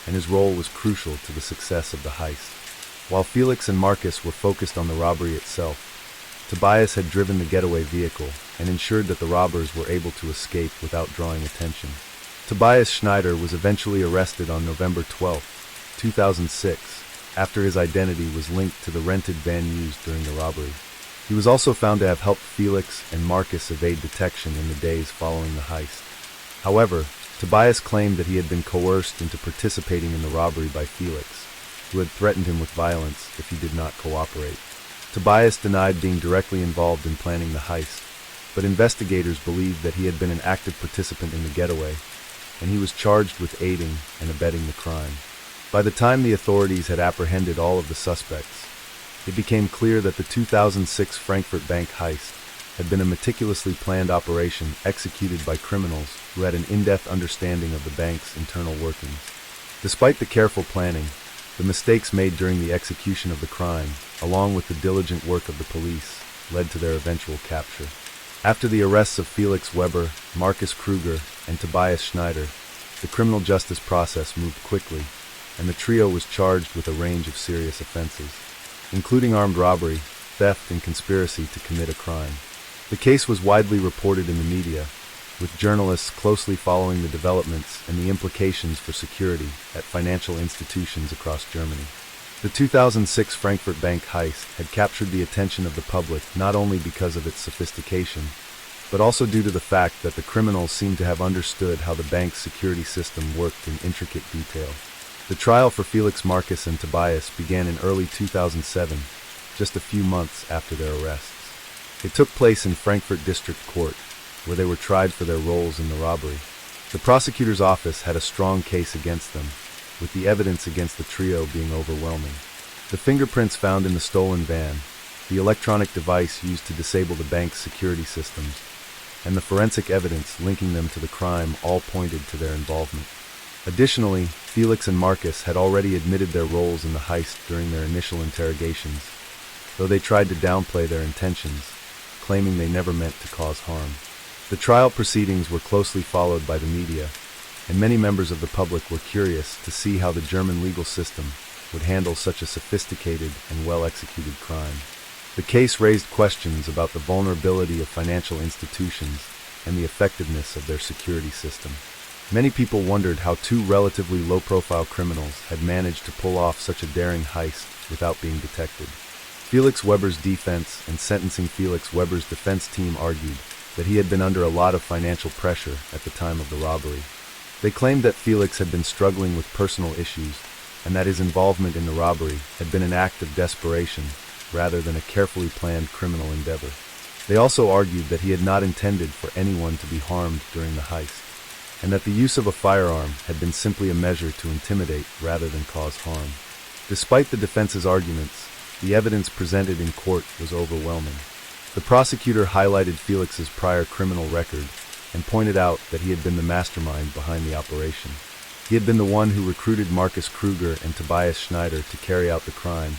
and his role was crucial to the success of the heist. While Felix and Marcus were focused on the robbery itself, Tobias had driven the getaway vehicle and ensured that the robbers were able to escape without drawing attention. Tobias Schneider was eventually arrested on November 12, 2006, after his identity was linked to the rented van used during the robbery. He was also found to have helped Felix and Marcus evade detection in the days following the heist. However, Tobias claimed that he had been coerced into participating in the robbery by Felix, who had threatened him with violence if he did not cooperate. Tobias denied being directly involved in planning the heist, but investigators believed that he had been an active participant in the getaway, and he was charged with aiding and abetting the crime. By the time the authorities had apprehended all of the suspects, it became clear that the 2006 Frankfurt Bank heist had been a meticulously planned operation executed by criminals who had an in-depth understanding of the bank's internal workings. Despite the careful planning, the mistakes made during the execution of the crime, along with the diligent work of the police, led to their eventual capture. After the arrests of Felix Weber, Marcus Kruger, and Tobias Schneider, the criminal justice process moved quickly, and the trio was charged with a range of serious offenses, including armed robbery, theft, and conspiracy to commit a crime. The case was widely reported in the media, with journalists closely following the developments and the implications for security at financial institutions across Germany. The 2006 Frankfurt Bank heist had captured the attention of the public not only because of its sophistication, but also due to the fact that the criminals seemed to have understood how the bank's security system worked in intricate detail. The trial for Felix, Marcus, and Tobias began in early 2007, just a few months after their arrests. It took place in Frankfurt District Court, where they were tried for their roles in the robbery. The prosecutor's office had a strong case against them, with the evidence against the trio being overwhelming. The fingerprints found in the stolen van, the electronic device used to disable the bank's security systems, and the forensic evidence linking them to the crime all pointed to their involvement. Additionally, Felix and Marcus had already admitted their roles in the heist during their initial interrogations, though they tried to downplay their intentions, claiming they never meant to cause harm. The trial proceedings were closely followed by the media, and many members of the public were curious to see how the German legal system would handle such a sophisticated and well-executed crime. The case raised questions about the vulnerability of financial institutions and the effectiveness of their security system. Many people wondered how two relatively low-profile criminals had managed to pull off such a daring heist without being detected. Felix Weber's defense and sentencing Felix Weber's defense team argued that he had been under a lot of financial pressure at the time of the robbery. They claimed that Felix had been struggling with personal issues and that his involvement in the robbery had been an act of desperation rather than a carefully planned criminal endeavor. They also argued that he had not intended for anyone to be harmed during the heist, and that the use of a firearm had been simply a measure to intimidate rather than cause harm. Despite the defense's arguments, the evidence presented in court was overwhelming. The prosecutor highlighted Felix's prior criminal record and pointed out that he had been the mastermind behind the operation. He had been the one who recruited Marcus Kruger and Tobias Schneider to carry out the crime,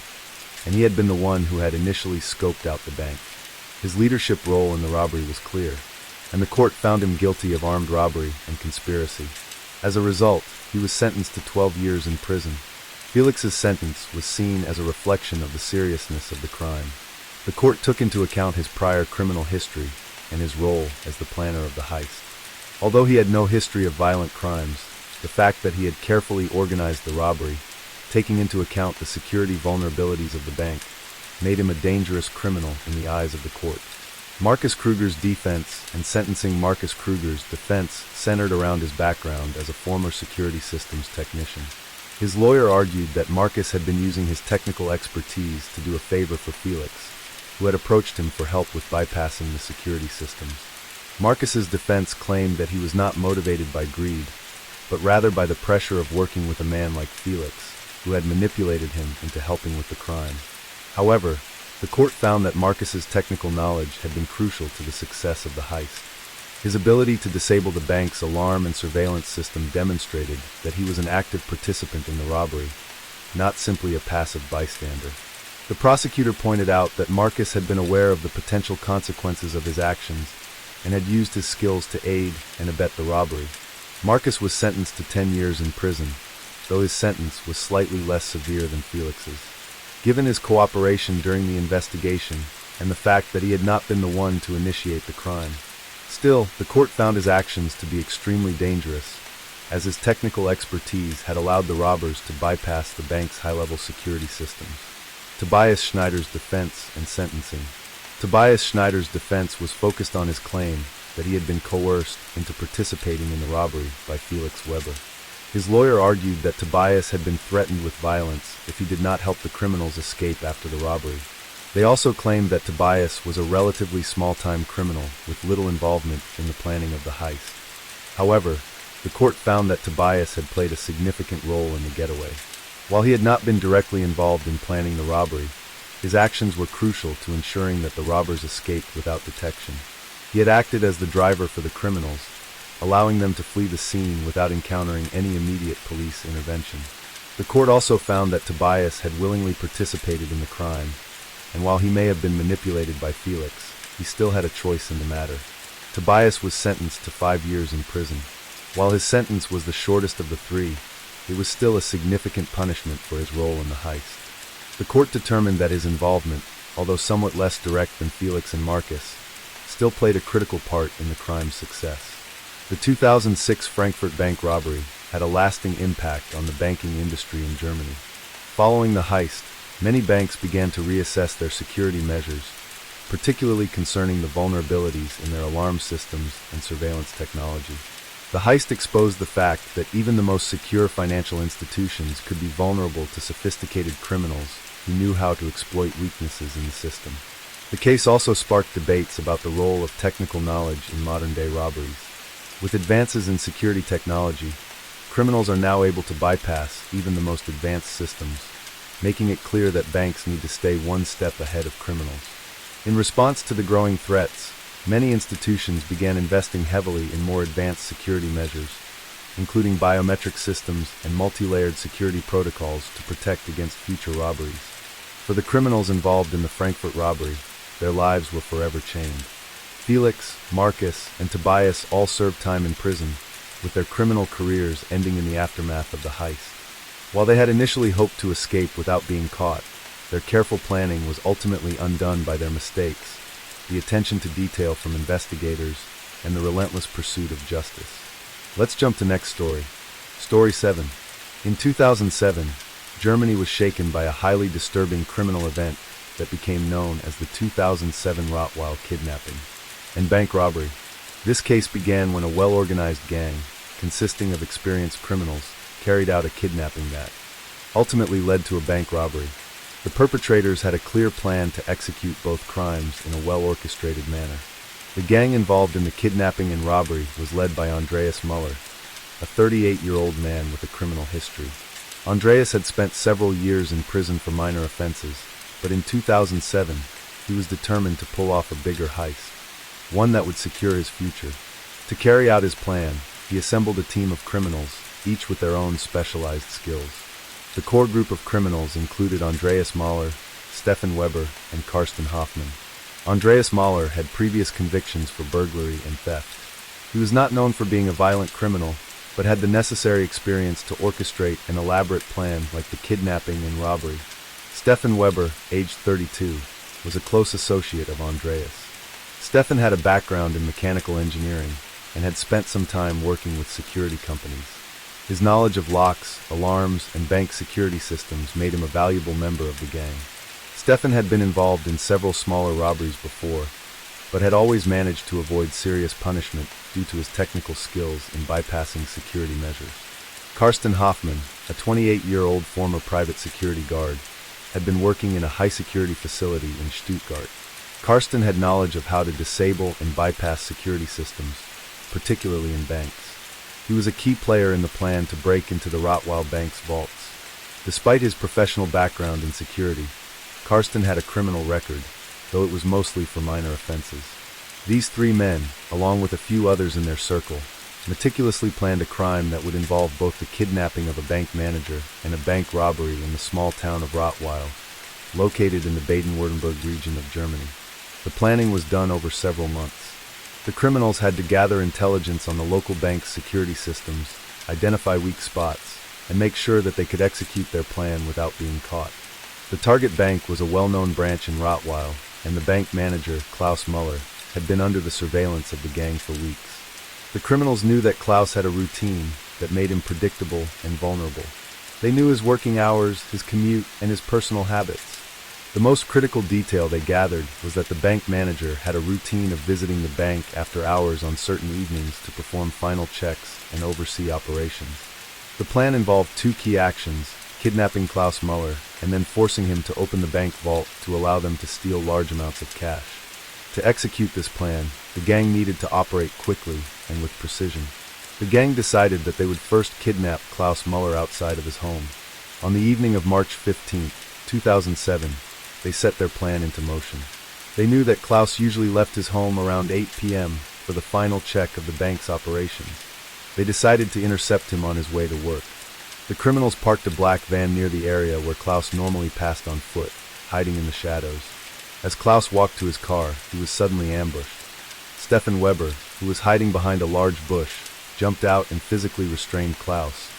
and he had been the one who had initially scoped out the bank. His leadership role in the robbery was clear, and the court found him guilty of armed robbery and conspiracy. As a result, he was sentenced to 12 years in prison. Felix's sentence was seen as a reflection of the seriousness of the crime. The court took into account his prior criminal history and his role as the planner of the heist. Although he had no history of violent crimes, the fact that he had carefully organized the robbery, taking into account the security vulnerabilities of the bank, made him a dangerous criminal in the eyes of the court. Marcus Kruger's defense and sentencing Marcus Kruger's defense centered around his background as a former security systems technician. His lawyer argued that Marcus had been using his technical expertise to do a favor for Felix, who had approached him for help with bypassing the security systems. Marcus's defense claimed that he was not motivated by greed, but rather by the pressure of working with a man like Felix, who had manipulated him into helping with the crime. However, the court found that Marcus's technical knowledge had been crucial to the success of the heist. His ability to disable the bank's alarm and surveillance system demonstrated that he was an active participant in the robbery, not simply a passive bystander. The prosecutor pointed out that Marcus had been aware of the potential consequences of his actions and had used his skills to aid and abet the robbery. Marcus was sentenced to 10 years in prison, though his sentence was slightly less severe than Felix's. given his cooperation during the investigation and the fact that he had not been the one to initiate the crime. Still, the court found his actions to be extremely dangerous, as his technical expertise had allowed the robbers to bypass the bank's high-level security systems. Tobias Schneider's defense and sentencing. Tobias Schneider's defense was focused on his claim that he had been coerced into participating in the robbery by Felix Weber. His lawyer argued that Tobias had been threatened with violence if he did not help the criminals escape after the robbery. They also claimed that Tobias was a relatively small-time criminal with little involvement in the planning of the heist. However, the court found that Tobias had played a significant role in the getaway. While he had not been directly involved in planning the robbery, his actions were crucial to ensuring that the robbers escaped without detection. He had acted as the driver for the criminals, allowing them to flee the scene without encountering any immediate police intervention. The court also found that Tobias had willingly participated in the crime, and while he may have been manipulated by Felix, he still had a choice in the matter. Tobias was sentenced to 5 years in prison. While his sentence was the shortest of the three, it was still a significant punishment for his role in the heist. The court determined that his involvement, although somewhat less direct than Felix and Marcus, still played a critical part in the crime's success. The 2006 Frankfurt bank robbery had a lasting impact on the banking industry in Germany. Following the heist, many banks began to reassess their security measures, particularly concerning the vulnerabilities in their alarm systems and surveillance technology. The heist exposed the fact that even the most secure financial institutions could be vulnerable to sophisticated criminals who knew how to exploit weaknesses in the system. The case also sparked debates about the role of technical knowledge in modern-day robberies. With advances in security technology, criminals are now able to bypass even the most advanced systems, making it clear that banks need to stay one step ahead of criminals. In response to the growing threats, many institutions began investing heavily in more advanced security measures, including biometric systems and multi-layered security protocols to protect against future robberies. For the criminals involved in the Frankfurt robbery, their lives were forever chained. Felix, Marcus, and Tobias all served time in prison, with their criminal careers ending in the aftermath of the heist. While they had initially hoped to escape without being caught, their careful planning was ultimately undone by their mistakes, the attention to detail from investigators, and the relentless pursuit of justice. Let's jump to next story. Story 7. In 2007, Germany was shaken by a highly disturbing criminal event that became known as the 2007 Rottweil kidnapping and bank robbery. This case began when a well-organized gang, consisting of experienced criminals, carried out a kidnapping that ultimately led to a bank robbery. The perpetrators had a clear plan to execute both crimes in a well-orchestrated manner. The gang involved in the kidnapping and robbery was led by Andreas Muller, a 38-year-old man with a criminal history. Andreas had spent several years in prison for minor offenses, but in 2007, he was determined to pull off a bigger heist, one that would secure his future. To carry out his plan, he assembled a team of criminals, each with their own specialized skills. The core group of criminals included Andreas Mahler, Stefan Weber, and Karsten Hoffmann. Andreas Mahler had previous convictions for burglary and theft. He was not known for being a violent criminal, but had the necessary experience to orchestrate an elaborate plan like the kidnapping and robbery. Stefan Weber, aged 32, was a close associate of Andreas. Stefan had a background in mechanical engineering and had spent some time working with security companies. His knowledge of locks, alarms, and bank security systems made him a valuable member of the gang. Stefan had been involved in several smaller robberies before, but had always managed to avoid serious punishment due to his technical skills in bypassing security measures. Karsten Hoffmann, a 28-year-old former private security guard, had been working in a high-security facility in Stuttgart. Karsten had knowledge of how to disable and bypass security systems, particularly in banks. He was a key player in the plan to break into the Rottweil bank's vaults. Despite his professional background in security, Karsten had a criminal record, though it was mostly for minor offenses. These three men, along with a few others in their circle, meticulously planned a crime that would involve both the kidnapping of a bank manager and a bank robbery in the small town of Rottweil, located in the Baden-Württemberg region of Germany. The planning was done over several months. The criminals had to gather intelligence on the local bank's security systems, identify weak spots, and make sure that they could execute their plan without being caught. The target bank was a well-known branch in Rottweil, and the bank manager, Klaus Muller, had been under the surveillance of the gang for weeks. The criminals knew that Klaus had a routine that made him predictable and vulnerable. They knew his working hours, his commute, and his personal habits. The most critical detail they gathered was that the bank manager had a routine of visiting the bank after hours on certain evenings to perform final checks and oversee operations. The plan involved two key actions: kidnapping Klaus Muller and then forcing him to open the bank vault to allow them to steal large amounts of cash. To execute this plan, the gang needed to operate quickly and with precision. The gang decided that they would first kidnap Klaus Muller outside of his home. On the evening of March 15, 2007, they set their plan into motion. They knew that Klaus usually left his home around 8 p.m. for the final check of the bank's operations. They decided to intercept him on his way to work. The criminals parked a black van near the area where Klaus normally passed on foot, hiding in the shadows. As Klaus walked to his car, he was suddenly ambushed. Stefan Weber, who was hiding behind a large bush, jumped out and physically restrained Klaus,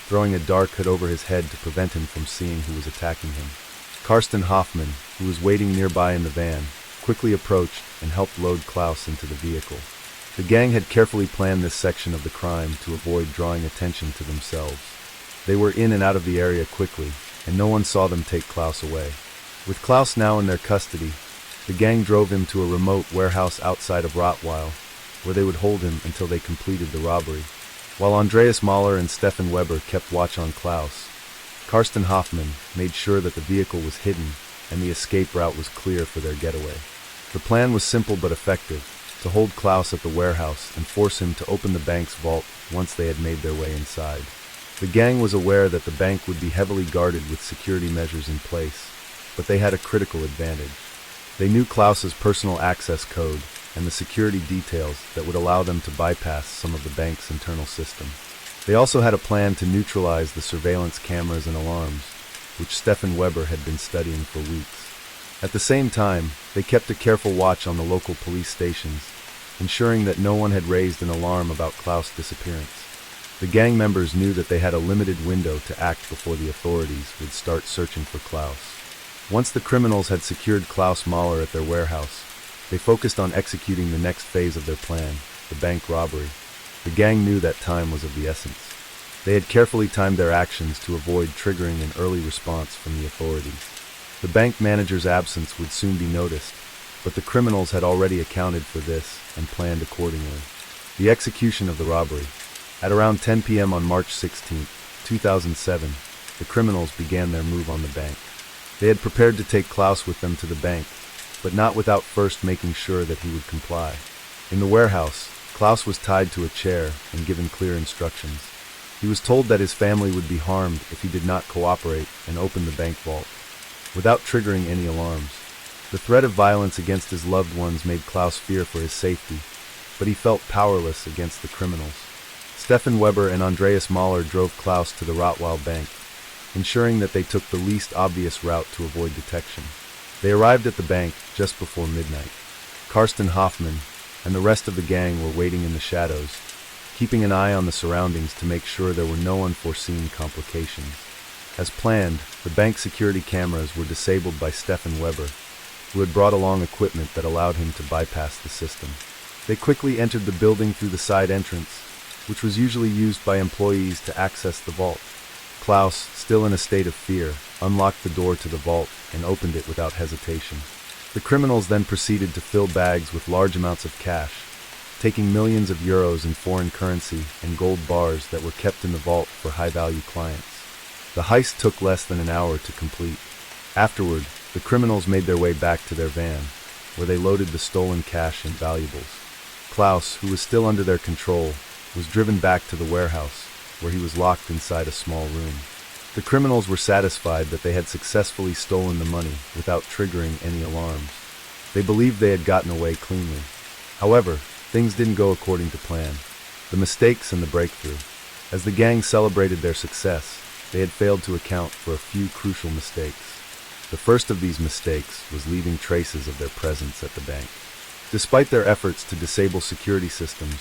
throwing a dark hood over his head to prevent him from seeing who was attacking him. Karsten Hoffman, who was waiting nearby in the van, quickly approached and helped load Klaus into the vehicle. The gang had carefully planned this section of the crime to avoid drawing attention to themselves. They were in and out of the area quickly, and no one saw them take Klaus away. With Klaus now in their custody, the gang drove him to a remote warehouse outside of Rottweil, where they would hold him until they completed the robbery. While Andreas Mahler and Stefan Weber kept watch on Klaus, Karsten Hoffman made sure that the vehicle was hidden and the escape route was clear for their getaway. The plan was simple but effective: to hold Klaus at the warehouse and force him to open the bank's vault once they had made their way inside. The gang was aware that the bank would be heavily guarded with security measures in place, but they had a critical advantage. They knew Klaus's personal access code and the security details that would allow them to bypass some of the bank's internal system. They also had a plan to neutralize the surveillance cameras and alarms, which Stefan Weber had been studying for weeks. At the same time, they kept a careful watch on the local police stations, ensuring that no one had raised an alarm about Klaus' disappearance. The gang members knew that they had a limited window to act before the authorities would start searching for Klaus. Once the criminals had secured Klaus Mahler at their warehouse, they focused on executing the next phase of their plan, the bank robbery. The gang knew that time was of the essence. They had carefully timed their actions to avoid triggering an early response from the authorities. The bank manager's absence would soon be noticed, but the criminals had already accounted for this and planned accordingly. The execution of the robbery. At around 10 p.m. on March 16, 2007, the criminals began their move on the bank. They had prepared to take Klaus with them to the bank, but not without first making sure that he would comply. In the warehouse, Klaus was tied to a chair and given clear instructions. He was told that his family would be harmed if he did not cooperate and open the bank vault, without triggering any alarms. The threat of violence against his loved ones made Klaus fear for his safety, but he felt powerless against the criminals. Stefan Weber and Andreas Mahler drove Klaus to the Rottweil bank, ensuring that they took the least obvious route to avoid detection. They arrived at the bank just before midnight. Karsten Hoffman and the rest of the gang were waiting in the shadows, keeping an eye on the surroundings to make sure there were no unforeseen complications. As planned, the bank security cameras were disabled by Stefan Weber, who had brought along equipment that allowed him to bypass the system. They quickly entered the building through the side entrance, which was usually used by employees to access the vault. Klaus, still in a state of fear, unlocked the door to the vault and opened it without hesitation. The criminals then proceeded to fill bags with large amounts of cash, taking millions of euros in foreign currency and gold bars that were kept in the vault for high-value clients. The heist took less than an hour to complete. Afterward, the criminals made their way back to their van, where they loaded the stolen cash and valuables. Klaus, who was still under their control, was driven back to the warehouse, where he was locked inside a small room. The criminals were satisfied that they had successfully stolen the money without triggering any alarms. They believed they had gotten away cleanly. However, things didn't go according to plan. The mistakes and the breakthrough. As the gang celebrated their success, they had failed to account for a few crucial mistakes. The first of these mistakes was leaving traces of their presence at the bank. Despite their efforts to disable security systems,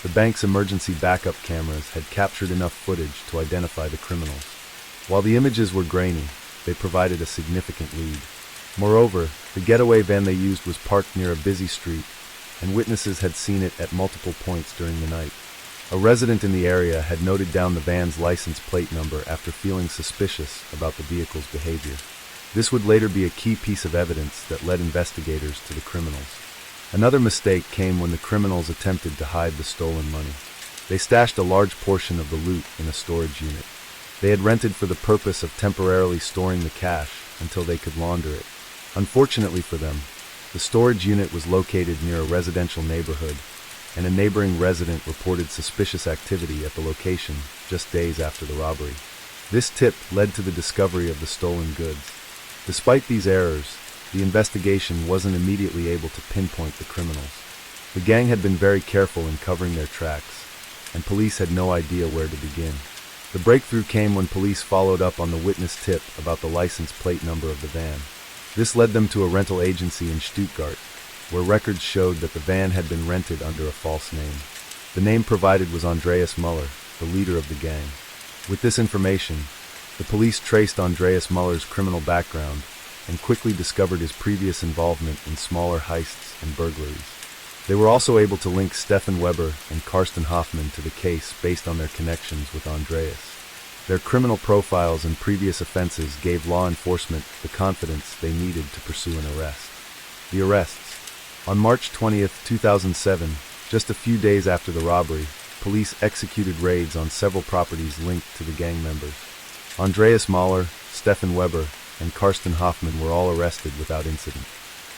the bank's emergency backup cameras had captured enough footage to identify the criminals. While the images were grainy, they provided a significant lead. Moreover, the getaway van they used was parked near a busy street, and witnesses had seen it at multiple points during the night. A resident in the area had noted down the van's license plate number after feeling suspicious about the vehicle's behavior. This would later be a key piece of evidence that led investigators to the criminals. Another mistake came when the criminals attempted to hide the stolen money. They stashed a large portion of the loot in a storage unit. They had rented for the purpose of temporarily storing the cash until they could launder it. Unfortunately for them, the storage unit was located near a residential neighborhood, and a neighboring resident reported suspicious activity at the location just days after the robbery. This tip led to the discovery of the stolen goods. Despite these errors, the investigation wasn't immediately able to pinpoint the criminals. The gang had been very careful in covering their tracks, and police had no idea where to begin. The breakthrough came when police followed up on the witness tip about the license plate number of the van. This led them to a rental agency in Stuttgart, where records showed that the van had been rented under a false name. The name provided was Andreas Muller, the leader of the gang. With this information, the police traced Andreas Muller's criminal background and quickly discovered his previous involvement in smaller heists and burglaries. They were also able to link Stefan Weber and Karsten Hoffman to the case based on their connections with Andreas. Their criminal profiles and previous offenses gave law enforcement the confidence they needed to pursue an arrest. The arrests. On March 20, 2007, just a few days after the robbery, police executed raids on several properties linked to the gang members. Andreas Mahler, Stefan Weber, and Karsten Hoffman were all arrested without incident.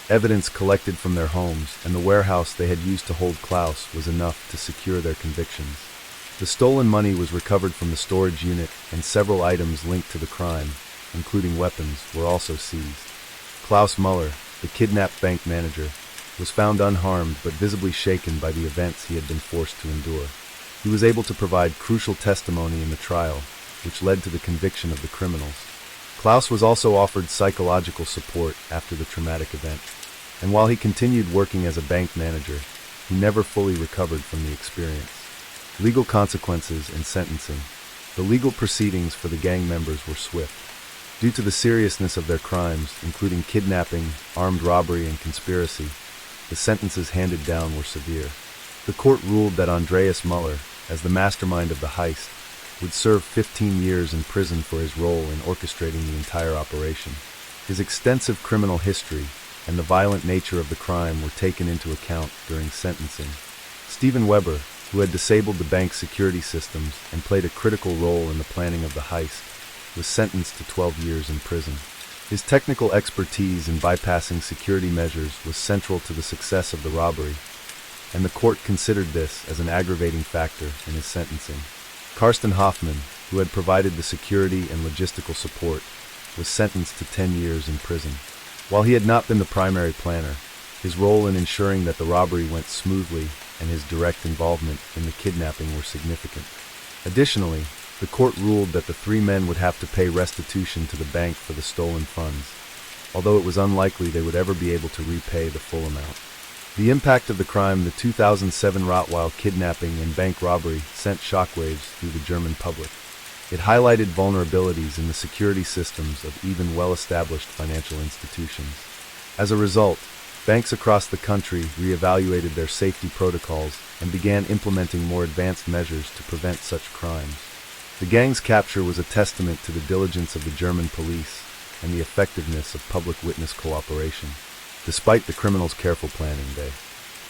Evidence collected from their homes and the warehouse they had used to hold Klaus was enough to secure their convictions. The stolen money was recovered from the storage unit, and several items linked to the crime, including weapons, were also seized. Klaus Muller, the kidnapped bank manager, was found unharmed but visibly shaken by the events he had been forced to endure. He was able to provide crucial testimony in the trial, which led to the conviction of the criminals. Klaus was also offered psychological support after the traumatic event, and while he continued working as a bank manager, he never fully recovered from the experience. Legal consequences and sentencing. The legal proceedings for the gang members were swift. Due to the seriousness of their crimes, including kidnapping, armed robbery, and conspiracy, the sentences handed down were severe. The court ruled that Andreas Muller, as the mastermind of the heist, would serve 15 years in prison for his role in orchestrating the entire operation. His extensive criminal history and the violent nature of the crime were taken into account during sentencing. Stephen Weber, who had disabled the bank's security systems and played a critical role in the planning of the heist, was sentenced to 12 years in prison. His technical expertise in bypassing security measures was central to the success of the robbery, and the court considered this as an aggravating factor in his sentencing. Karsten Hoffman, who had provided the security and logistical support, was sentenced to 10 years in prison. While he had not been the primary planner, his role in ensuring that the robbery went smoothly and his direct involvement in the kidnapping were significant. Additionally, the court ruled that the three men would have to pay restitution to the bank for the stolen funds, although it was unlikely they would ever be able to repay the full amount. The impact of the crime, the 2007 Rottweil kidnapping and bank robbery, sent shockwaves through the German public. It highlighted vulnerabilities in the security systems of even well-established financial institutions. As a result, banks across the country reevaluated their safety protocols and began implementing more advanced measures to prevent such crimes. The gang's capture was a testament to the diligence of the German police and the effectiveness of public witness cooperation. Despite the criminals' careful planning, they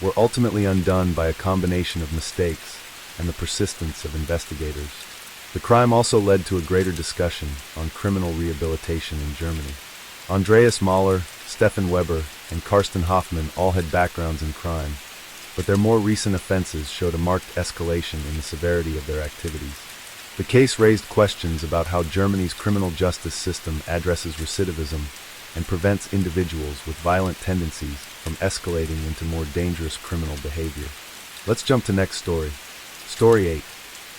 were ultimately undone by a combination of mistakes and the persistence of investigators. The crime also led to a greater discussion on criminal rehabilitation in Germany. Andreas Mahler, Stefan Weber, and Karsten Hoffman all had backgrounds in crime, but their more recent offenses showed a marked escalation in the severity of their activities. The case raised questions about how Germany's criminal justice system addresses recidivism and prevents individuals with violent tendencies from escalating into more dangerous criminal behavior. Let's jump to next story. Story 8.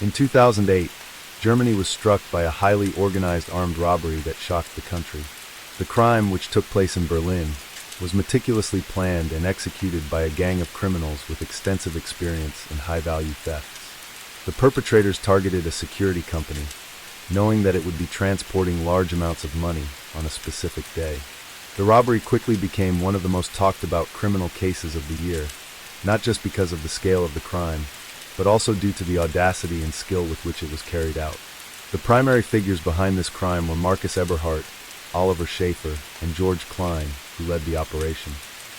In 2008, Germany was struck by a highly organized armed robbery that shocked the country. The crime, which took place in Berlin, was meticulously planned and executed by a gang of criminals with extensive experience in high-value thefts. The perpetrators targeted a security company, knowing that it would be transporting large amounts of money on a specific day. The robbery quickly became one of the most talked about criminal cases of the year, not just because of the scale of the crime, but also due to the audacity and skill with which it was carried out. The primary figures behind this crime were Marcus Eberhardt, Oliver Schaefer, and George Klein, who led the operation.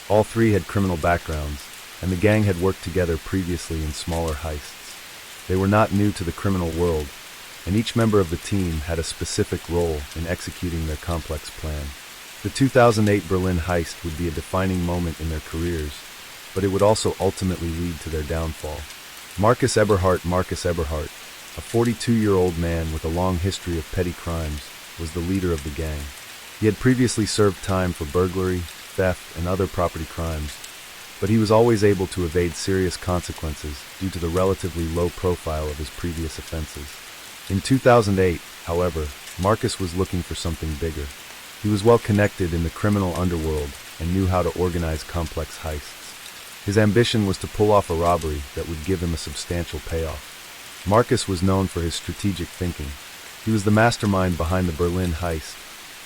All three had criminal backgrounds, and the gang had worked together previously in smaller heists. They were not new to the criminal world, and each member of the team had a specific role in executing their complex plan. The 2008 Berlin heist would be a defining moment in their careers, but it would also ultimately lead to their downfall. Marcus Eberhardt, a 42-year-old man with a long history of petty crimes, was the leader of the gang. He had previously served time for burglary, theft, and other property crimes, but he was always able to evade serious consequences due to the relatively low profile of his previous offenses. In 2008, however, Marcus was looking for something bigger. He was well connected in the criminal underworld and knew how to organize complex heists. His ambition was to pull off a robbery that would give him a substantial payoff. Marcus was known for his strategic thinking. He was the mastermind behind the Berlin heist,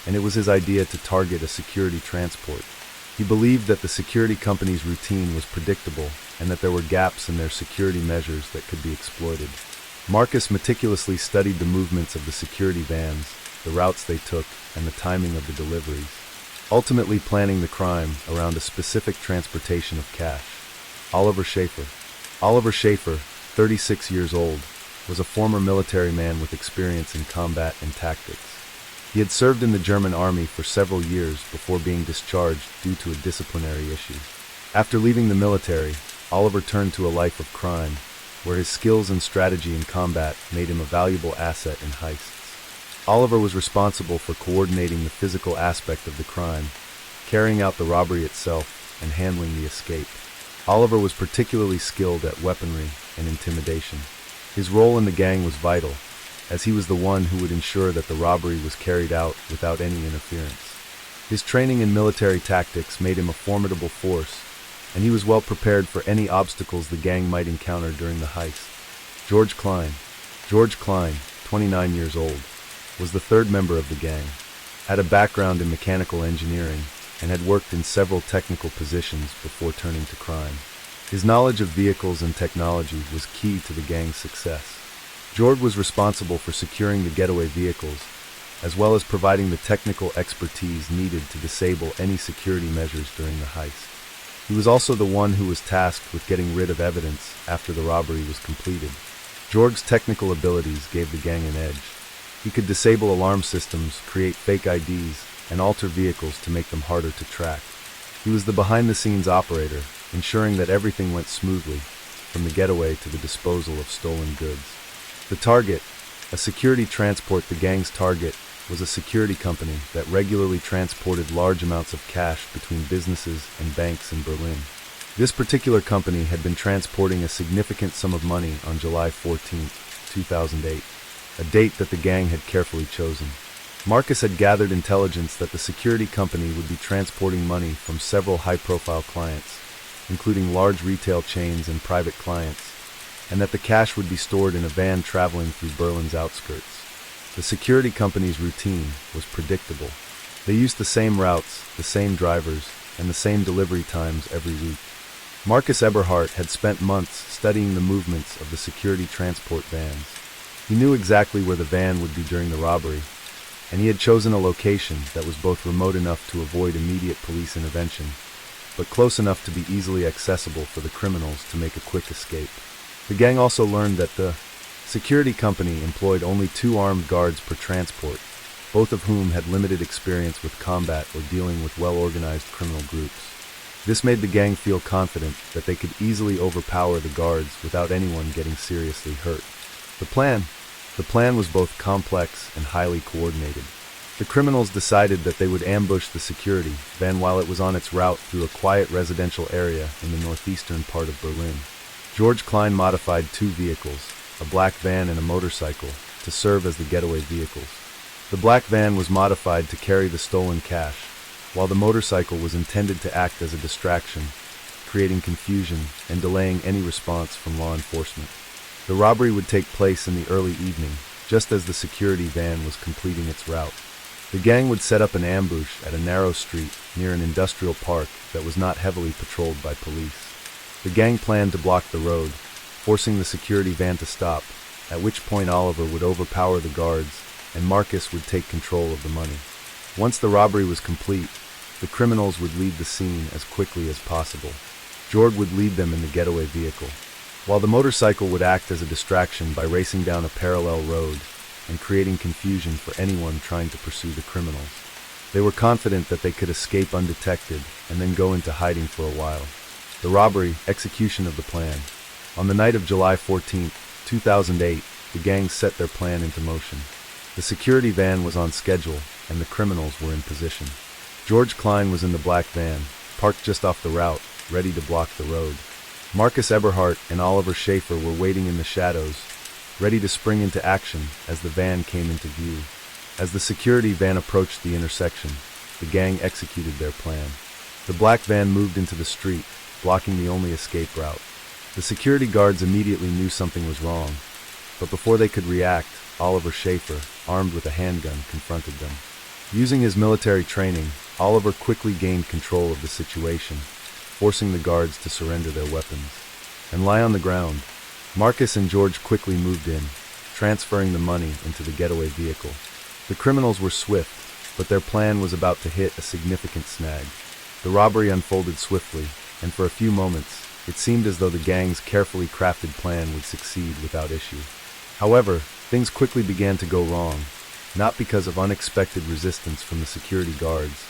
and it was his idea to target a security transport. He believed that the security company's routine was predictable and that there were gaps in their security measures that could be exploited. Marcus meticulously studied the movements of the security vans, the routes they took, and the timing of the deliveries, ultimately planning the crime around a specific transportation of cash. Oliver Schaefer, 36 years old, was a former military man with experience in combat and tactics. He had served in the German army for several years before being discharged due to a disciplinary issue. After leaving the military, Oliver turned to a life of crime, where his skills and strategy in combat made him a valuable asset in heists. Oliver was responsible for coordinating the physical aspect of the crime, carrying out the robbery itself, and handling the escape. Oliver was particularly skilled at weaponry and intimidation. His role in the gang was vital, as he was the one who would ensure that the robbery was carried out without any interference. His training in military tactics made him a formidable force, and he was well prepared for any obstacles the gang might encounter during the heist. George Klein, 29 years old, was the third member of the gang, had a background in mechanical engineering, and had worked in several technical positions before turning to crime. His knowledge of vehicles and technology was key to the gang's success. George was responsible for securing the getaway vehicles, as well as providing the technical expertise needed to disable any security measures during the heist. He was also the one who was tasked with getting rid of evidence after the robbery was completed. George's technical abilities gave the gang an edge. He could disable alarm systems, create fake IDs, and alter vehicles to make them harder to track. He was the behind-the-scenes operator, ensuring that everything went smoothly, from the getaway to the disposal of stolen goods. The target, a security transport. The gang's target was a security company that regularly transported large amounts of cash between businesses and banks in Berlin. This particular company had been transporting a significant sum of money on July 14, 2008, a date that the gang had carefully chosen. Marcus had gathered intelligence that the security company would be transporting money from several high-profile clients, including large retail chains and private clients, and that the cash would be stored in a van traveling through Berlin's outskirts. The security company's routine was predictable. They used the same routes, the same drivers, and the same delivery times every week. Marcus Eberhardt had spent months studying the movements of the security transport vans. He knew exactly where the van would be during the robbery, and he had chosen a location that was both remote enough to avoid immediate police intervention, but close enough to be easily accessible for the criminals to make a quick escape. The gang also learned that the security company employed only 2 armed guards per transport, both of whom had limited experience with combat or dealing with well-organized criminal groups. This made the gang feel confident that they could easily overpower the guards without anyone getting seriously hurt. The plan was both complex and highly coordinated. The criminals decided that they would ambush the security van while it was on its route through a quiet residential area in the northeastern part of Berlin. George Klein modified 2 vehicles, a black van and a motorcycle, to serve as the getaway vehicles. The black van was modified to carry the stolen cash, while the motorcycle was intended to act as a distraction, creating confusion and delaying any response from law enforcement. The robbery would take place in the early evening, just as the security van was completing its route. The gang would set up an ambush at a narrow street near an industrial park that was not heavily patrolled by police. The gang planned to block the road, forcing the security van to stop, at which point Oliver would overpower the guards and Marcus would take control of the money. Once the robbery was complete, the criminals would leave the scene as quickly as possible. George would lead them in the getaway vehicle, while the motorcycle would act as a distraction by racing down a parallel road and creating confusion for anyone trying to pursue the criminals. They were confident that they could escape undetected and then go into hiding for a while. The robbery, execution of the plan. On the night of July 14, 2008, the gang set their plan into motion. The security van was on schedule, and the criminals were in position. George Klein was in the black van, parked just off the route, ready to block the road. Marcus Eberhardt and Oliver Schaefer were waiting in the shadows, ready to spring into action as the van came into view. As the security van approached the intersection, the gang executed their plan. The black van moved into the street, blocking the only escape route. The security guards immediately knew something was wrong, but before they could react, Oliver Schaefer, armed with a handgun, confronted them. Using his military training, Oliver quickly gained control of the situation, forcing the guards to surrender their weapons and lie on the ground. Marcus and George quickly moved in, transferring the money into the getaway vehicle. The criminals were swift, but their plan was about to hit a significant snag. The robbery unfolded swiftly, and for a few moments, it seemed as though the gang's carefully crafted plan would succeed without issue. However, things quickly began to go wrong, not because of unexpected resistance from the security guards,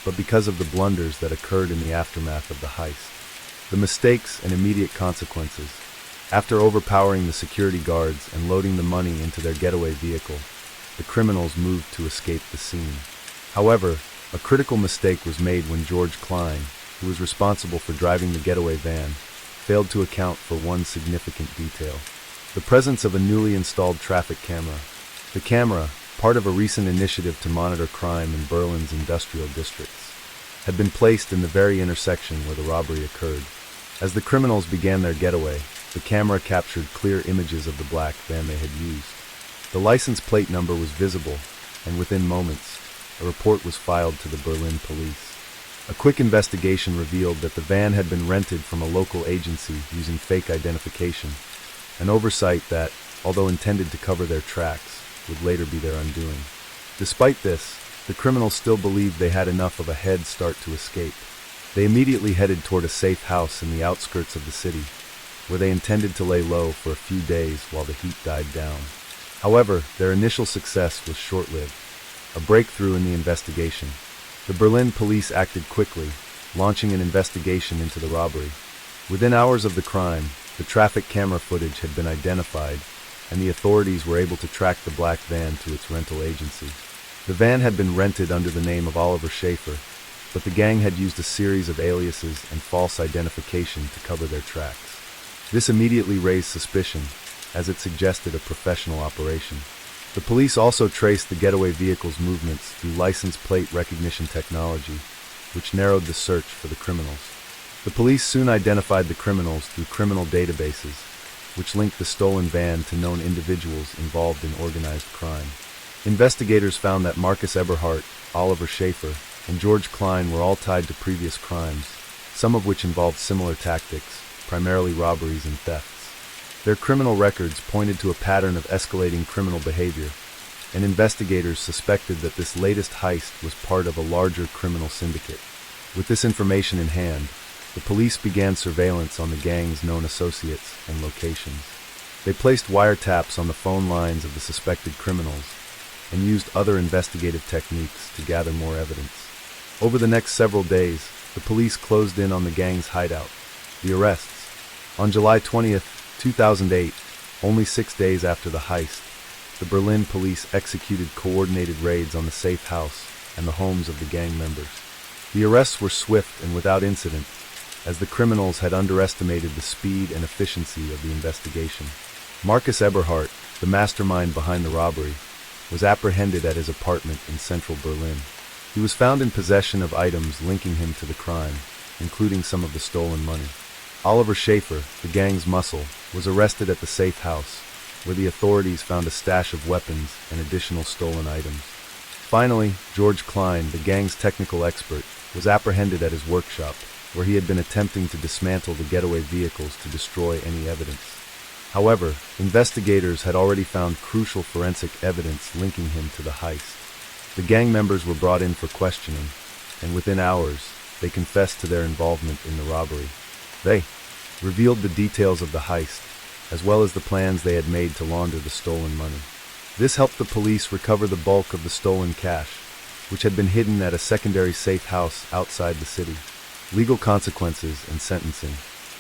but because of the blunders that occurred in the aftermath of the heist. The mistakes and immediate consequences. After overpowering the security guards and loading the money into their getaway vehicle, the criminals moved to escape the scene. However, a critical mistake was made when George Klein, who was responsible for driving the getaway van, failed to account for one significant detail: the presence of a newly installed traffic camera. The camera, part of a recent initiative to monitor crime in Berlin's industrial districts, had been placed in the very intersection where the robbery occurred. As the criminals began their getaway, the camera captured clear images of the black van they had used. The license plate number was visible, and within moments, a report was filed to the Berlin police. A quick investigation revealed that the van had been rented from a local agency using fake identification, an oversight that, although intended to cover their tracks, would later be their undoing. Despite this, the criminals still believed they had enough of a head start to escape. They immediately headed toward a safe house in the outskirts of the city, where they intended to lay low for a few days while the heat died down. However, their initial success was short-lived. A breakthrough in the investigation. The Berlin police acted quickly, launching an investigation into the robbery. Within hours of the crime, the traffic camera footage had been identified, and the authorities were able to track the black van to its rental agency. The van had been rented under the name of Oliver Schaefer, but the gang had used a series of aliases and false identification to cover their tracks. This immediately raised suspicion, as it suggested a professional operation. The police also traced the getaway vehicle's movements through license plate recognition technology, which narrowed the search for the criminals. The police soon identified the criminals through criminal databases, which linked the stolen van to known individuals involved in organized crime. Investigators found that Marcus Eberhardt, Oliver Schaefer, and George Klein were all tied to previous crimes, some of which involved similar tactics, primarily robberies and thefts. Their criminal records pointed to a pattern of escalating criminal behavior, and investigators suspected that this latest heist was part of a larger criminal syndicate. With this information in hand, the police began surveillance on the gang's known associates and locations. They placed wiretaps on the phone lines of the suspected criminals and used other investigative techniques to gather more evidence. Over the next several days, the police closed in on the gang's hideout. The arrests. On July 20th, 2008, only 6 days after the heist, the Berlin police executed coordinated raids on the safe house and the homes of the gang members. The arrests were swift and without incident, as the criminals had underestimated the speed and efficiency of the investigation. Marcus Eberhardt, the mastermind behind the robbery, was apprehended at his apartment in central Berlin. He was found in possession of items linking him to the crime, including some of the stolen money. Oliver Schaefer, the gang's muscle, was arrested at the safe house, where the authorities found a stash of weapons and additional stolen items. Finally, George Klein, the gang's technical expert, was apprehended at his workshop, where he had been attempting to dismantle the getaway vehicles to destroy any evidence. However, investigators had already found crucial forensic evidence linking him to the heist. The gang members were brought in for questioning, and within hours, they confessed to their involvement in the robbery. They revealed the details of the heist, as well as the plans they had made to launder the stolen money. This helped the police recover the bulk of the stolen cash, which had been hidden at a secondary safe house outside the city. Legal consequences and sentencing.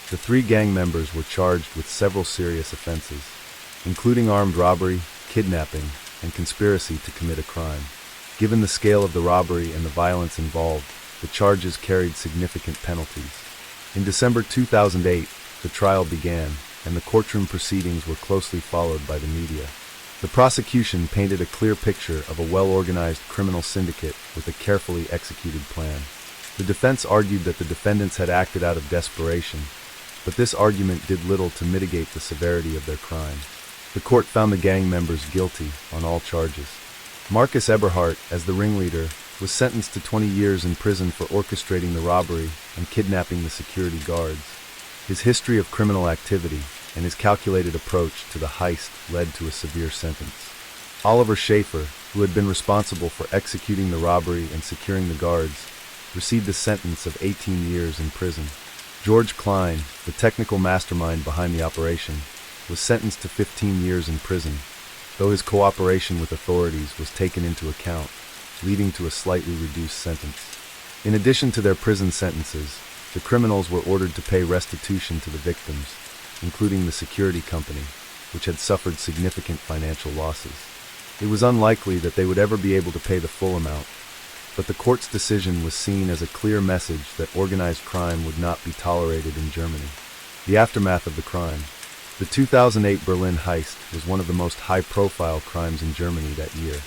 The 3 gang members were charged with several serious offenses, including armed robbery, kidnapping, and conspiracy to commit a crime. Given the scale of the robbery and the violence involved, the charges carried significant penalties. In December 2008, the trial began, and the courtroom proceedings were closely followed by the media. The prosecution painted a clear picture of a well-organized criminal syndicate with a carefully executed plan. The defense argued that the defendants had acted out of desperation, but this argument did little to mitigate the severity of their crime. The court found the gang members guilty on all charges. Marcus Eberhardt, as the ringleader, was sentenced to 20 years in prison for orchestrating the robbery and kidnapping the security guards. His history of criminal activity and his calculated approach to the heist led to a severe sentence. Oliver Schaefer, who had been responsible for executing the robbery and securing the guards, received a sentence of 18 years in prison. George Klein, the technical mastermind behind the operation, was sentenced to 15 years in prison, though his cooperation with authorities was taken into account, leading to a slightly reduced sentence. In addition to their prison sentences, the criminals were ordered to pay restitution to the victims, including the security company, which had suffered significant financial losses. It was unlikely that they would ever be able to pay the full amount, but the court's decision was seen as a clear message that organized crime would not be tolerated in Germany. The aftermath of the crime. The 2008 Berlin heist was one of the most high-profile crimes in Germany that year.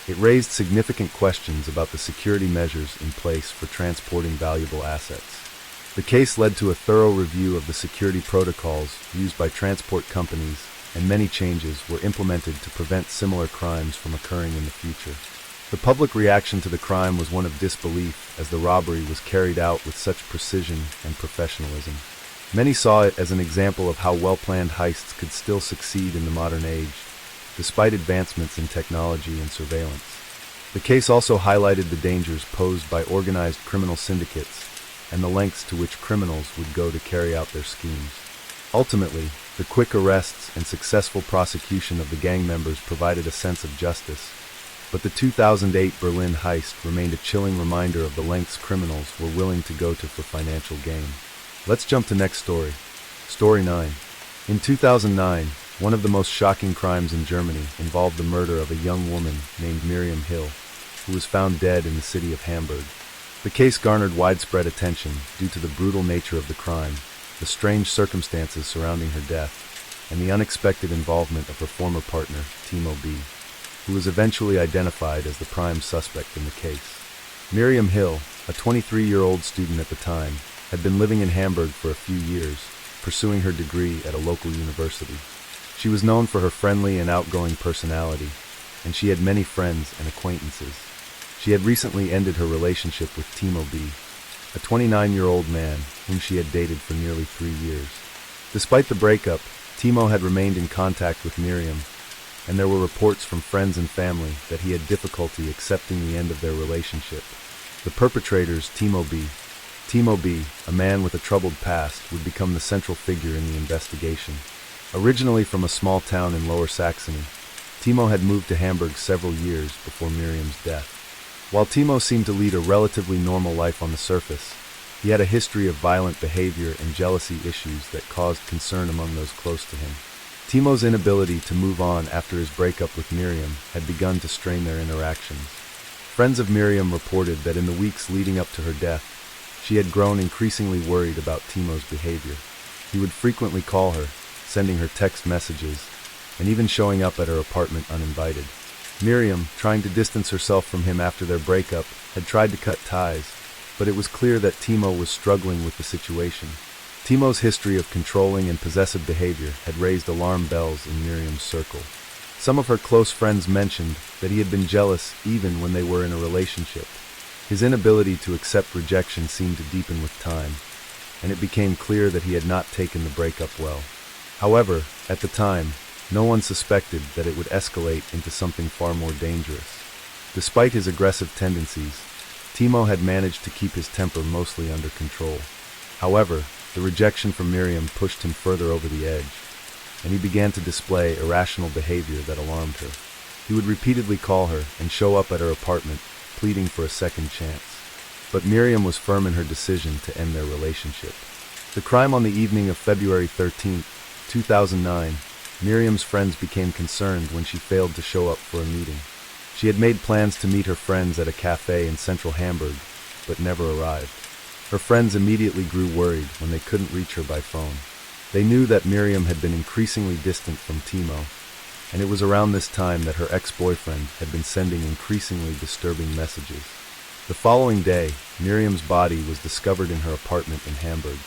It raised significant questions about the security measures in place for transporting valuable assets. The case led to a thorough review of the security protocols used by transport companies, and many changes were implemented to prevent similar crimes from occurring in the future. The public reaction to the crime was one of disbelief, as the robbery was carried out with such precision and professionalism. Many saw it as an example of how well-planned heists could still succeed in the modern age, despite advancements in technology and surveillance. The case also highlighted the dangers posed by organized criminal syndicates and the lengths to which criminals would go to carry out their schemes. Ultimately, the quick arrests and successful prosecution of the gang members provided a sense of justice, but the 2008 Berlin heist remained a chilling reminder of the lengths criminals were willing to go to for financial gain. Let's jump to next story. Story 9. In 2009, one of the most shocking crimes in Germany involved the murder of a young woman named Miriam Hill, who was found dead in the city of Hamburg. The case garnered widespread attention due to the brutal nature of the crime, the strange circumstances surrounding her death, and the unexpected involvement of her former partner, Timo B., who was eventually identified as the prime suspect in the case. Miriam Hill, a 23-year-old student at the time, had been living in Hamburg for a few years, pursuing her degree at a local university. She was known for her friendly and outgoing personality, and she had many friends and acquaintances. She had recently ended her relationship with Timo B., a 29-year-old man whom she had dated for nearly 3 years. Despite the breakup, Timo had remained in contact with Miriam, and there were reports from friends and family that he had difficulty accepting the end of their relationship. The perpetrators, Timo B., a man with a troubled past, would become the central figure in the investigation. Originally from a small town in Lower Saxony, Timo had moved to Hamburg several years before Miriam's death. While Timo seemed to lead a relatively normal life on the surface, he had a history of violent behavior and jealousy issues that caused concern among those close to him. Timo's inability to move on after his breakup with Miriam had begun to strain their interactions. Friends of Miriam reported that in the weeks leading up to her death, she had grown increasingly worried about Timo's behavior. He would frequently call her, sending her text messages, and even showing up at her apartment uninvited. Miriam, trying to distance herself from him after their breakup, had tried to cut ties, but it was clear that Timo was struggling with the situation. Timo's history of controlling and possessive behavior had raised alarm bells in Miriam's circle. Some of her close friends mentioned that he had been jealous even when they were in a relationship. His inability to accept rejection seemed to deepen with time, and it became clear that he had not taken the breakup well. However, at the time, no one suspected that it would escalate into something far more dangerous. Despite his aggressive tendencies, Timo had managed to keep his temper mostly under control. However, the rejection from Miriam pushed him further over the edge, and he began to display irrational behavior that alarmed her. He would repeatedly call her and show up at her apartment, pleading for a second chance. But Miriam was firm in her decision to end their relationship. The crime on the evening of February 13, 2009, Miriam's friends became concerned when she failed to show up for a meeting. She had made plans to meet her friends at a cafe in central Hamburg, but never arrived. Her friends immediately grew worried when they couldn't reach her by phone. They knew that Miriam had been increasingly distant from Timo, and it was around this time that her ex-boyfriend had been sending increasingly disturbing messages. The following day, Miriam's body was discovered in her apartment in Hamburg.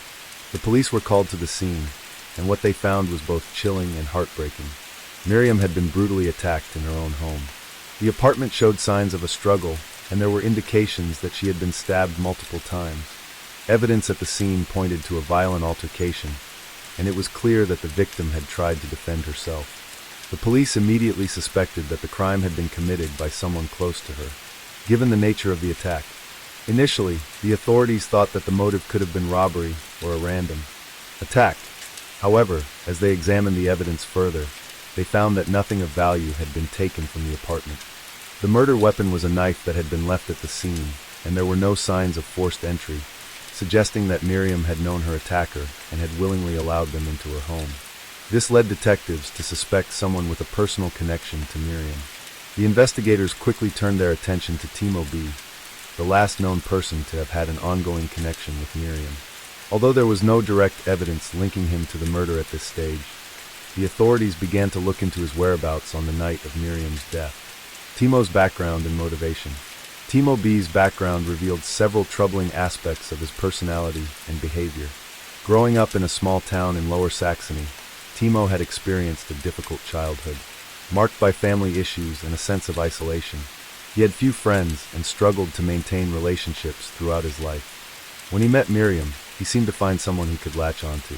The police were called to the scene, and what they found was both chilling and heartbreaking. Miriam had been brutally attacked in her own home. The apartment showed signs of a struggle, and there were indications that she had been stabbed multiple times. Evidence at the scene pointed to a violent altercation, and it was clear that the victim had tried to defend herself. The police immediately suspected that the crime had been committed by someone close to her, given the nature of the attack. Initially, the authorities thought that the motive could have been robbery or a random attack. However, as they examined the evidence further, they found that nothing of value had been taken from the apartment. The murder weapon was a knife that had been left at the scene, and there were no signs of forced entry, suggesting that Miriam had known her attacker and had willingly allowed them into her home. This led detectives to suspect someone with a personal connection to Miriam. The investigators quickly turned their attention to Timo B., the last known person to have had an ongoing connection with Miriam. Although there was no direct evidence linking him to the murder at this stage, the authorities began to look into his whereabouts on the night of Miriam's death. Timo's background and motivation. Timo B.'s background revealed several troubling aspects of his personality and behavior. Growing up in a small town in Lower Saxony, Timo had experienced a difficult childhood, marked by family issues and a sense of isolation. He had few friends and struggled to maintain relationships throughout his life. When he met Miriam, he seemed to find someone he could latch onto.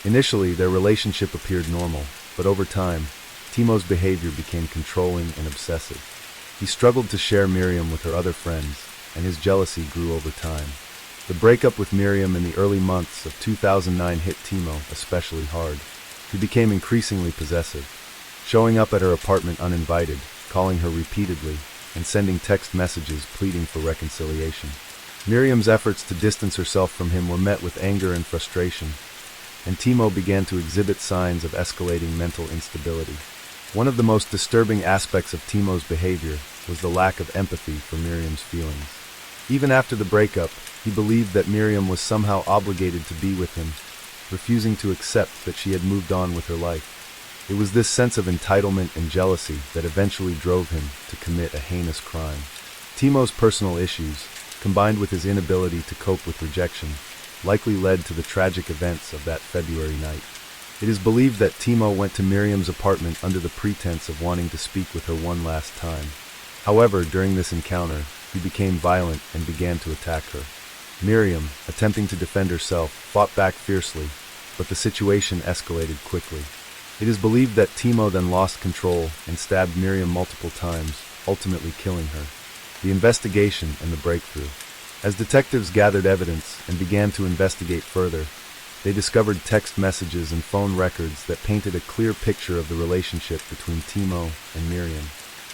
Initially, their relationship appeared normal, but over time, Timo's behavior became controlling and obsessive. He struggled to share Miriam with her other friends, and his jealousy grew over time. The breakup with Miriam in the early months of 2009 hit Timo especially hard. He became increasingly possessive, showing up at her apartment uninvited, calling her repeatedly, and sending text messages pleading for reconciliation. Miriam's efforts to distance herself from him were met with anger and frustration, and Timo began to exhibit signs of escalating mental instability. One of the most disturbing aspects of Timo's behavior was the lack of empathy for Miriam's feelings. Even after the breakup, he believed that Miriam was somehow obligated to be with him, refusing to accept that she had moved on with her life. It was this sense of entitlement and jealousy that eventually drove him to commit a heinous crime. Timo's personal issues, combined with his inability to cope with rejection, likely led to the tragic events of that February night. It is believed that Timo went to Miriam's apartment under the pretense of wanting to speak with her one last time. However, during this encounter, he became violent and began to attack her. Miriam, attempting to defend herself, fought back fiercely, but the situation escalated quickly. It is believed that Timo then lost control and stabbed Miriam multiple times, ultimately killing her. The investigation and the breakthrough. As detectives gathered evidence and began to investigate further, they discovered text messages and phone records that painted a clear picture of the relationship between Timo and Miriam.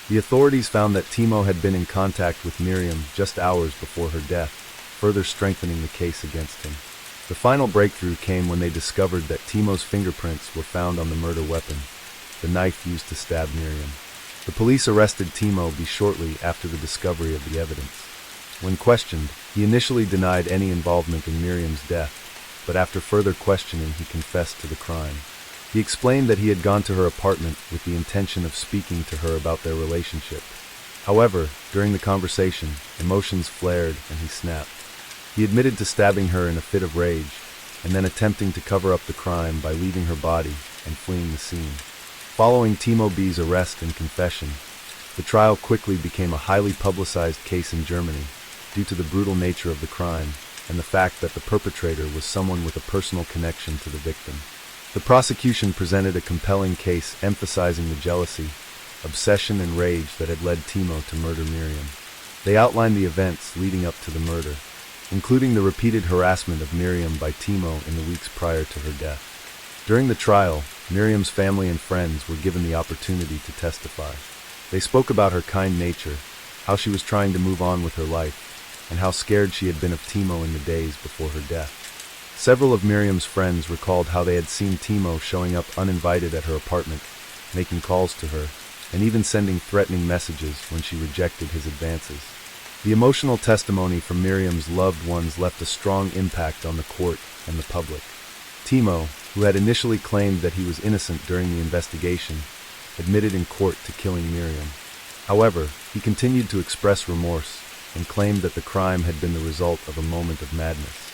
The authorities found that Timo had been in contact with Miriam just hours before her death, further strengthening the case against him. The final breakthrough came when they discovered that Timo's fingerprints were found on the murder weapon, the knife used to stab Miriam. The police arrested Timo B. shortly after the discovery of the evidence. When questioned, he initially denied any involvement in Miriam's death, but after further questioning he confessed to the crime. He explained that he had gone to her apartment with the intention of speaking to her about their relationship. However, during the conversation, emotions flared and he snapped. He admitted to stabbing her in a fit of rage, and then attempting to cover up the crime by leaving her body and fleeing the scene. Following Timo B.'s arrest and confession, the trial quickly became a highly publicized case in Germany due to the brutal nature of the crime and the fact that the perpetrator was someone with a personal connection to the victim. The prosecution presented a compelling case emphasizing the jealousy, obsession, and rage that had led Timo to murder Miriam. They outlined the events leading up to the murder, including the repeated harassment of Miriam by Timo in the weeks prior to her death. During the trial, Miriam's family and friends were given the opportunity to testify. They spoke about her kind nature, how she was trying to move on with her life, and how scared she had been of Timo in the days before her death. Several of Miriam's friends recalled how they had seen Timo showing up uninvited at her apartment, making calls to her, and even sending threatening messages when she rejected his advances. The emotional testimony from Miriam's loved ones left a strong impact on the court and the public. Timo, who had initially claimed that he was innocent during the investigation, admitted in court to killing Miriam. However, he continued to express remorse and claimed that the crime had been the result of a moment of madness.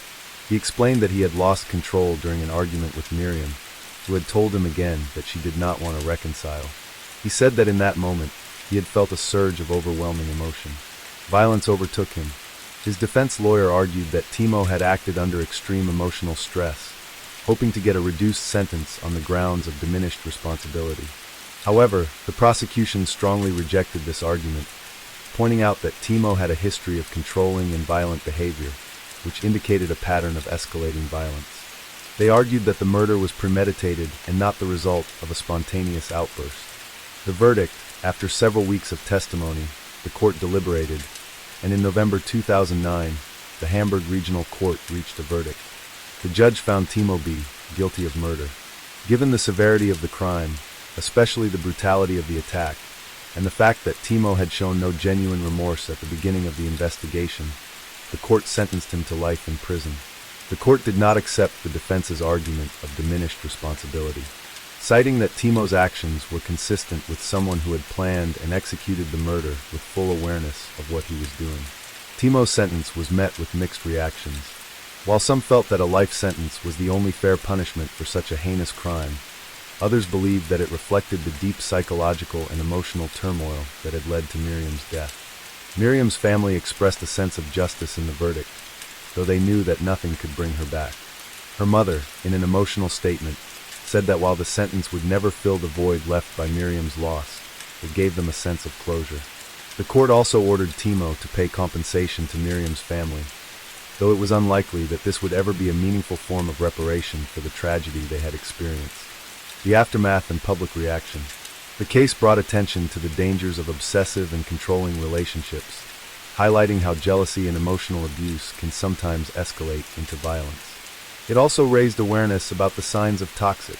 He explained that he had lost control during an argument with Miriam, who had told him again that she did not want to reconcile. He said that in that moment, he had felt a surge of overwhelming emotion. Violence overtook him. His defense lawyer argued that Timo had acted under extreme emotional stress, hoping to get a reduced sentence on the grounds of diminished responsibility. However, the prosecution strongly rejected this argument, pointing out that Timo had a history of controlling and violent behavior, which indicated a pattern of escalating violence. They argued that the murder was premeditated and not the result of a spontaneous outburst. The verdict, after several weeks of testimony, the court deliberated, and in November 2009, the Hamburg Regional Court reached a verdict. The judge found Timo B. guilty of murder. Given the severity of the crime, especially the brutality of the attack, and the fact that Timo had shown no genuine remorse at the beginning of the investigation, the court sentenced him to life in prison. The court did not accept the defense's argument of diminished responsibility, citing that Timo's actions were consistent with someone who had planned and executed the murder with full awareness of what he was doing. Timo's sentence was met with mixed reactions. While some felt that a life sentence was the only fair punishment for such a heinous crime, others believed that it reflected the deep psychological and emotional turmoil that had led to Miriam's death. Miriam's family expressed a sense of justice in the verdict, though they knew that nothing could bring her back. Her mother, in an emotional statement, said that while the sentence would never fill the void left by Miriam's loss, it gave them a sense of closure. The court also ordered Timo to pay compensation to Miriam's family, though it was unlikely that this would ever be a meaningful form of reparation for the tragedy they had experienced. The aftermath and public reaction. The case brought attention to the dangers of obsessive and controlling relationships, highlighting how jealousy and emotional abuse can sometimes escalate into violence. It also raised awareness about the signs of toxic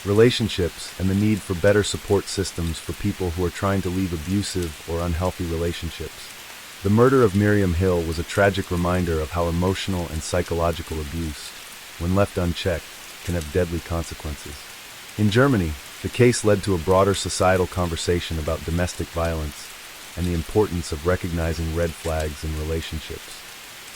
relationships and the need for better support systems for people who are trying to leave abusive or unhealthy relationships. The murder of Miriam Hill was a tragic reminder of how emotional and psychological abuse, when left unchecked, can have deadly consequences. In Germany, the case led to a broader societal conversation about domestic violence and the importance of recognizing red flags in relationships.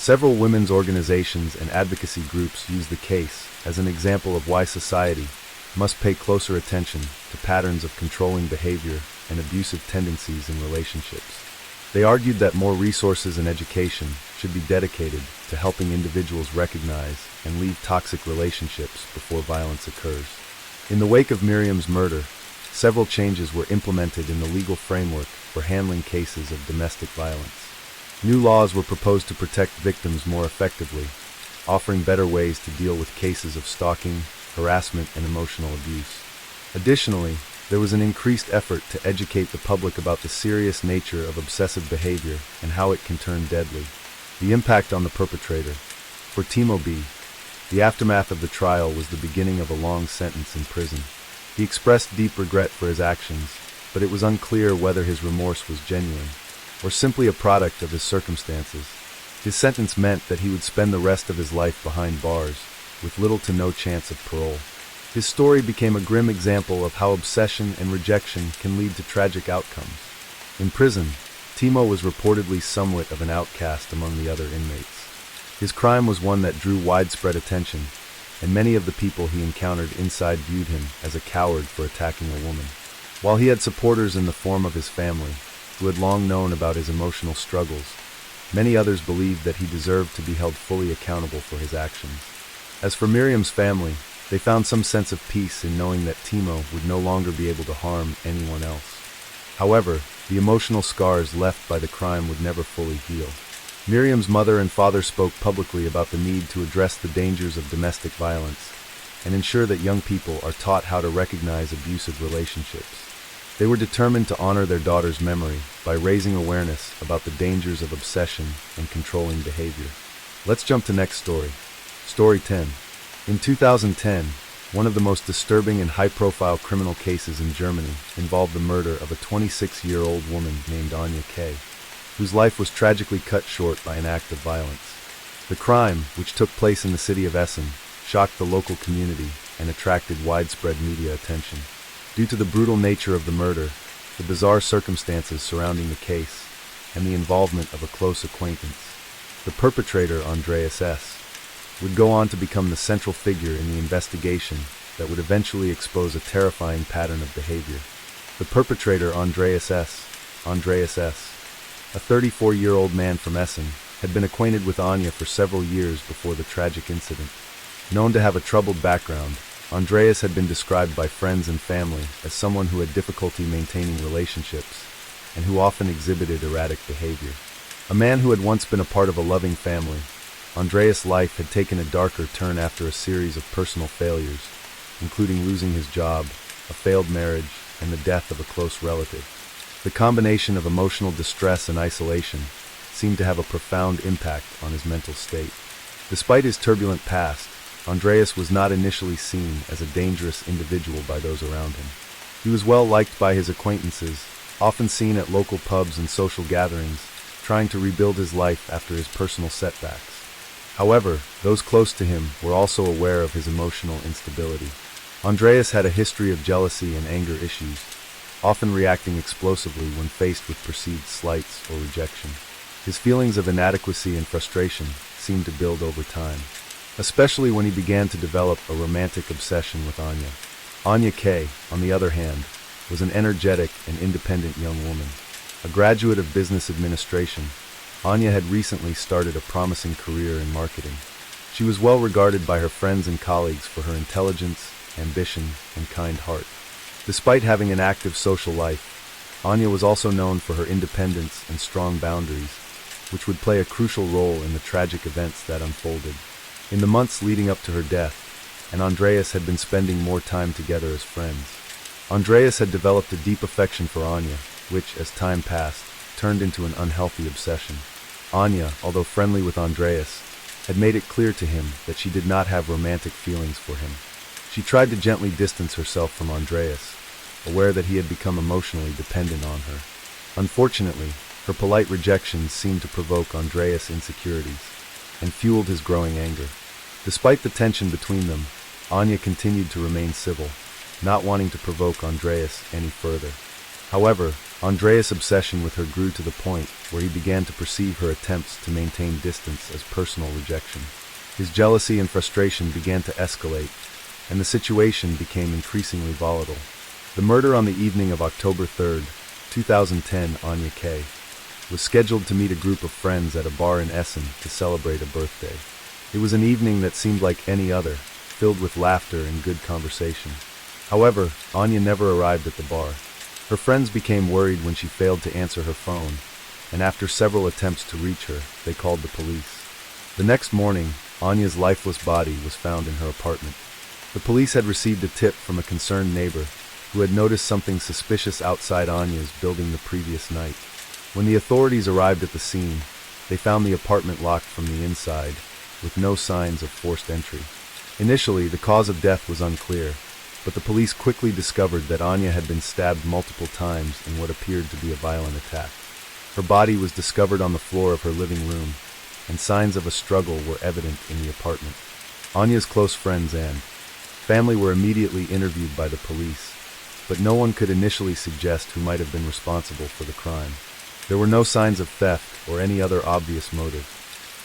Several women's organizations and advocacy groups use the case as an example of why society must pay closer attention to patterns of controlling behavior and abusive tendencies in relationships. They argued that more resources and education should be dedicated to helping individuals recognize and leave toxic relationships before violence occurs. In the wake of Miriam's murder, several changes were implemented in the legal framework for handling cases of domestic violence. New laws were proposed to protect victims more effectively, offering better ways to deal with cases of stalking, harassment, and emotional abuse. Additionally, there was an increased effort to educate the public about the serious nature of obsessive behavior and how it can turn deadly. The impact on the perpetrator. For Timo B., the aftermath of the trial was the beginning of a long sentence in prison. He expressed deep regret for his actions, but it was unclear whether his remorse was genuine or simply a product of his circumstances. His sentence meant that he would spend the rest of his life behind bars, with little to no chance of parole. His story became a grim example of how obsession and rejection can lead to tragic outcomes. In prison, Timo was reportedly somewhat of an outcast among the other inmates. His crime was one that drew widespread attention, and many of the people he encountered inside viewed him as a coward for attacking a woman. While he had supporters in the form of his family, who had long known about his emotional struggles, many others believed that he deserved to be held fully accountable for his actions. As for Miriam's family, they found some sense of peace in knowing that Timo would no longer be able to harm anyone else. However, the emotional scars left by the crime would never fully heal. Miriam's mother and father spoke publicly about the need to address the dangers of domestic violence and ensure that young people are taught how to recognize abusive relationships. They were determined to honor their daughter's memory by raising awareness about the dangers of obsession and controlling behavior. Let's jump to next story. Story 10. In 2010, one of the most disturbing and high-profile criminal cases in Germany involved the murder of a 26-year-old woman named Anya K., whose life was tragically cut short by an act of violence. The crime, which took place in the city of Essen, shocked the local community and attracted widespread media attention. Due to the brutal nature of the murder, the bizarre circumstances surrounding the case, and the involvement of a close acquaintance, the perpetrator, Andreas S., would go on to become the central figure in the investigation that would eventually expose a terrifying pattern of behavior. The perpetrator, Andreas S., a 34-year-old man from Essen, had been acquainted with Anya for several years before the tragic incident. Known to have a troubled background, Andreas had been described by friends and family as someone who had difficulty maintaining relationships and who often exhibited erratic behavior. A man who had once been a part of a loving family, Andreas' life had taken a darker turn after a series of personal failures, including losing his job, a failed marriage, and the death of a close relative. The combination of emotional distress and isolation seemed to have a profound impact on his mental state. Despite his turbulent past, Andreas was not initially seen as a dangerous individual by those around him. He was well liked by his acquaintances, often seen at local pubs and social gatherings, trying to rebuild his life after his personal setbacks. However, those close to him were also aware of his emotional instability. Andreas had a history of jealousy and anger issues, often reacting explosively when faced with perceived slights or rejection. His feelings of inadequacy and frustration seemed to build over time, especially when he began to develop a romantic obsession with Anya. Anya K., on the other hand, was an energetic and independent young woman. A graduate of business administration, Anya had recently started a promising career in marketing. She was well regarded by her friends and colleagues for her intelligence, ambition, and kind heart. Despite having an active social life, Anya was also known for her independence and strong boundaries, which would play a crucial role in the tragic events that unfolded. In the months leading up to her death, and Andreas had been spending more time together as friends. Andreas had developed a deep affection for Anya, which, as time passed, turned into an unhealthy obsession. Anya, although friendly with Andreas, had made it clear to him that she did not have romantic feelings for him. She tried to gently distance herself from Andreas, aware that he had become emotionally dependent on her. Unfortunately, her polite rejections seemed to provoke Andreas' insecurities and fueled his growing anger. Despite the tension between them, Anya continued to remain civil, not wanting to provoke Andreas any further. However, Andreas' obsession with her grew to the point where he began to perceive her attempts to maintain distance as personal rejection. His jealousy and frustration began to escalate, and the situation became increasingly volatile. The murder on the evening of October 3, 2010, Anya K. was scheduled to meet a group of friends at a bar in Essen to celebrate a birthday. It was an evening that seemed like any other, filled with laughter and good conversation. However, Anya never arrived at the bar. Her friends became worried when she failed to answer her phone, and after several attempts to reach her, they called the police. The next morning, Anya's lifeless body was found in her apartment. The police had received a tip from a concerned neighbor who had noticed something suspicious outside Anya's building the previous night. When the authorities arrived at the scene, they found the apartment locked from the inside, with no signs of forced entry. Initially, the cause of death was unclear, but the police quickly discovered that Anya had been stabbed multiple times in what appeared to be a violent attack. Her body was discovered on the floor of her living room, and signs of a struggle were evident in the apartment. Anya's close friends and family were immediately interviewed by the police, but no one could initially suggest who might have been responsible for the crime. There were no signs of theft or any other obvious motive.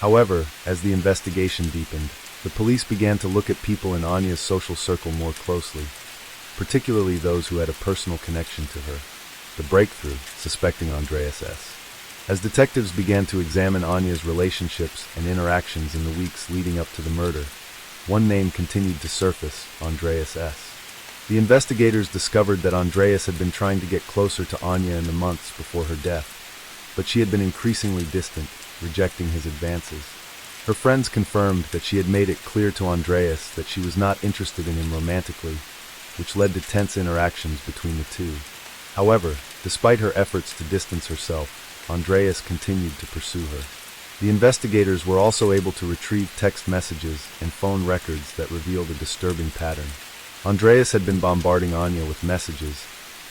However, as the investigation deepened, The police began to look at people in Anya's social circle more closely, particularly those who had a personal connection to her. The breakthrough, suspecting Andreas S. As detectives began to examine Anya's relationships and interactions in the weeks leading up to the murder, one name continued to surface: Andreas S. The investigators discovered that Andreas had been trying to get closer to Anya in the months before her death, but she had been increasingly distant, rejecting his advances. Her friends confirmed that she had made it clear to Andreas that she was not interested in him romantically, which led to tense interactions between the two. However, despite her efforts to distance herself, Andreas continued to pursue her. The investigators were also able to retrieve text messages and phone records that revealed a disturbing pattern. Andreas had been bombarding Anya with messages,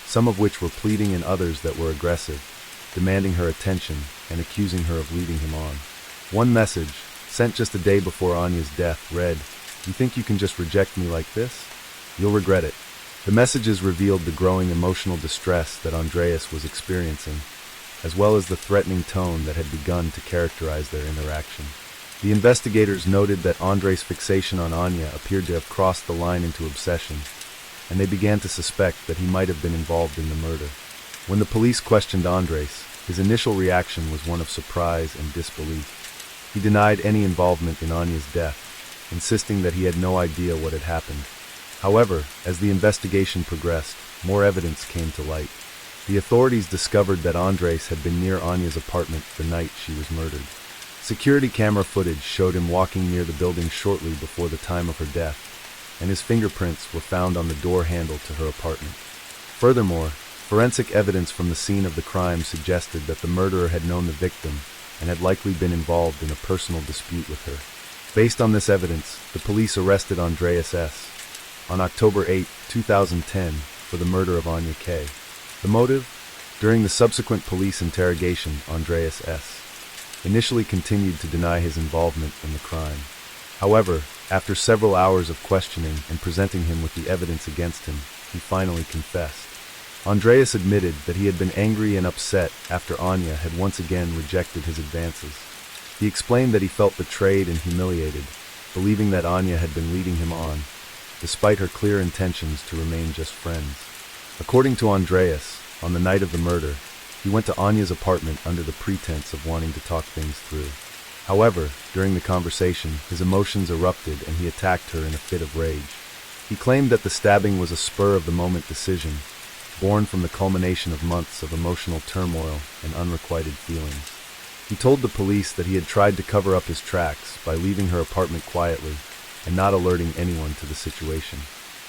some of which were pleading and others that were aggressive, demanding her attention and accusing her of leading him on. One message, sent just a day before Anya's death, read, "You think you can just reject me like this? You'll regret it." The messages revealed the growing emotional distress that Andreas was experiencing, as well as the threatening tone that had begun to characterize their interaction. The investigators noted that Andres' fixation on Anya appeared to have crossed the line into obsession, and they began to suspect that he might have been involved in the murder. When the police questioned Andres, his initial reaction was one of surprise and disbelief. He denied any involvement in Anya's death, insisting that he had no idea what had happened. However, as the investigation progressed, more evidence came to light. The authorities discovered that Andres had been near Anya's apartment the night she was murdered. Security camera footage showed him walking near the building shortly before the time of her death, and his fingerprints were found on the door handle to her apartment. Furthermore, forensic evidence from the scene of the crime suggested that the murderer had known the victim and had likely been involved in a personal dispute with her. Based on this evidence, the police arrested Andreas S. on October 8, 2010, for the murder of Anya K. The motive? During the subsequent police interrogation, Andreas S. initially continued to deny his involvement in the crime. However, after several hours of questioning and presenting him with the evidence against him, he finally confessed. Andreas admitted that he had been angry and upset after Anya had once again rejected his advances. He explained that he felt betrayed and humiliated, believing that Anya had been leading him on, despite her clear intentions to remain just friends. According to Andreas, on the night of the murder, he went to Anya's apartment under the pretense of wanting to talk things through. However, during the conversation, his emotions erupted and he attacked her in a fit of rage. He claimed that the stabbing was a spur-of-the-moment decision, born from the culmination of months of emotional turmoil and unrequited feelings. He told the police that he had tried to cover up his tracks by leaving her apartment quietly and not alerting anyone to the situation.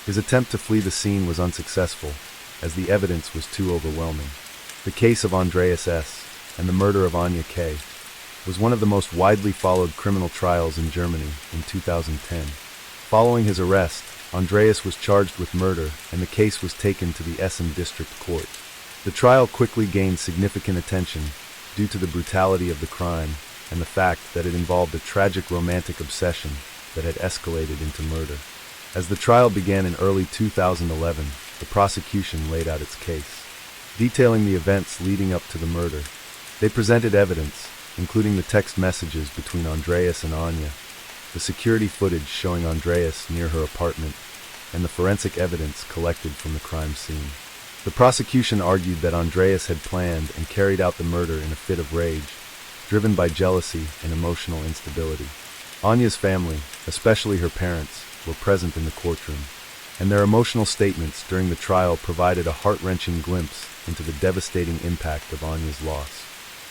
His attempt to flee the scene was unsuccessful, as the evidence was too overwhelming. The case of Andreas S. and the murder of Anya K. was one of the most widely followed criminal trials in Germany in 2010. Following his arrest, Andreas was charged with murder and the case was taken to the Essen District Court. The trial quickly gained significant attention due to the brutality of the crime and the fact that it involved a tragic romantic obsession that had escalated into murder. As the trial began in early 2011, the prosecution laid out its case, detailing the events leading up to the murder. They presented evidence, including the text messages between Andreas and Anya, the security footage showing Andreas near her apartment, and the forensic evidence collected from the crime scene. The prosecution argued that Andreas had planned and carried out the murder in a fit of rage, driven by jealousy and emotional instability. Anya's family, especially her parents, were present in the courtroom, and their emotional statements during the trial provided a heart-wrenching glimpse into the devastating impact of Anya's loss.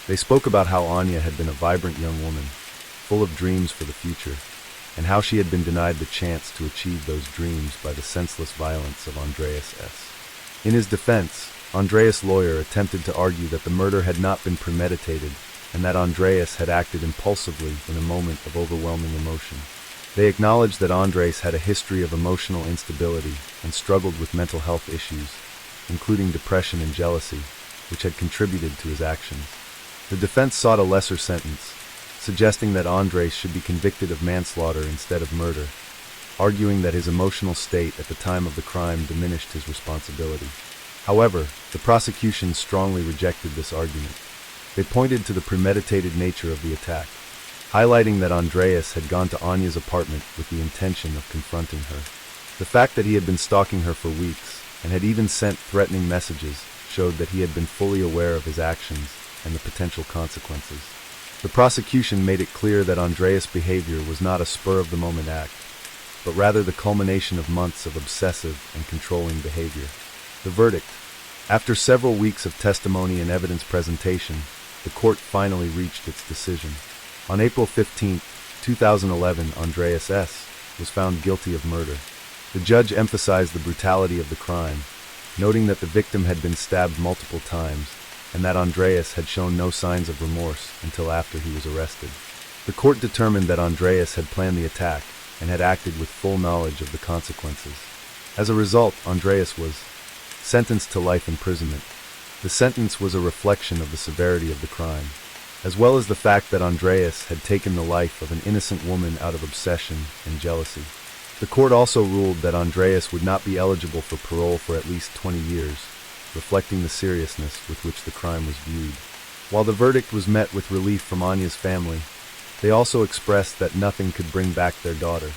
They spoke about how Anya had been a vibrant young woman, full of dreams for the future, and how she had been denied the chance to achieve those dreams by the senseless violence of Andreas S. In his defense, Andreas' lawyer attempted to argue that the murder had not been premeditated and that Andreas had acted impulsively in a moment of overwhelming emotion. They acknowledged that Andres had a history of emotional instability and struggled with mental health issues, including depression and jealousy, which had contributed to his actions. The defense sought a lesser sentence, suggesting that Andres should be convicted of manslaughter instead of murder, arguing that his emotional state at the time of the crime diminished his responsibility. However, the prosecution strongly rejected this argument. They pointed to the premeditated nature of the attack, highlighting that Andreas had gone to Anya's apartment with the intention of confronting her. The fact that he had been stalking her for weeks and had even sent threatening messages showed that he had been fully aware of his actions and the potential consequences. The prosecution made it clear that Andreas' behavior was not a spur-of-the-moment act, but rather the culmination of months of obsessive and controlling behavior. The verdict. After several weeks of testimony and evidence presentation, the court finally reached its decision. On April 15, 2011, Andreas S. was found guilty of murder. The judge emphasized the brutality of the crime, noting that the victim had been stabbed multiple times and that Andreas had shown no signs of remorse until after he was arrested. The court determined that Andreas had planned the attack and had acted with full knowledge of the consequences. As a result, Andreas was sentenced to life imprisonment. The sentence was a reflection of the severity of the crime, as well as the fact that Andreas had taken the life of an innocent woman out of obsession and jealousy. The court also ruled that Andreas would not be eligible for parole for at least 20 years, reflecting the seriousness with which the crime was viewed. While the verdict was met with relief from Anya's family, they also expressed that nothing could bring back their daughter.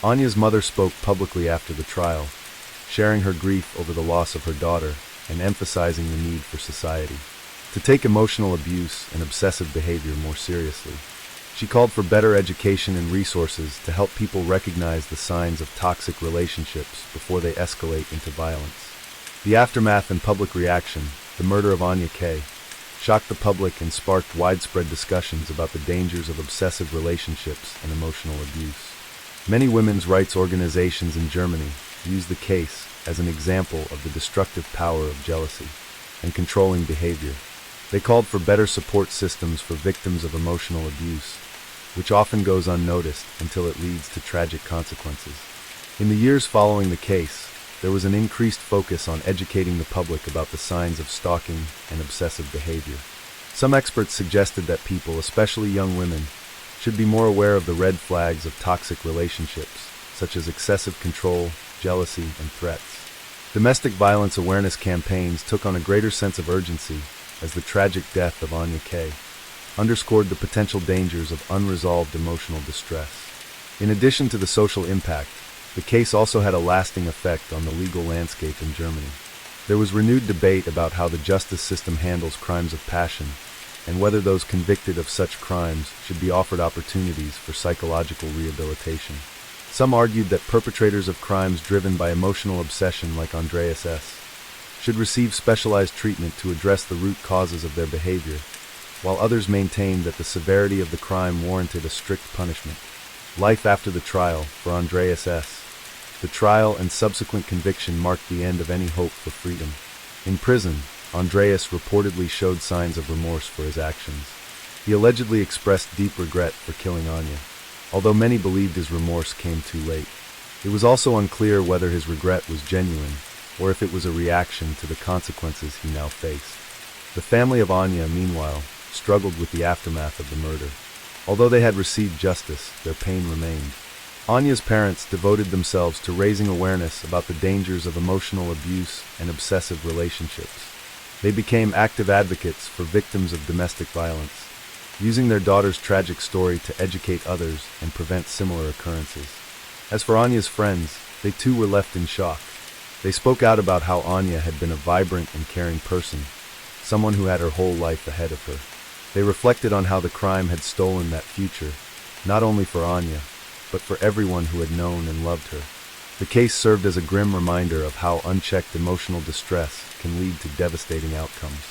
Anya's mother spoke publicly after the trial, sharing her grief over the loss of her daughter and emphasizing the need for society to take emotional abuse and obsessive behavior more seriously. She called for better education and resources to help people recognize the signs of toxic relationships before they escalate into violence. The aftermath and public reaction, the murder of Anya K., shocked the public and sparked widespread discussions about the dangers of obsessive relationships and emotional abuse. Many women's rights organizations in Germany use the case as an example of the destructive power of jealousy and controlling behavior. They called for better support systems for victims of emotional abuse, which often goes unnoticed until it leads to tragic consequences. In the years following the case, there was an increased focus on educating the public about the signs of stalking and obsessive behavior. Some experts suggested that people, especially young women, should be more aware of the red flags of toxic relationships, such as excessive control, jealousy, and threats. Domestic violence awareness campaigns took on a greater sense of urgency as the tragic death of Anya K. underscored the potential dangers of unresolved emotional distress. In addition to the social impact, the case also had a lasting effect on the legal landscape in Germany. There was renewed debate about how the justice system handles crimes of passion, and whether those convicted of such crimes should be offered opportunities for psychological rehabilitation. Some argued that perpetrators of crimes driven by emotional obsession like Andreas S. should receive specialized treatment to address the root causes of their behavior, while others maintained that the severity of the crime warranted a strict punishment. Life after the trial for Andreas S. The trial and subsequent conviction marked the end of any hope for freedom. In prison, Andreas reportedly showed signs of remorse for his actions. He allegedly expressed deep regret for killing Anya, although many believed his remorse came too late. It was also unclear whether his regret was genuine, or if it was a reaction to the consequences he now faced. The family of Anya, meanwhile, struggled with the aftermath of the murder. Although they had received justice, their pain remained. Anya's parents devoted themselves to raising awareness about the dangers of emotional abuse and obsessive relationships. They became active advocates for victims of domestic violence, using their daughter's tragic story to educate others and prevent similar occurrences. As for Anya's friends, they too were left in shock. They spoke out about how Anya had been a vibrant and caring person, someone who had her whole life ahead of her. They reflected on how the crime had stolen that future, not only for Anya, but for everyone who had known and loved her. The case served as a grim reminder of how unchecked emotional distress can lead to devastating outcomes.